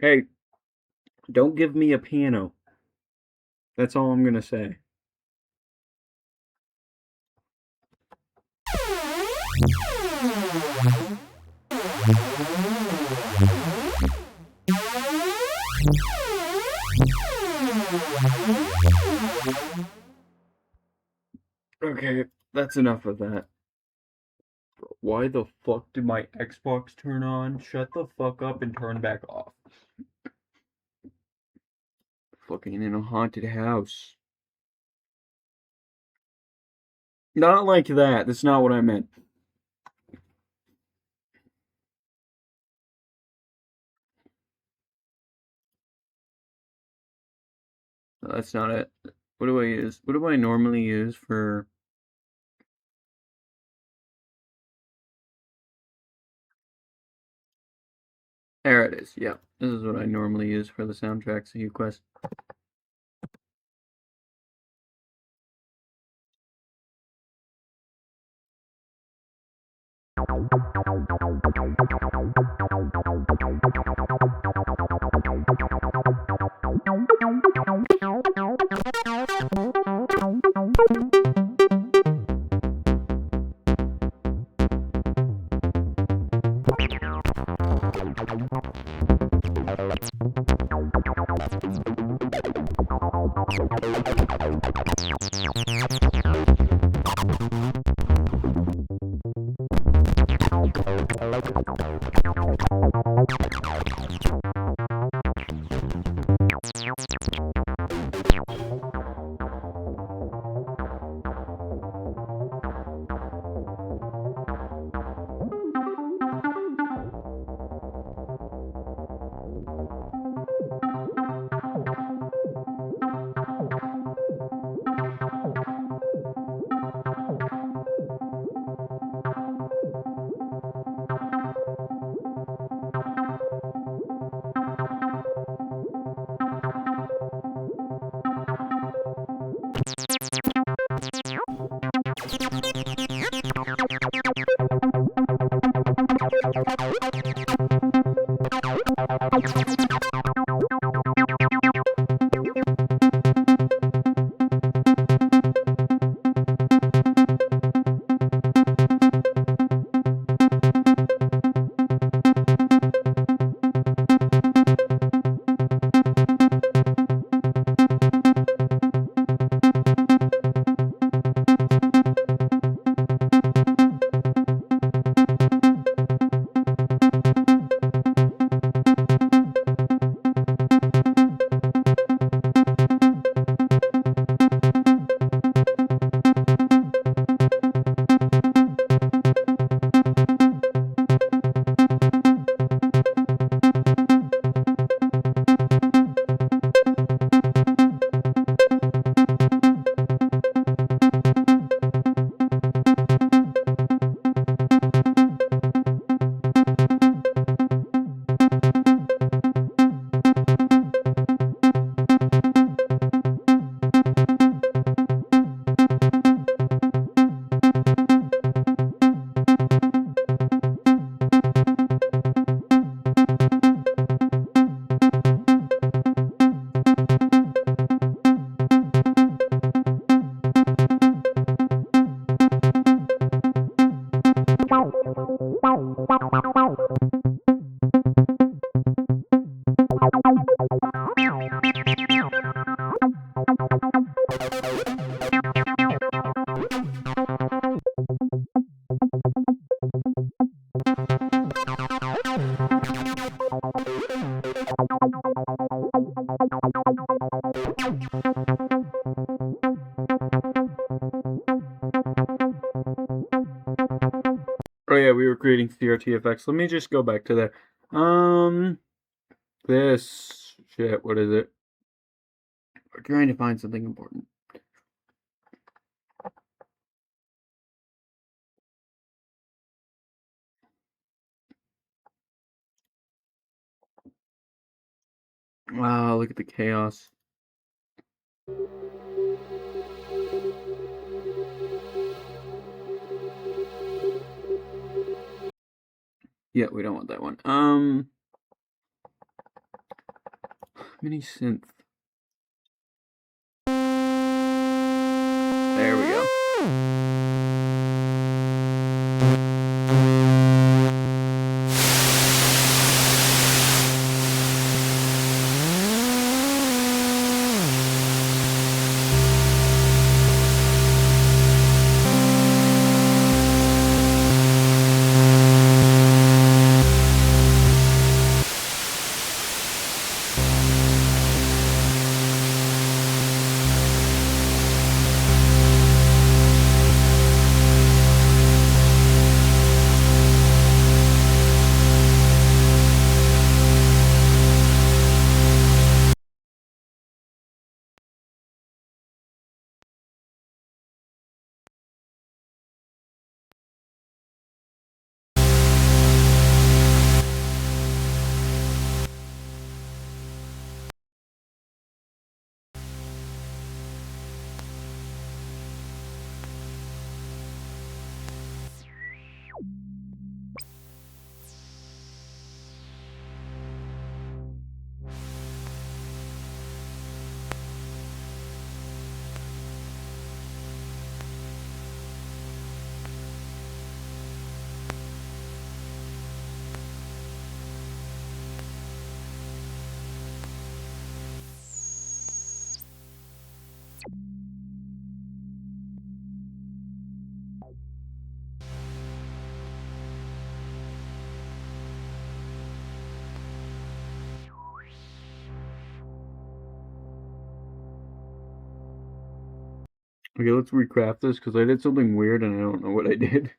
hey, don't give me a piano. That's all I'm gonna say. Okay, that's enough of that. Why the fuck did my Xbox turn on? Shut the fuck up and turn back off. Fucking in a haunted house. Not like that. That's not what I meant. No, that's not it. What do I use? What do I normally use for... There it is. Yeah, this is what I normally use for the soundtracks to UQuest. Oh yeah, we were creating CRT effects. Let me just go back to that. This shit, what is it? We're trying to find something important. Wow, look at the chaos. Yeah, we don't want that one. Mini synth. There we go. Okay, let's recraft this because I did something weird and I don't know what I did.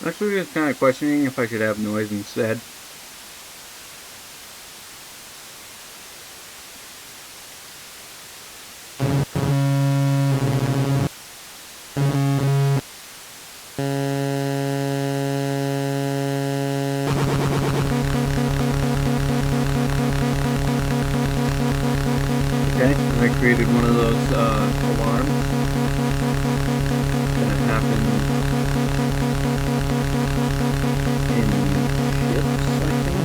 Actually, just kind of questioning if I should have noise instead. Okay, I created one of those alarms. It's gonna happen in shifts, I think.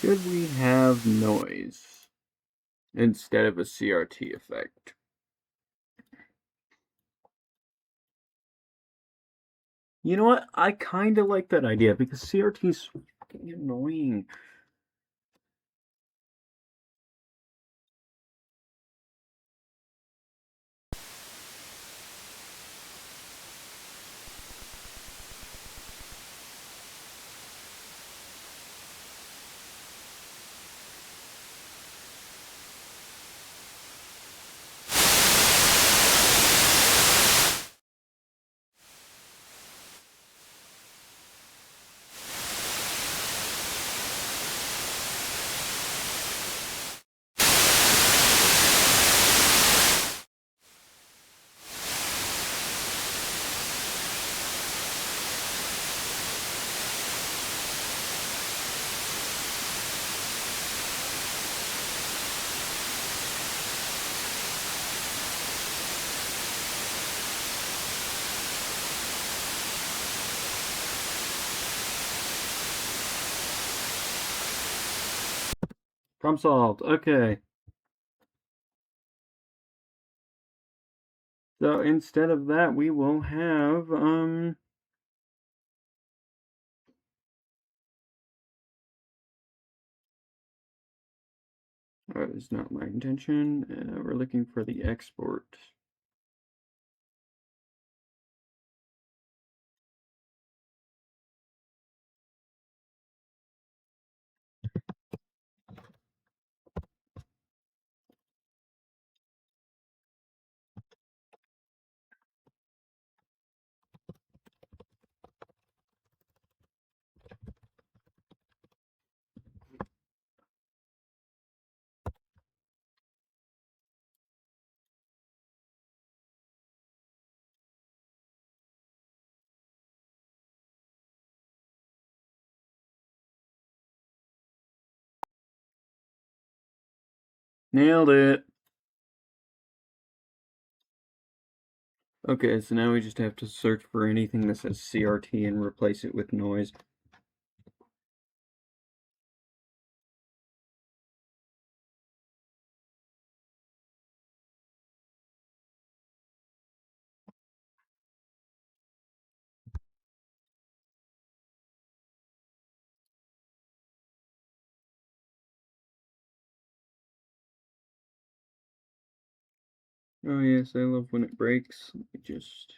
Should we have noise instead of a CRT effect? You know what? I kind of like that idea because CRT's fucking annoying. Problem solved. Okay. So instead of that, we will have, that is not my intention. We're looking for the export. Nailed it. Okay, so now we just have to search for anything that says CRT and replace it with noise. Oh yes, I love when it breaks. Let me just...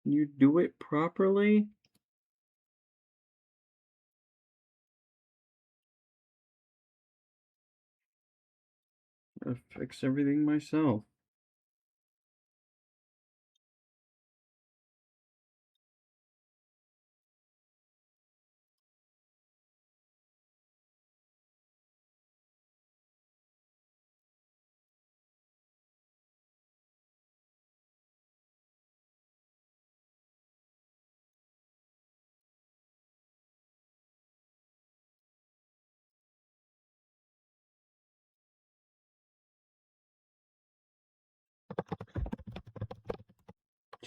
Can you do it properly? I'll fix everything myself.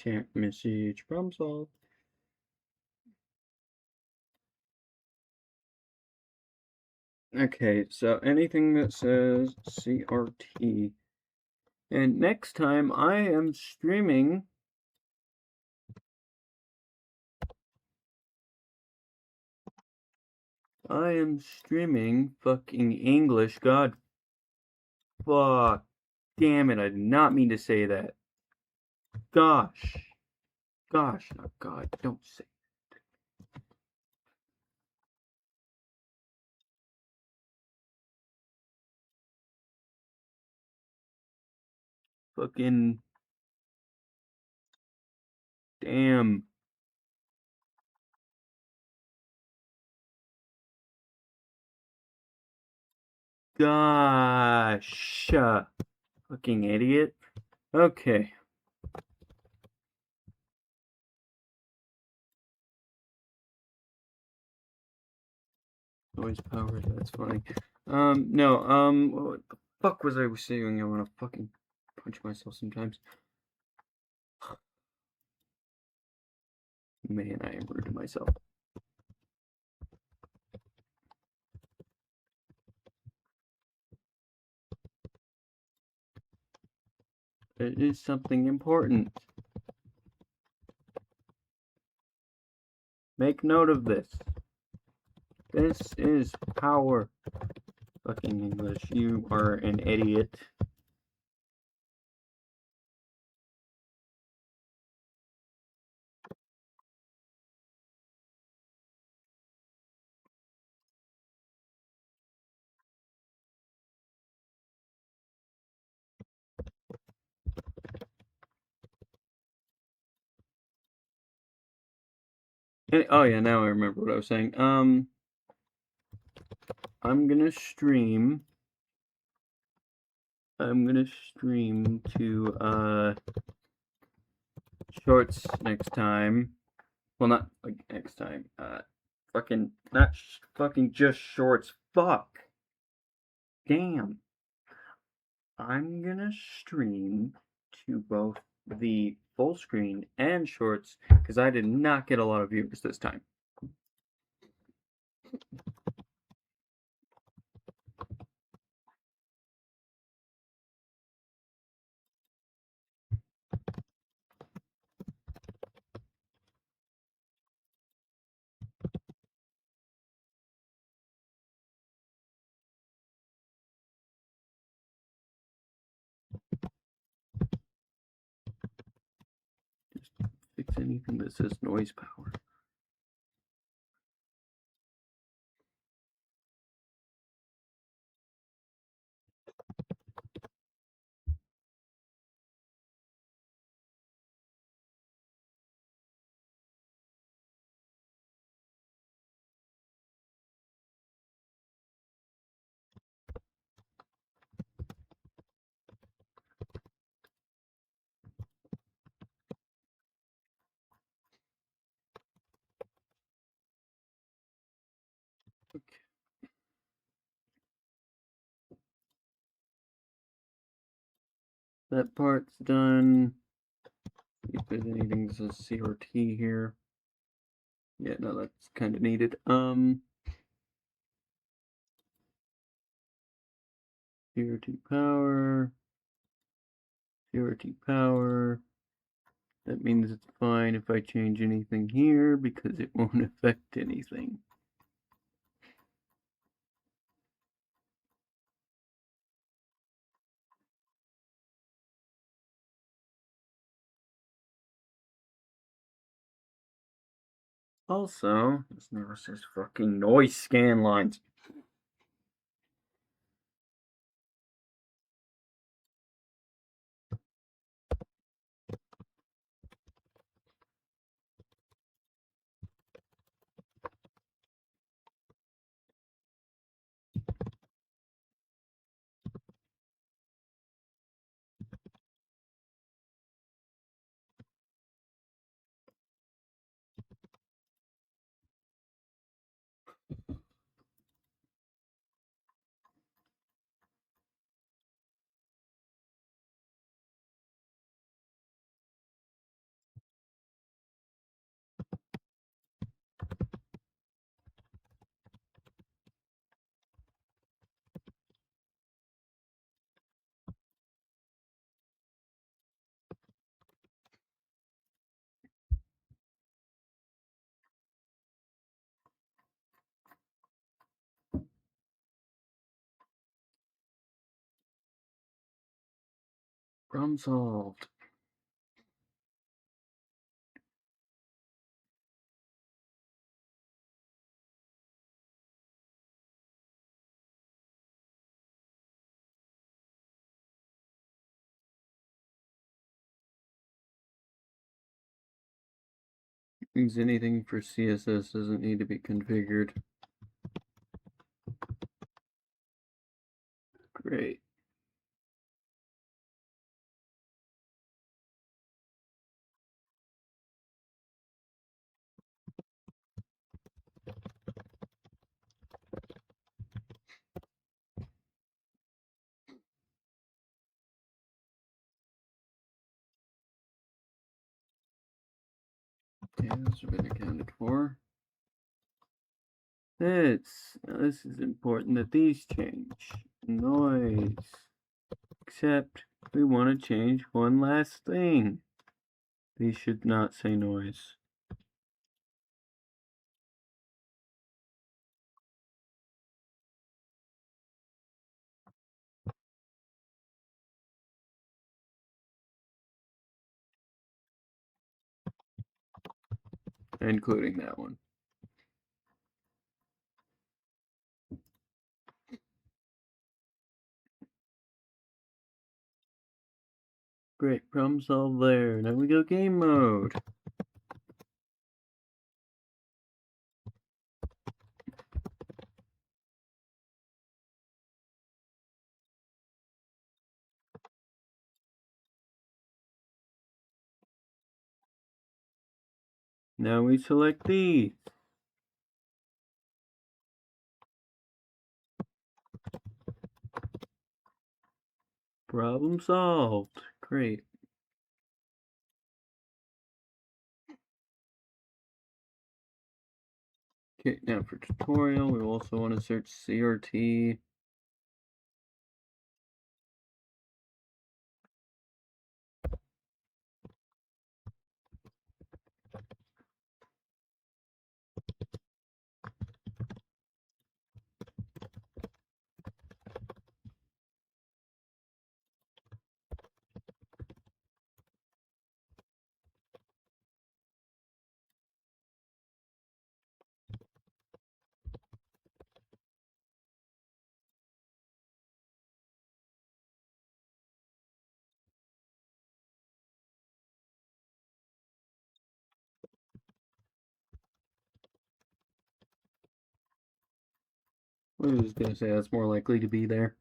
Chat message. Problem solved. Okay, so anything that says CRT. And next time I am streaming fucking English. God fuck. Damn it, I did not mean to say that. Gosh. Gosh, not God, don't say it. Fucking damn. Gosh. Fucking idiot. Okay. Noise power, that's funny. No, what the fuck was I saying? I wanna fucking punch myself sometimes. Man, I am rude to myself. It is something important. Make note of this. This is power. Fucking English, you are an idiot. Oh yeah, now I remember what I was saying. I'm gonna stream to shorts next time. Well, not like next time. Fucking not fucking just shorts. Fuck. Damn. I'm gonna stream to both the full screen and shorts because I did not get a lot of viewers this time. Just fix anything that says noise power. Okay. That part's done. See if there's anything that says CRT here. Yeah, no, that's kind of needed. CRT power. CRT power. That means it's fine if I change anything here because it won't affect anything. Also, this never says fucking noise scan lines. Problem solved. Means anything for CSS doesn't need to be configured. Great. Okay, those have been accounted for. This is important that these change. Noise. Except we want to change one last thing. These should not say noise. Including that one. Great, problem solved there. Now we go game mode. Now we select these. Problem solved. Great. Okay, now for tutorial, we also want to search CRT. I was going to say that's more likely to be there.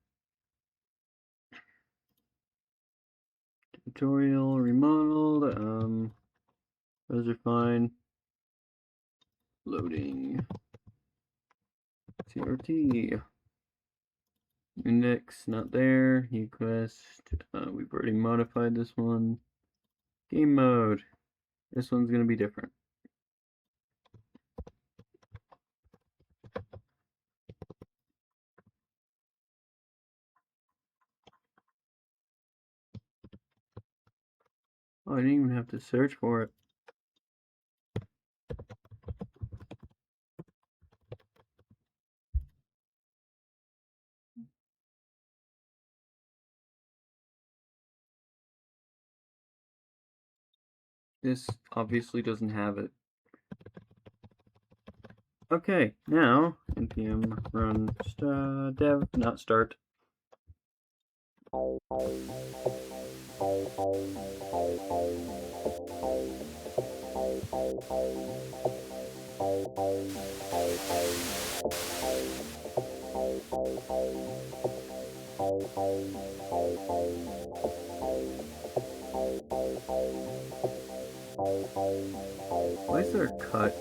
Tutorial, remodeled, those are fine. Loading. CRT. Index, not there. Uquest, we've already modified this one. Game mode. This one's going to be different. Oh, I didn't even have to search for it. This obviously doesn't have it. Okay, now npm run dev, not start. Why is there a cut?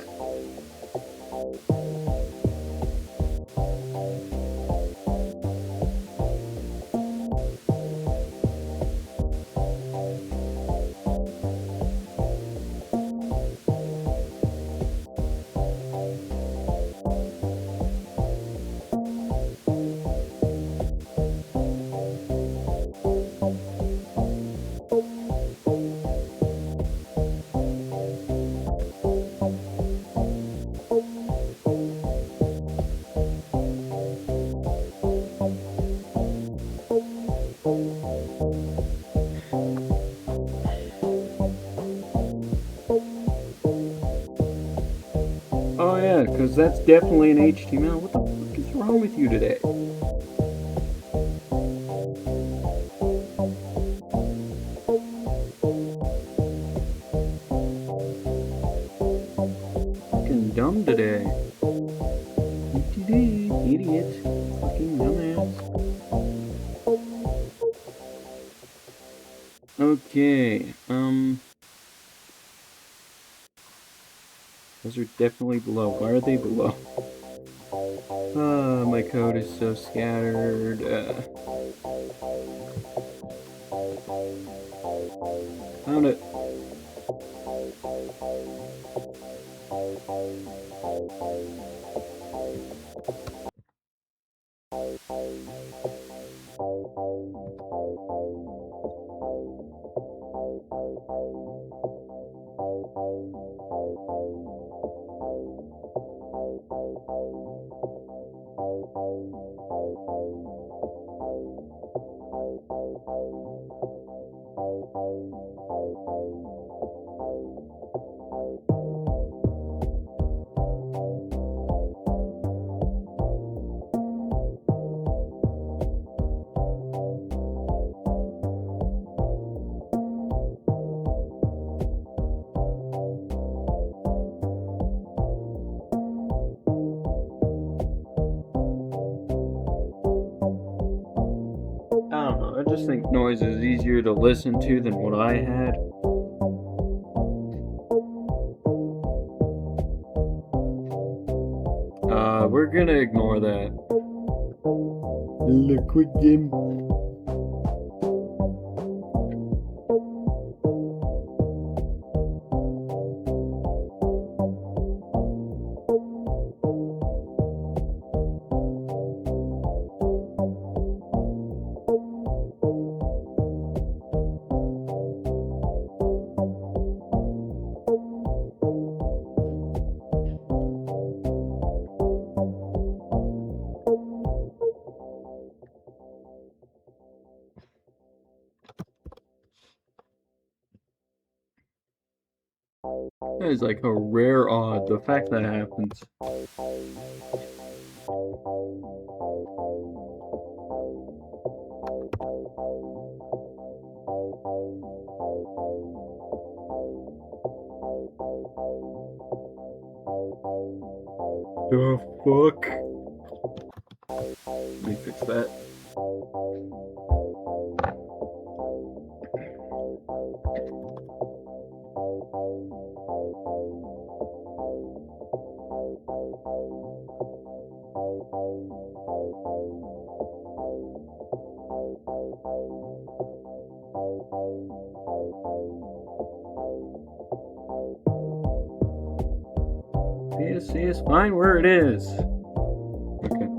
because that's definitely an HTML. What the fuck is wrong with you today? Fucking dumb today. Idiot. Fucking dumbass. Okay, those are definitely below. Why are they below? My code is so scattered. Found it. I just think noise is easier to listen to than what I had. We're gonna ignore that. Liquid game. That is like a rare odd, the fact that happens. The fuck? Let me fix that. See, it's fine where it is. Okay.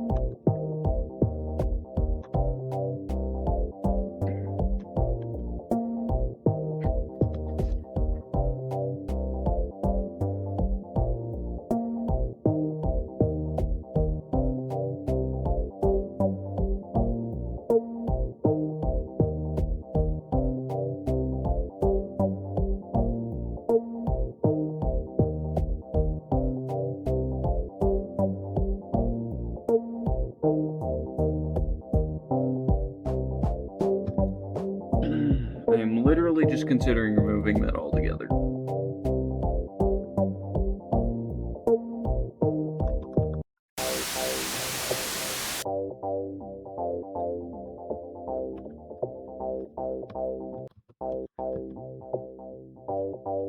I am literally just considering removing that altogether.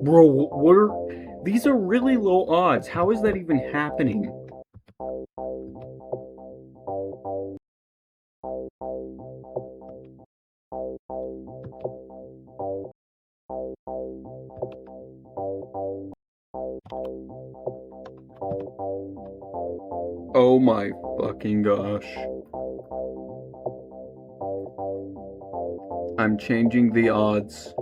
Bro, what are... These are really low odds. How is that even happening? Oh my fucking gosh. I'm changing the odds.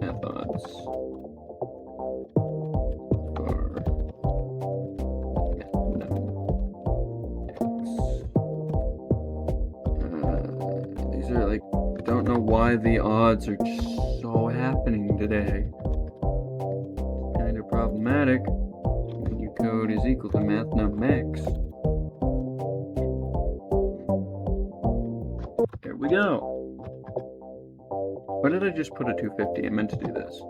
F odds. why the odds are just so happening today. Kind of problematic when your code is equal to math num max. There we go. Why did I just put a 250? I meant to do this.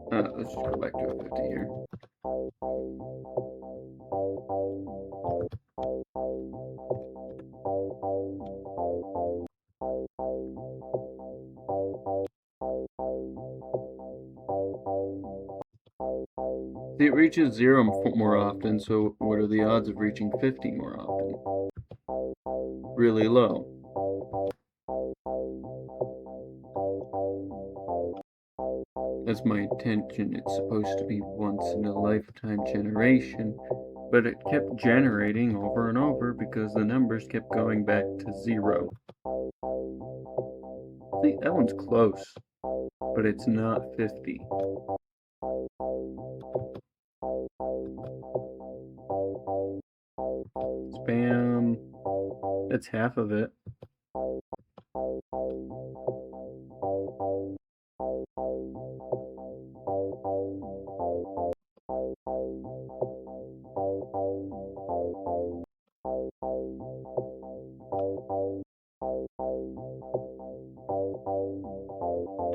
Let's just go back to a 50 here. See, it reaches 0 more often, so what are the odds of reaching 50 more often? Really low. That's my intention. It's supposed to be once in a lifetime generation, but it kept generating over and over because the numbers kept going back to 0. See, that one's close, but it's not 50. Spam. That's half of it.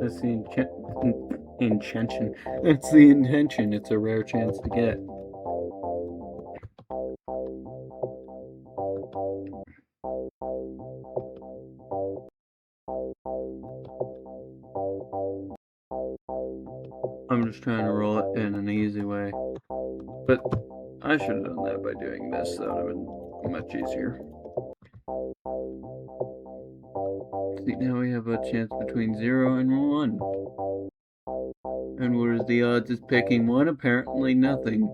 That's the intention. That's the intention. It's a rare chance to get. I'm just trying to roll it in an easy way. But I should have done that by doing this. That would have been much easier. See, now we have a chance between 0 and 1. And what is the odds of picking 1? Apparently nothing.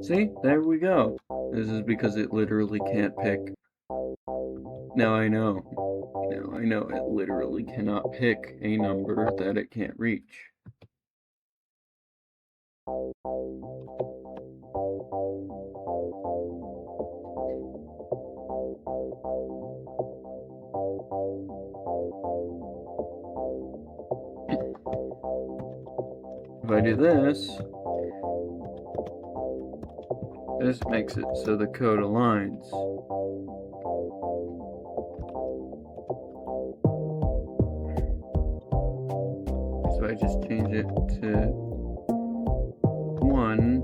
See, there we go. This is because it literally can't pick. Now I know. Now I know it literally cannot pick a number that it can't reach. If I do this, this makes it so the code aligns. So I just change it to 1,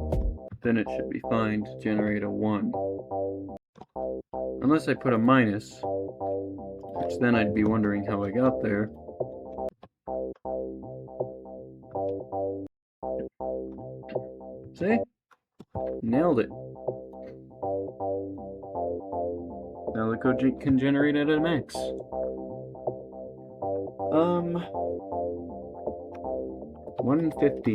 then it should be fine to generate a 1. Unless I put a minus, which then I'd be wondering how I got there. See? Nailed it. Now the code can generate at a max. 150.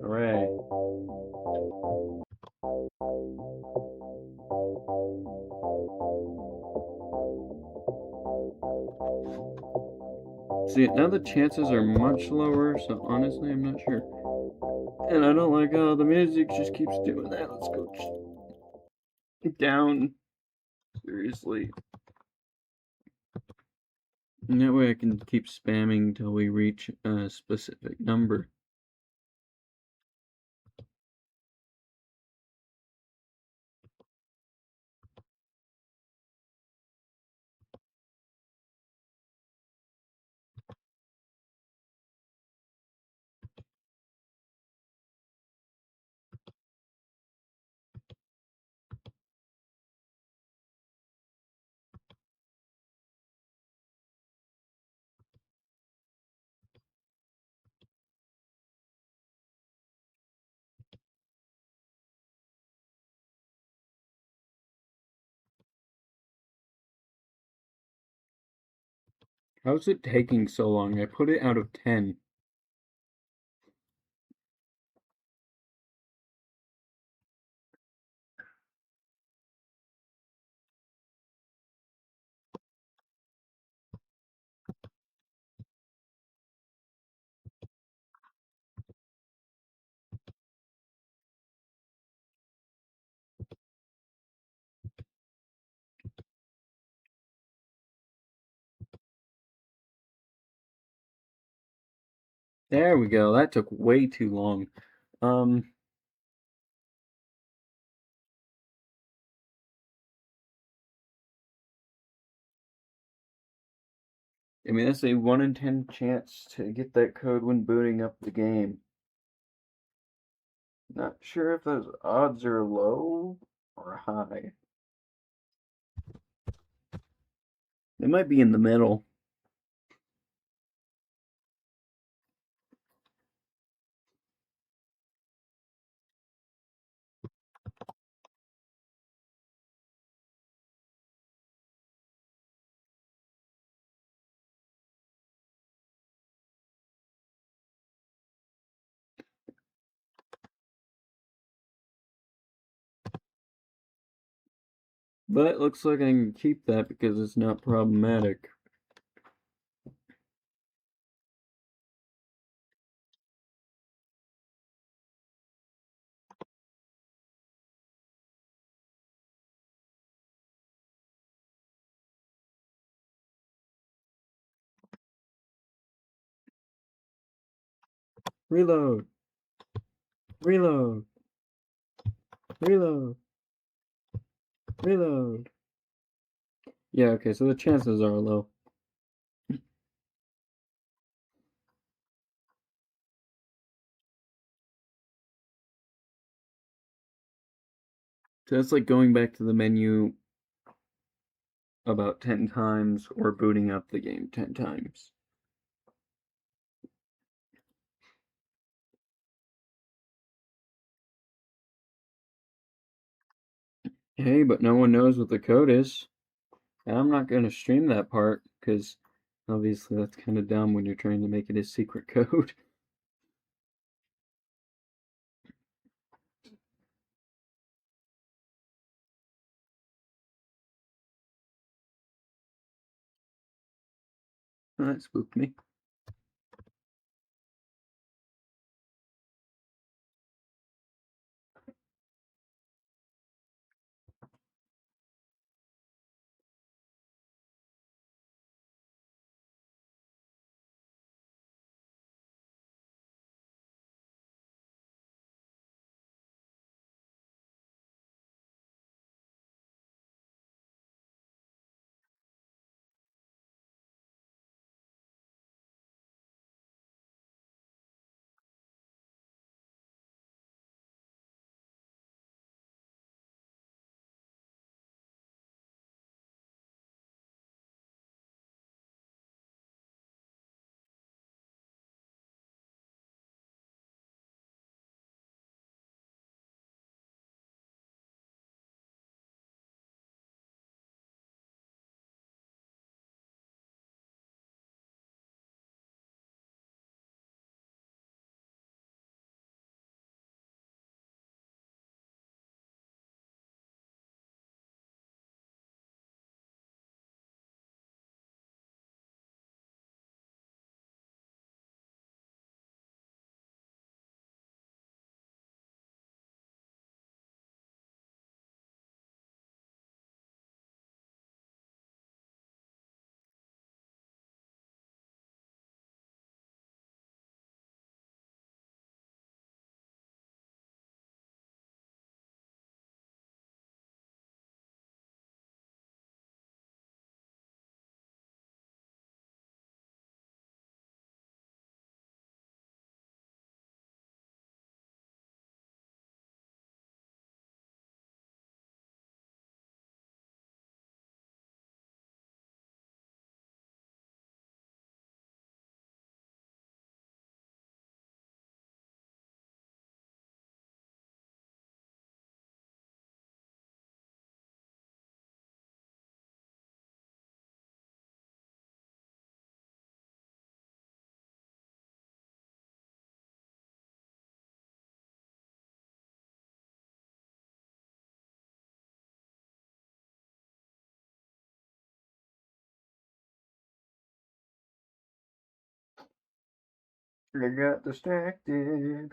Hooray. See, now the chances are much lower, so honestly, I'm not sure. And I don't like how the music just keeps doing that. Let's go down. Seriously. And that way I can keep spamming till we reach a specific number. How's it taking so long? I put it out of 10. There we go. That took way too long. Um, I mean, that's a 1 in 10 chance to get that code when booting up the game. Not sure if those odds are low or high. They might be in the middle. But it looks like I can keep that because it's not problematic. Reload! Reload! Reload! Reload! Yeah, okay, so the chances are low. So that's like going back to the menu about 10 times or booting up the game 10 times. Hey, but no one knows what the code is. And I'm not going to stream that part because obviously that's kind of dumb when you're trying to make it a secret code. That spooked me. I got distracted.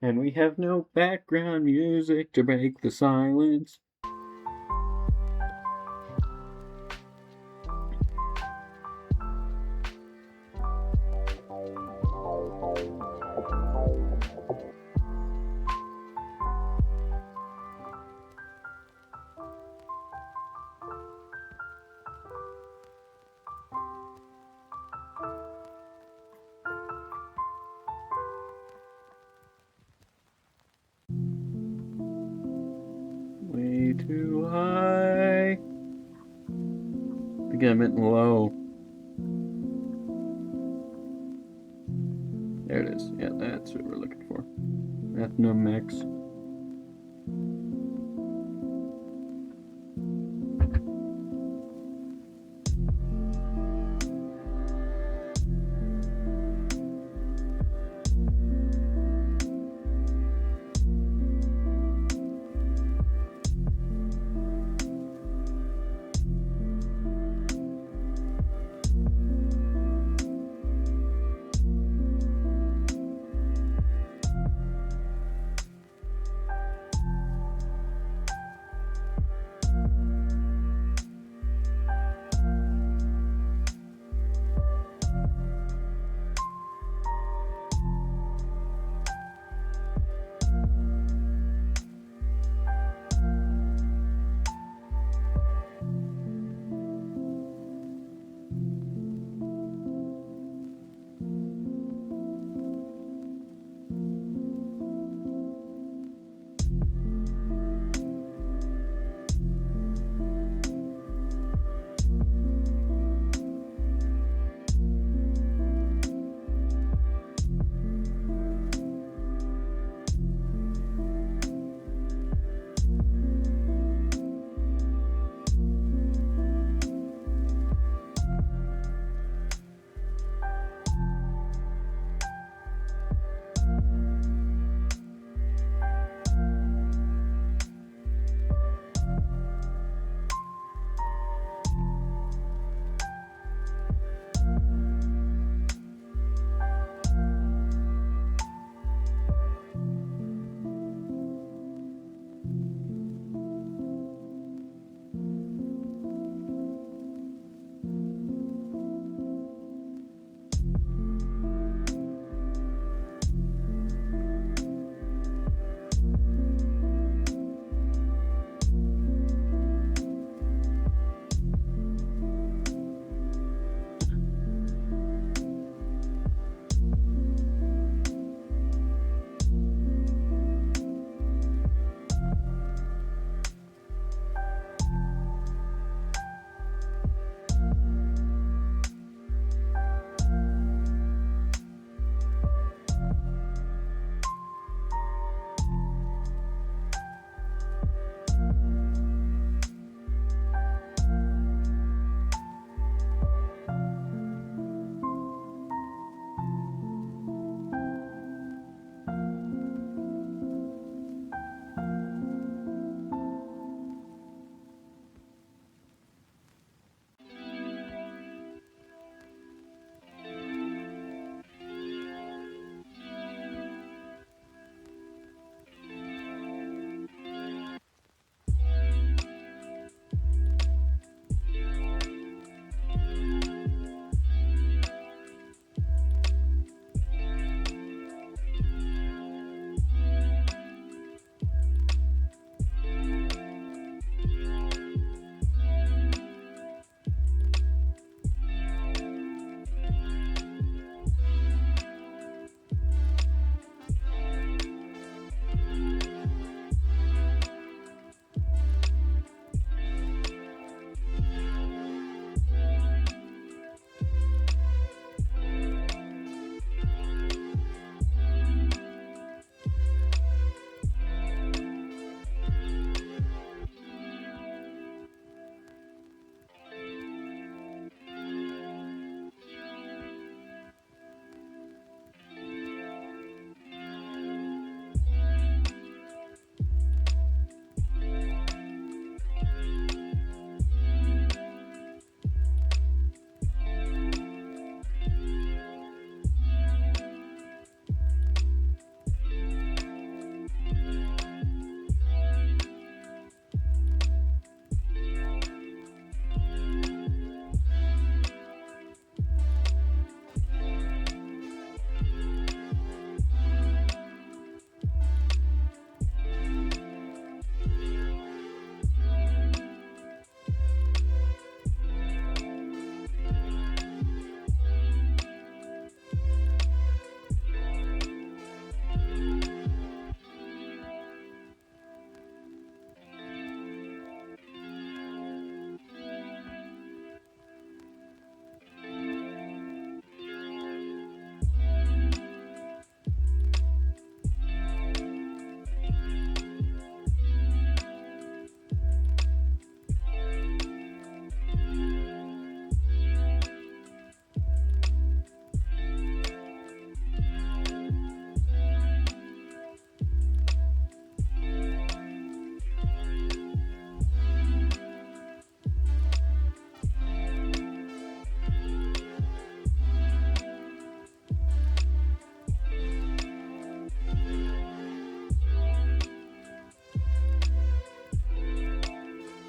And we have no background music to break the silence. Way too high. I think I meant low. There it is. Yeah, that's what we're looking for. Ethnomix.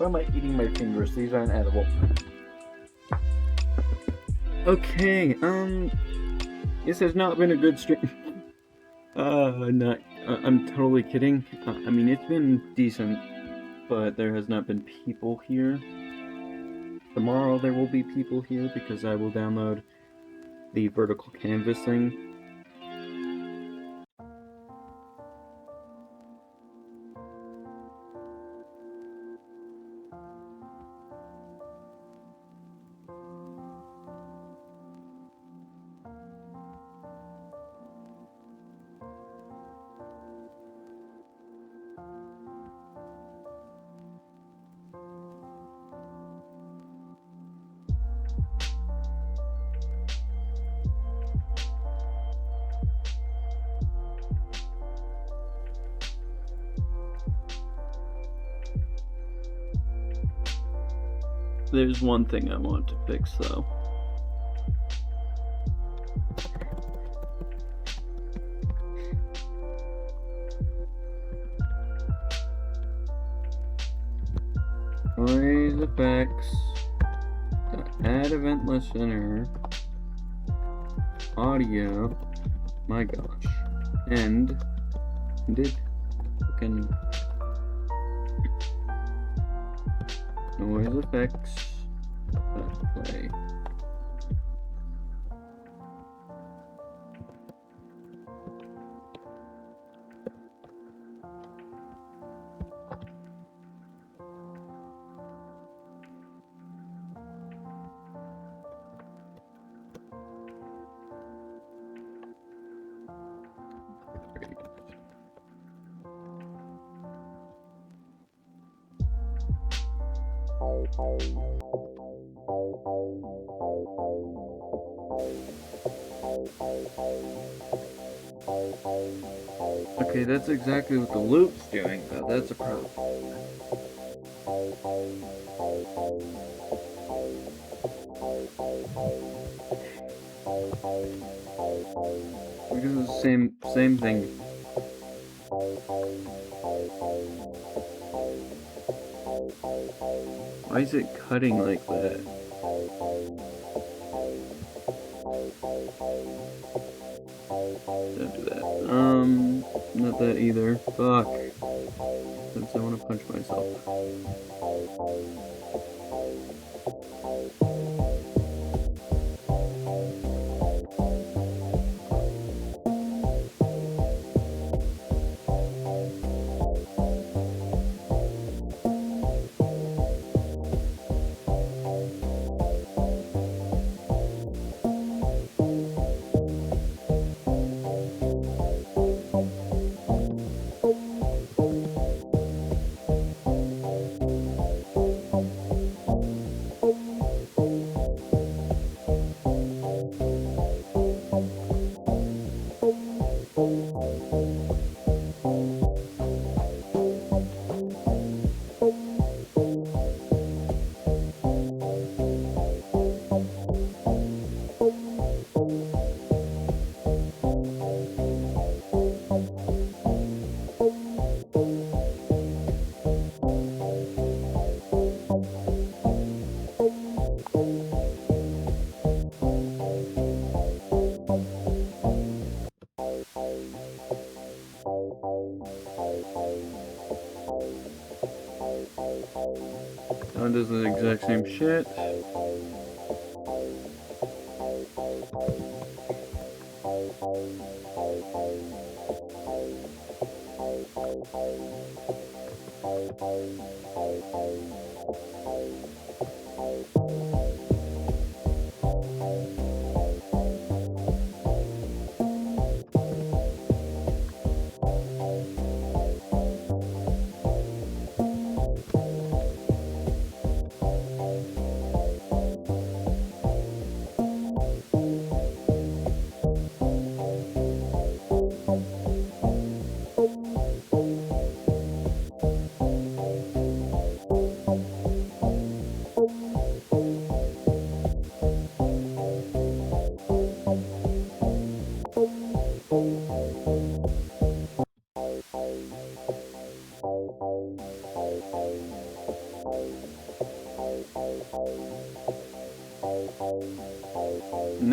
Why am I eating my fingers? These aren't edible. Okay, this has not been a good stream. I'm totally kidding. I mean, it's been decent, but there has not been people here. Tomorrow there will be people here because I will download the vertical canvas thing. There's one thing I want to fix, though. Noise effects. Add event listener. Audio. My gosh. And did fucking noise effects. Play. Okay, that's exactly what the loop's doing, though. That's a problem. Because it's the same thing. Why is it cutting like that? Don't do that. Not that either. Fuck. Since I want to punch myself. Now it does the exact same shit.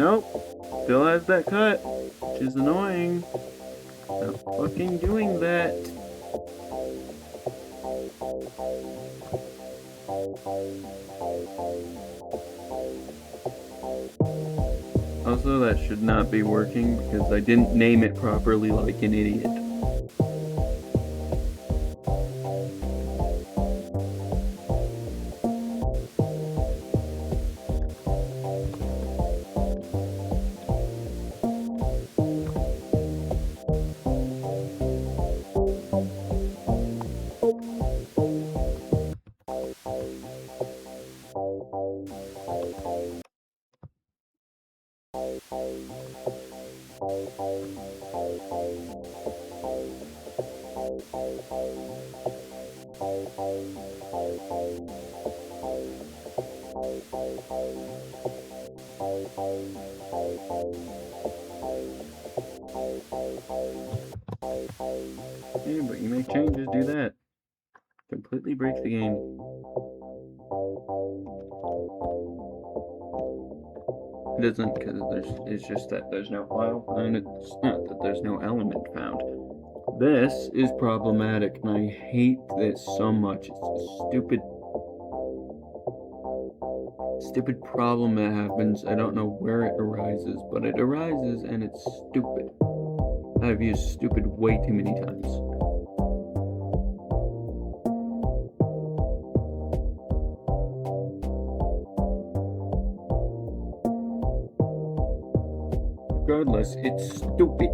Nope. Still has that cut, which is annoying. Stop fucking doing that. Also, that should not be working because I didn't name it properly like an idiot. Yeah, but you make changes, do that. Completely breaks the game. It doesn't, because it's just that there's no file, and it's not that there's no element found. This is problematic, and I hate this so much. It's a stupid problem that happens. I don't know where it arises, but it arises, and it's stupid. I've used stupid way too many times. Regardless, it's stupid.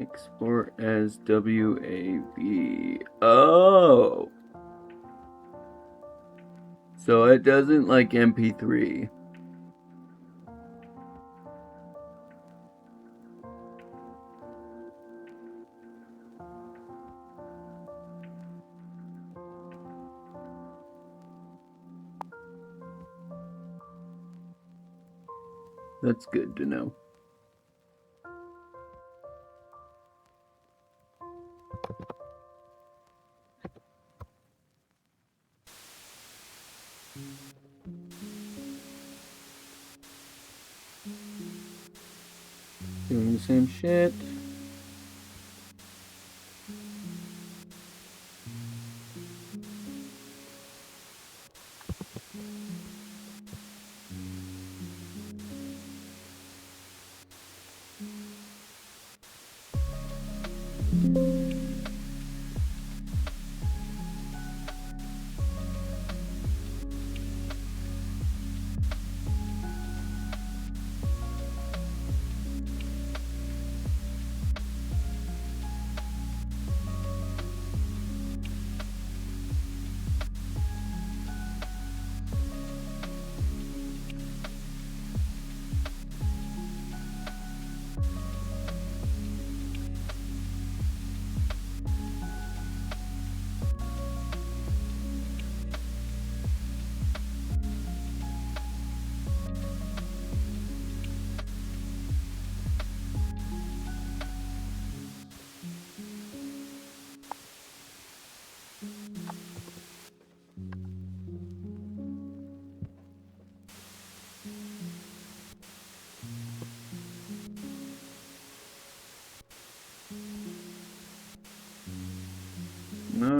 Export as WAV. Oh! So it doesn't like MP3. That's good to know. Doing the same shit.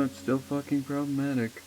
it's still fucking problematic.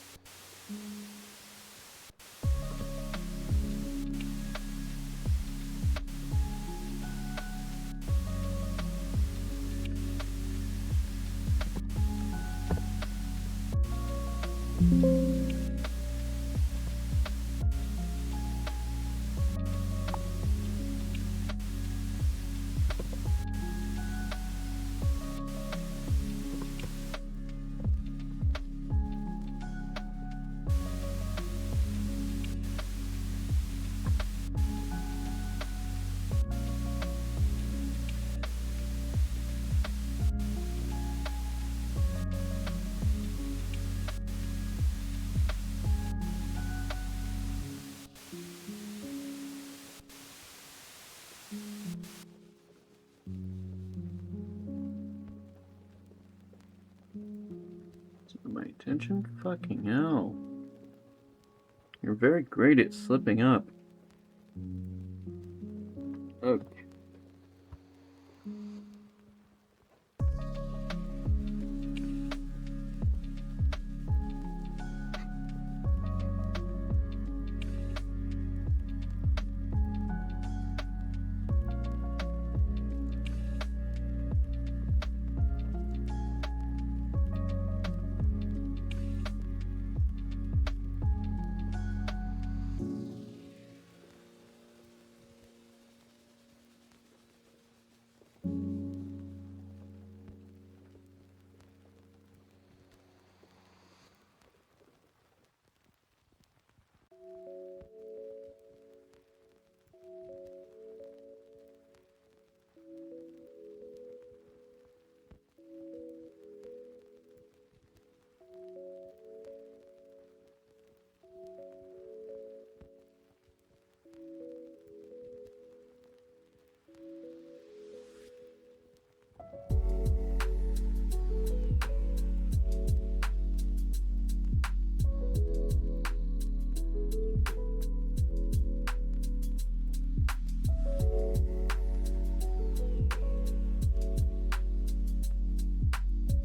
My attention? Fucking hell. You're very great at slipping up. Okay.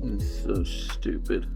It's so stupid.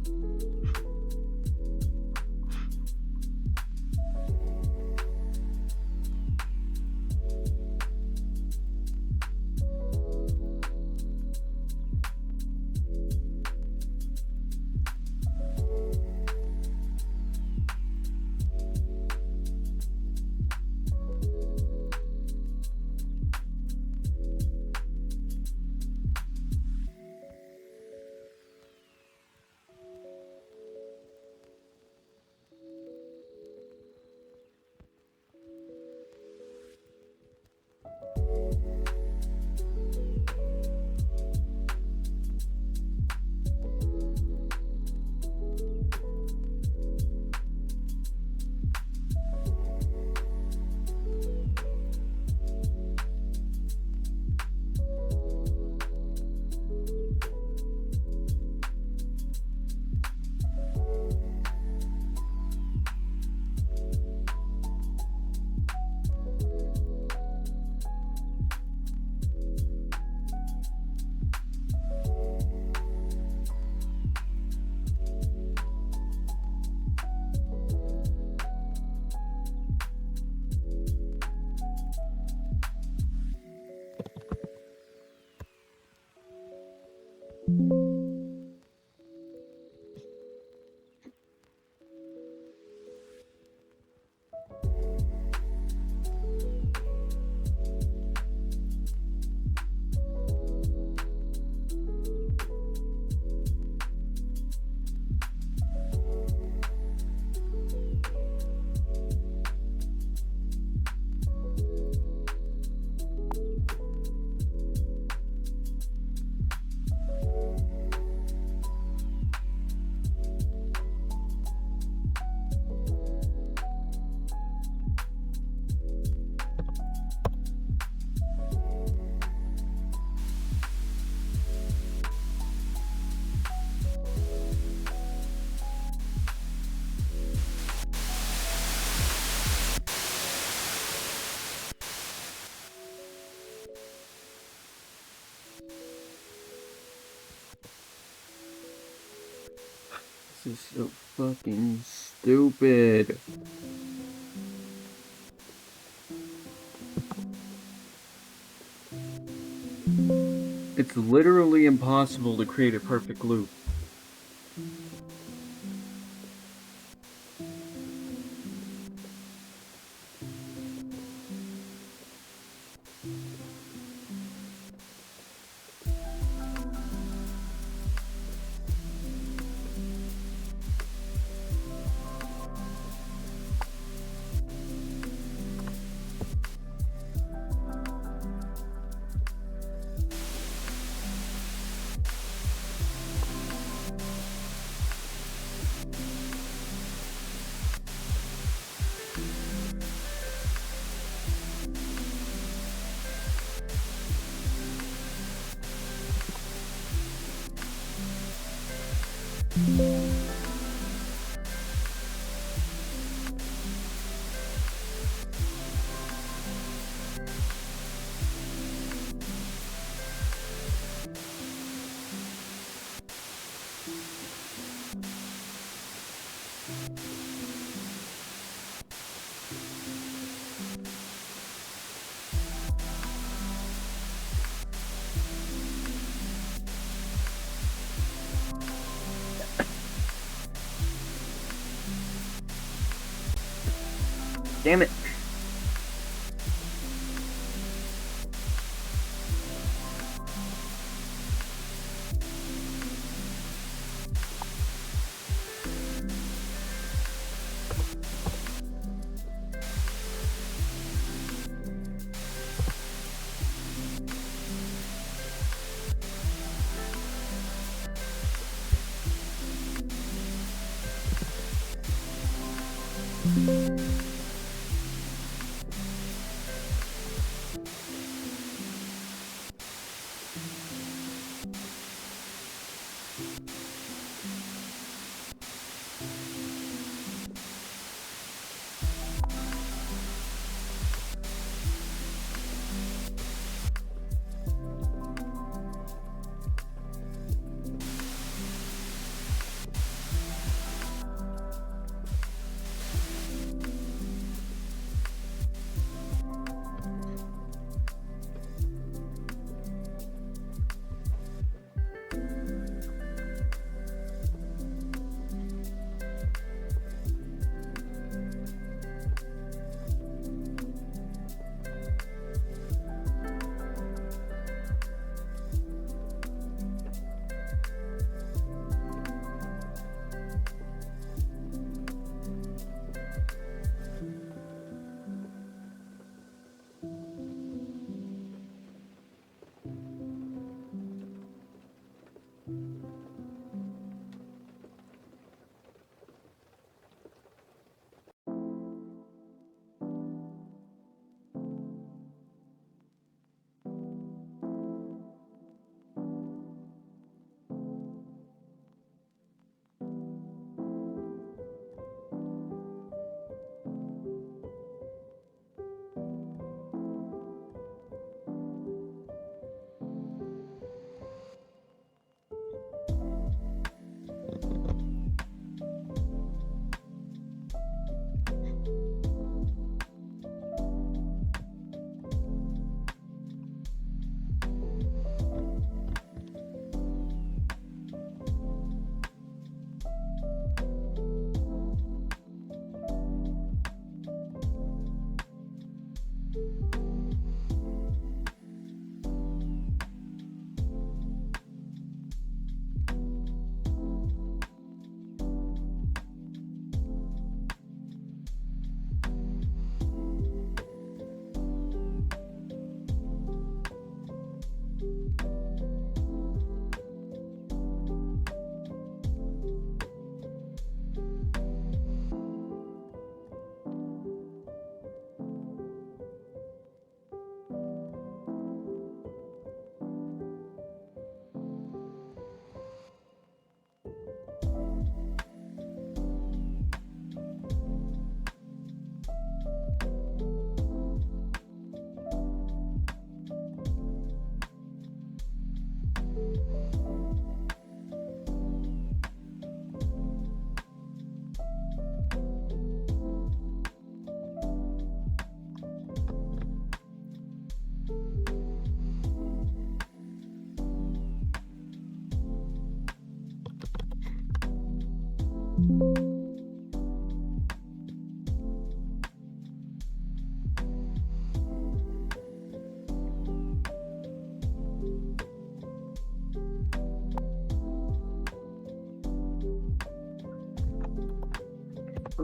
This is so fucking stupid. It's literally impossible to create a perfect loop. Damn it.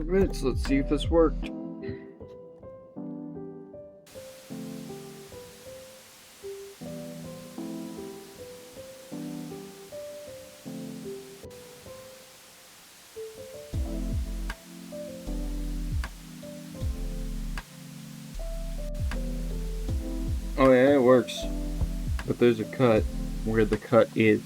permits. Let's see if this worked. Oh yeah, it works. But there's a cut where the cut is.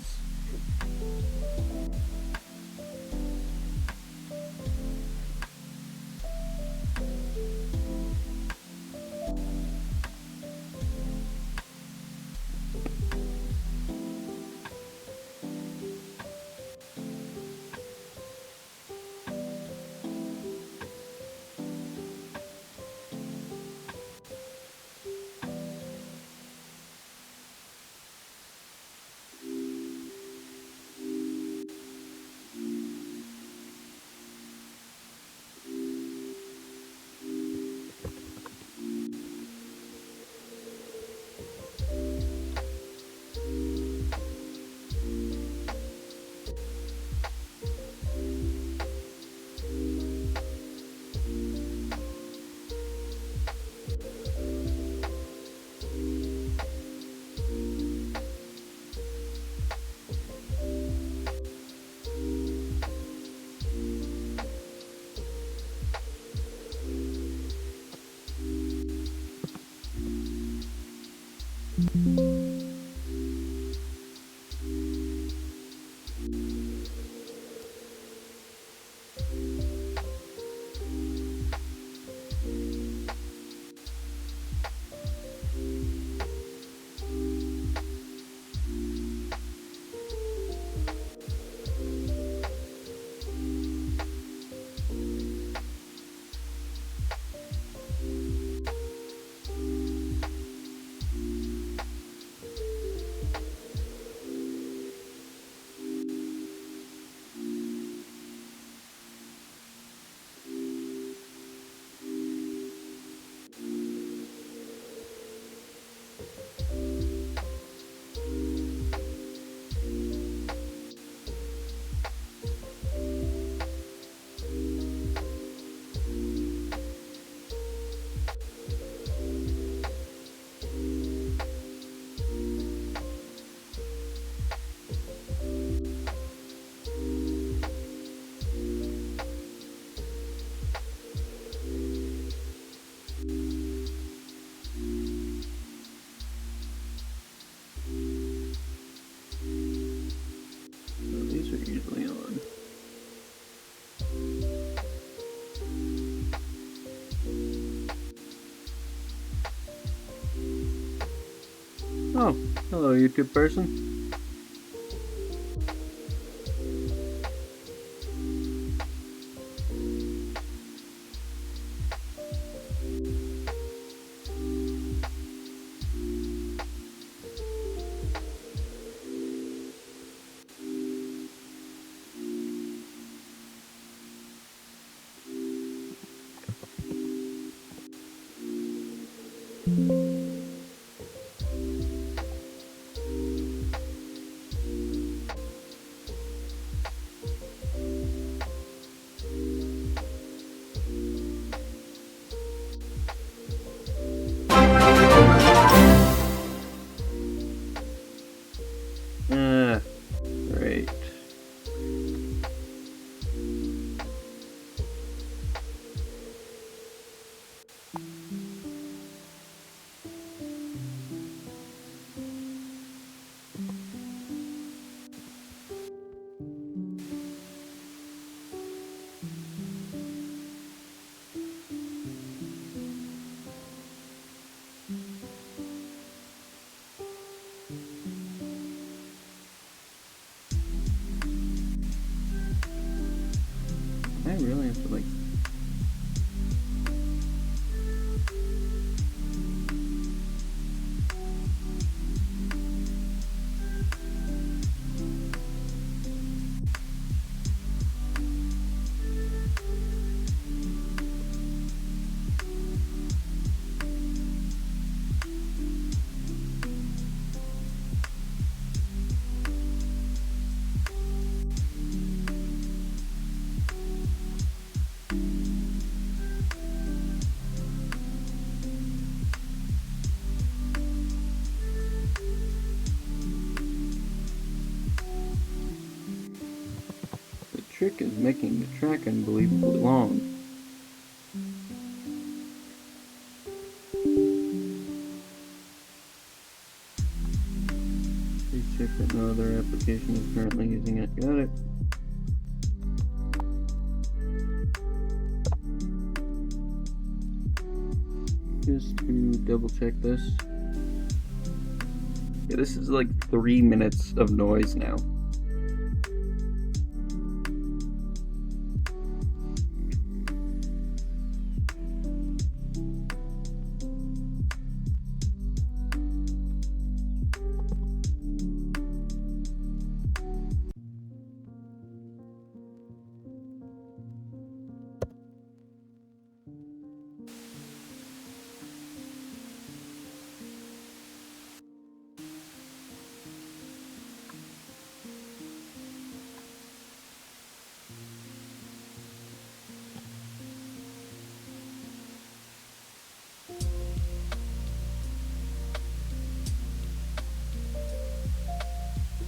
These are usually on. Oh, hello YouTube person. Great. I really have to like. trick is making the track unbelievably long. Please check that no other application is currently using it. Got it. Just to double check this. Yeah, this is like 3 minutes of noise now.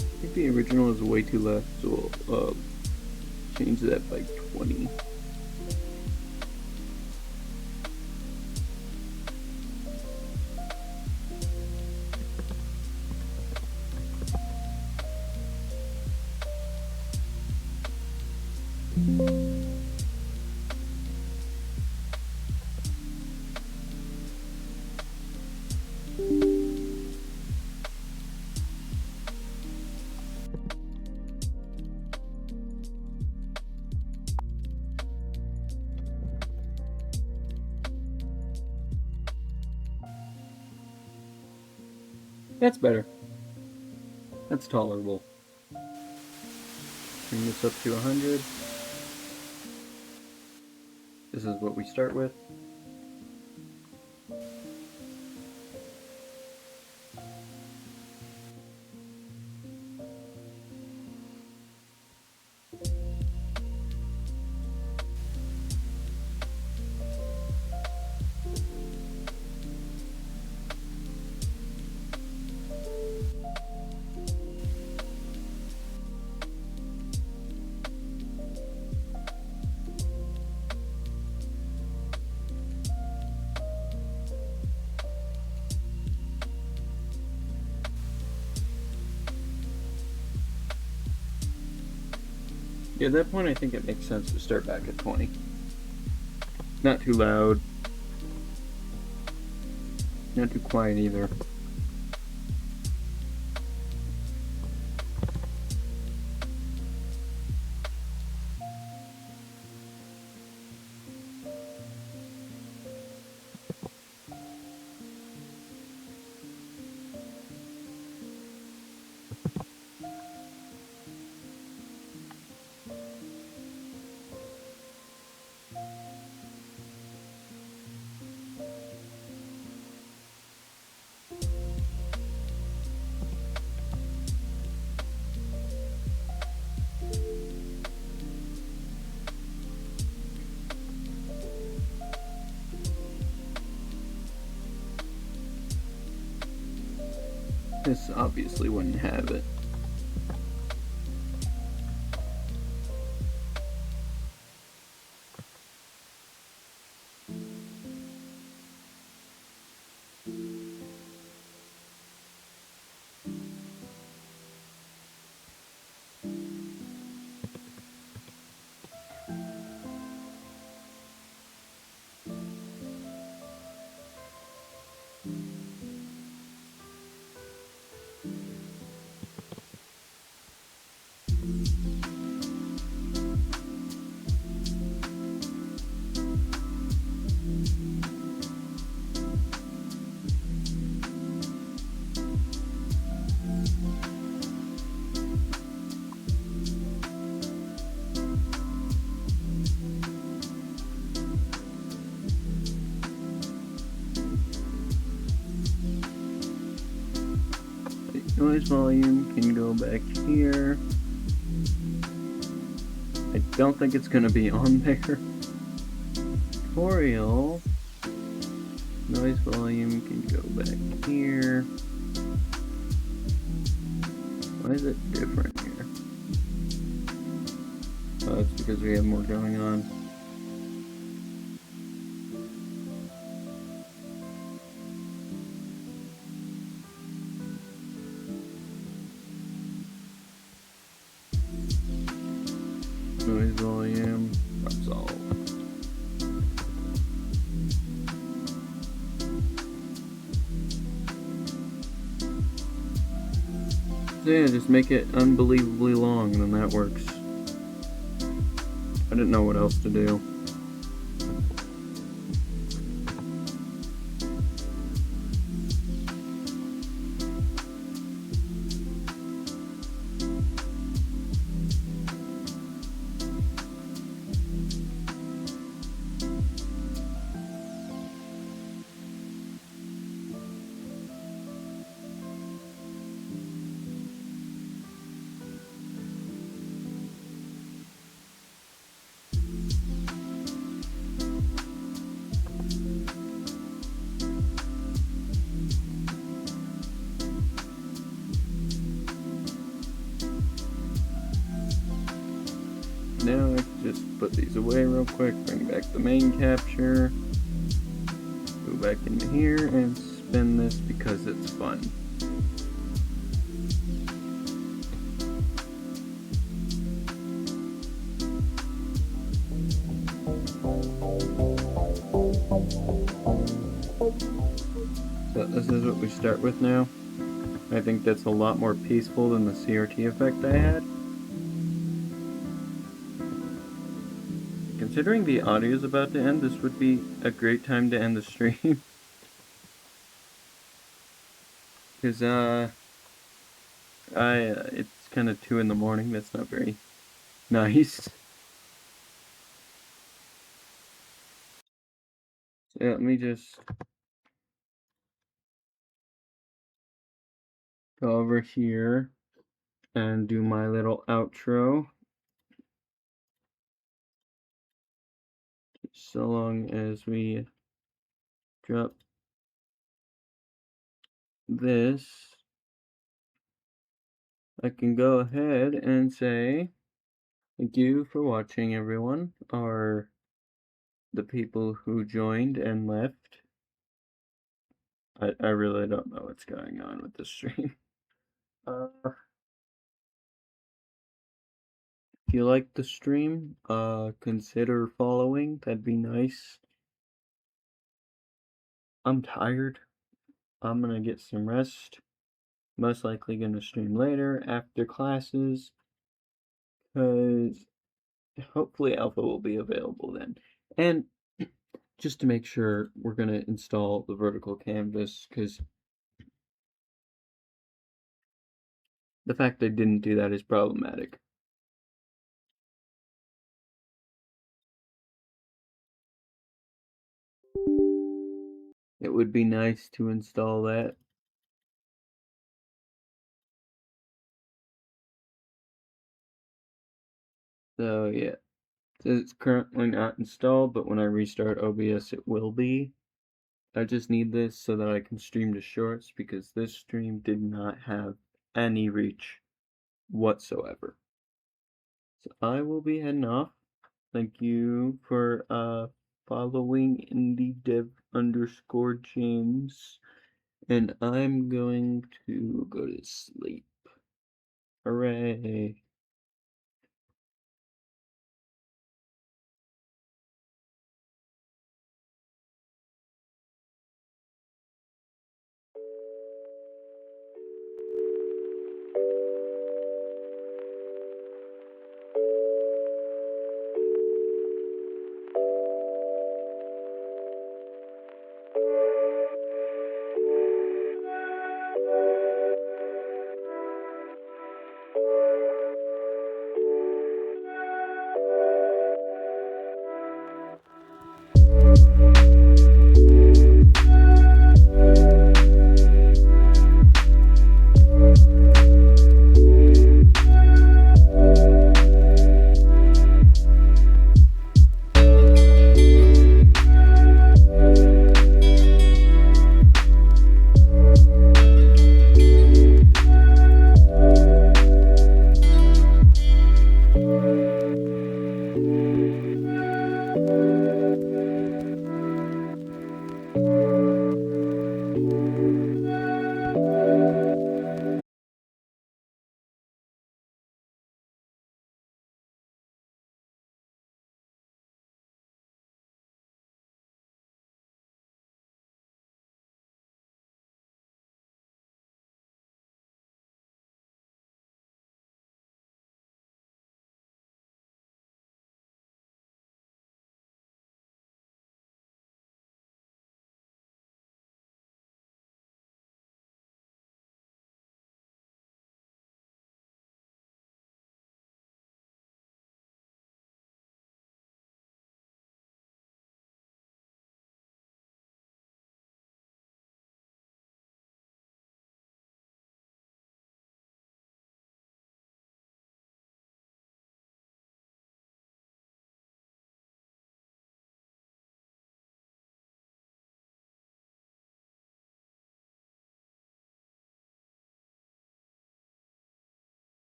I think the original is way too loud, so I'll change that by 20. That's better. That's tolerable. Bring this up to 100. This is what we start with. Yeah, at that point I think it makes sense to start back at 20. Not too loud. Not too quiet either. This obviously wouldn't have it. Noise volume can go back here. I don't think it's going to be on there. Tutorial. Noise volume can go back here. Why is it different here? because we have more going on. Noise volume, resolve. So yeah, just make it unbelievably long, and then that works. I didn't know what else to do. Now I can just put these away real quick, bring back the main capture, go back into here and spin this because it's fun. So this is what we start with now. I think that's a lot more peaceful than the CRT effect I had. Considering the audio is about to end, this would be a great time to end the stream. Because, it's kind of 2 in the morning, that's not very nice. So let me just go over here and do my little outro. So long as we drop this, I can go ahead and say thank you for watching, everyone, or the people who joined and left. I really don't know what's going on with this stream. If you like the stream, consider following. That'd be nice. I'm tired. I'm gonna get some rest. Most likely gonna stream later after classes, because hopefully Alpha will be available then. And just to make sure, we're gonna install the vertical canvas, because the fact I didn't do that is problematic. It would be nice to install that. So yeah, it's currently not installed, but when I restart OBS it will be. I just need this so that I can stream to shorts, because this stream did not have any reach whatsoever. So I will be heading off. Thank you for following indiedev_James. And I'm going to go to sleep. Hooray.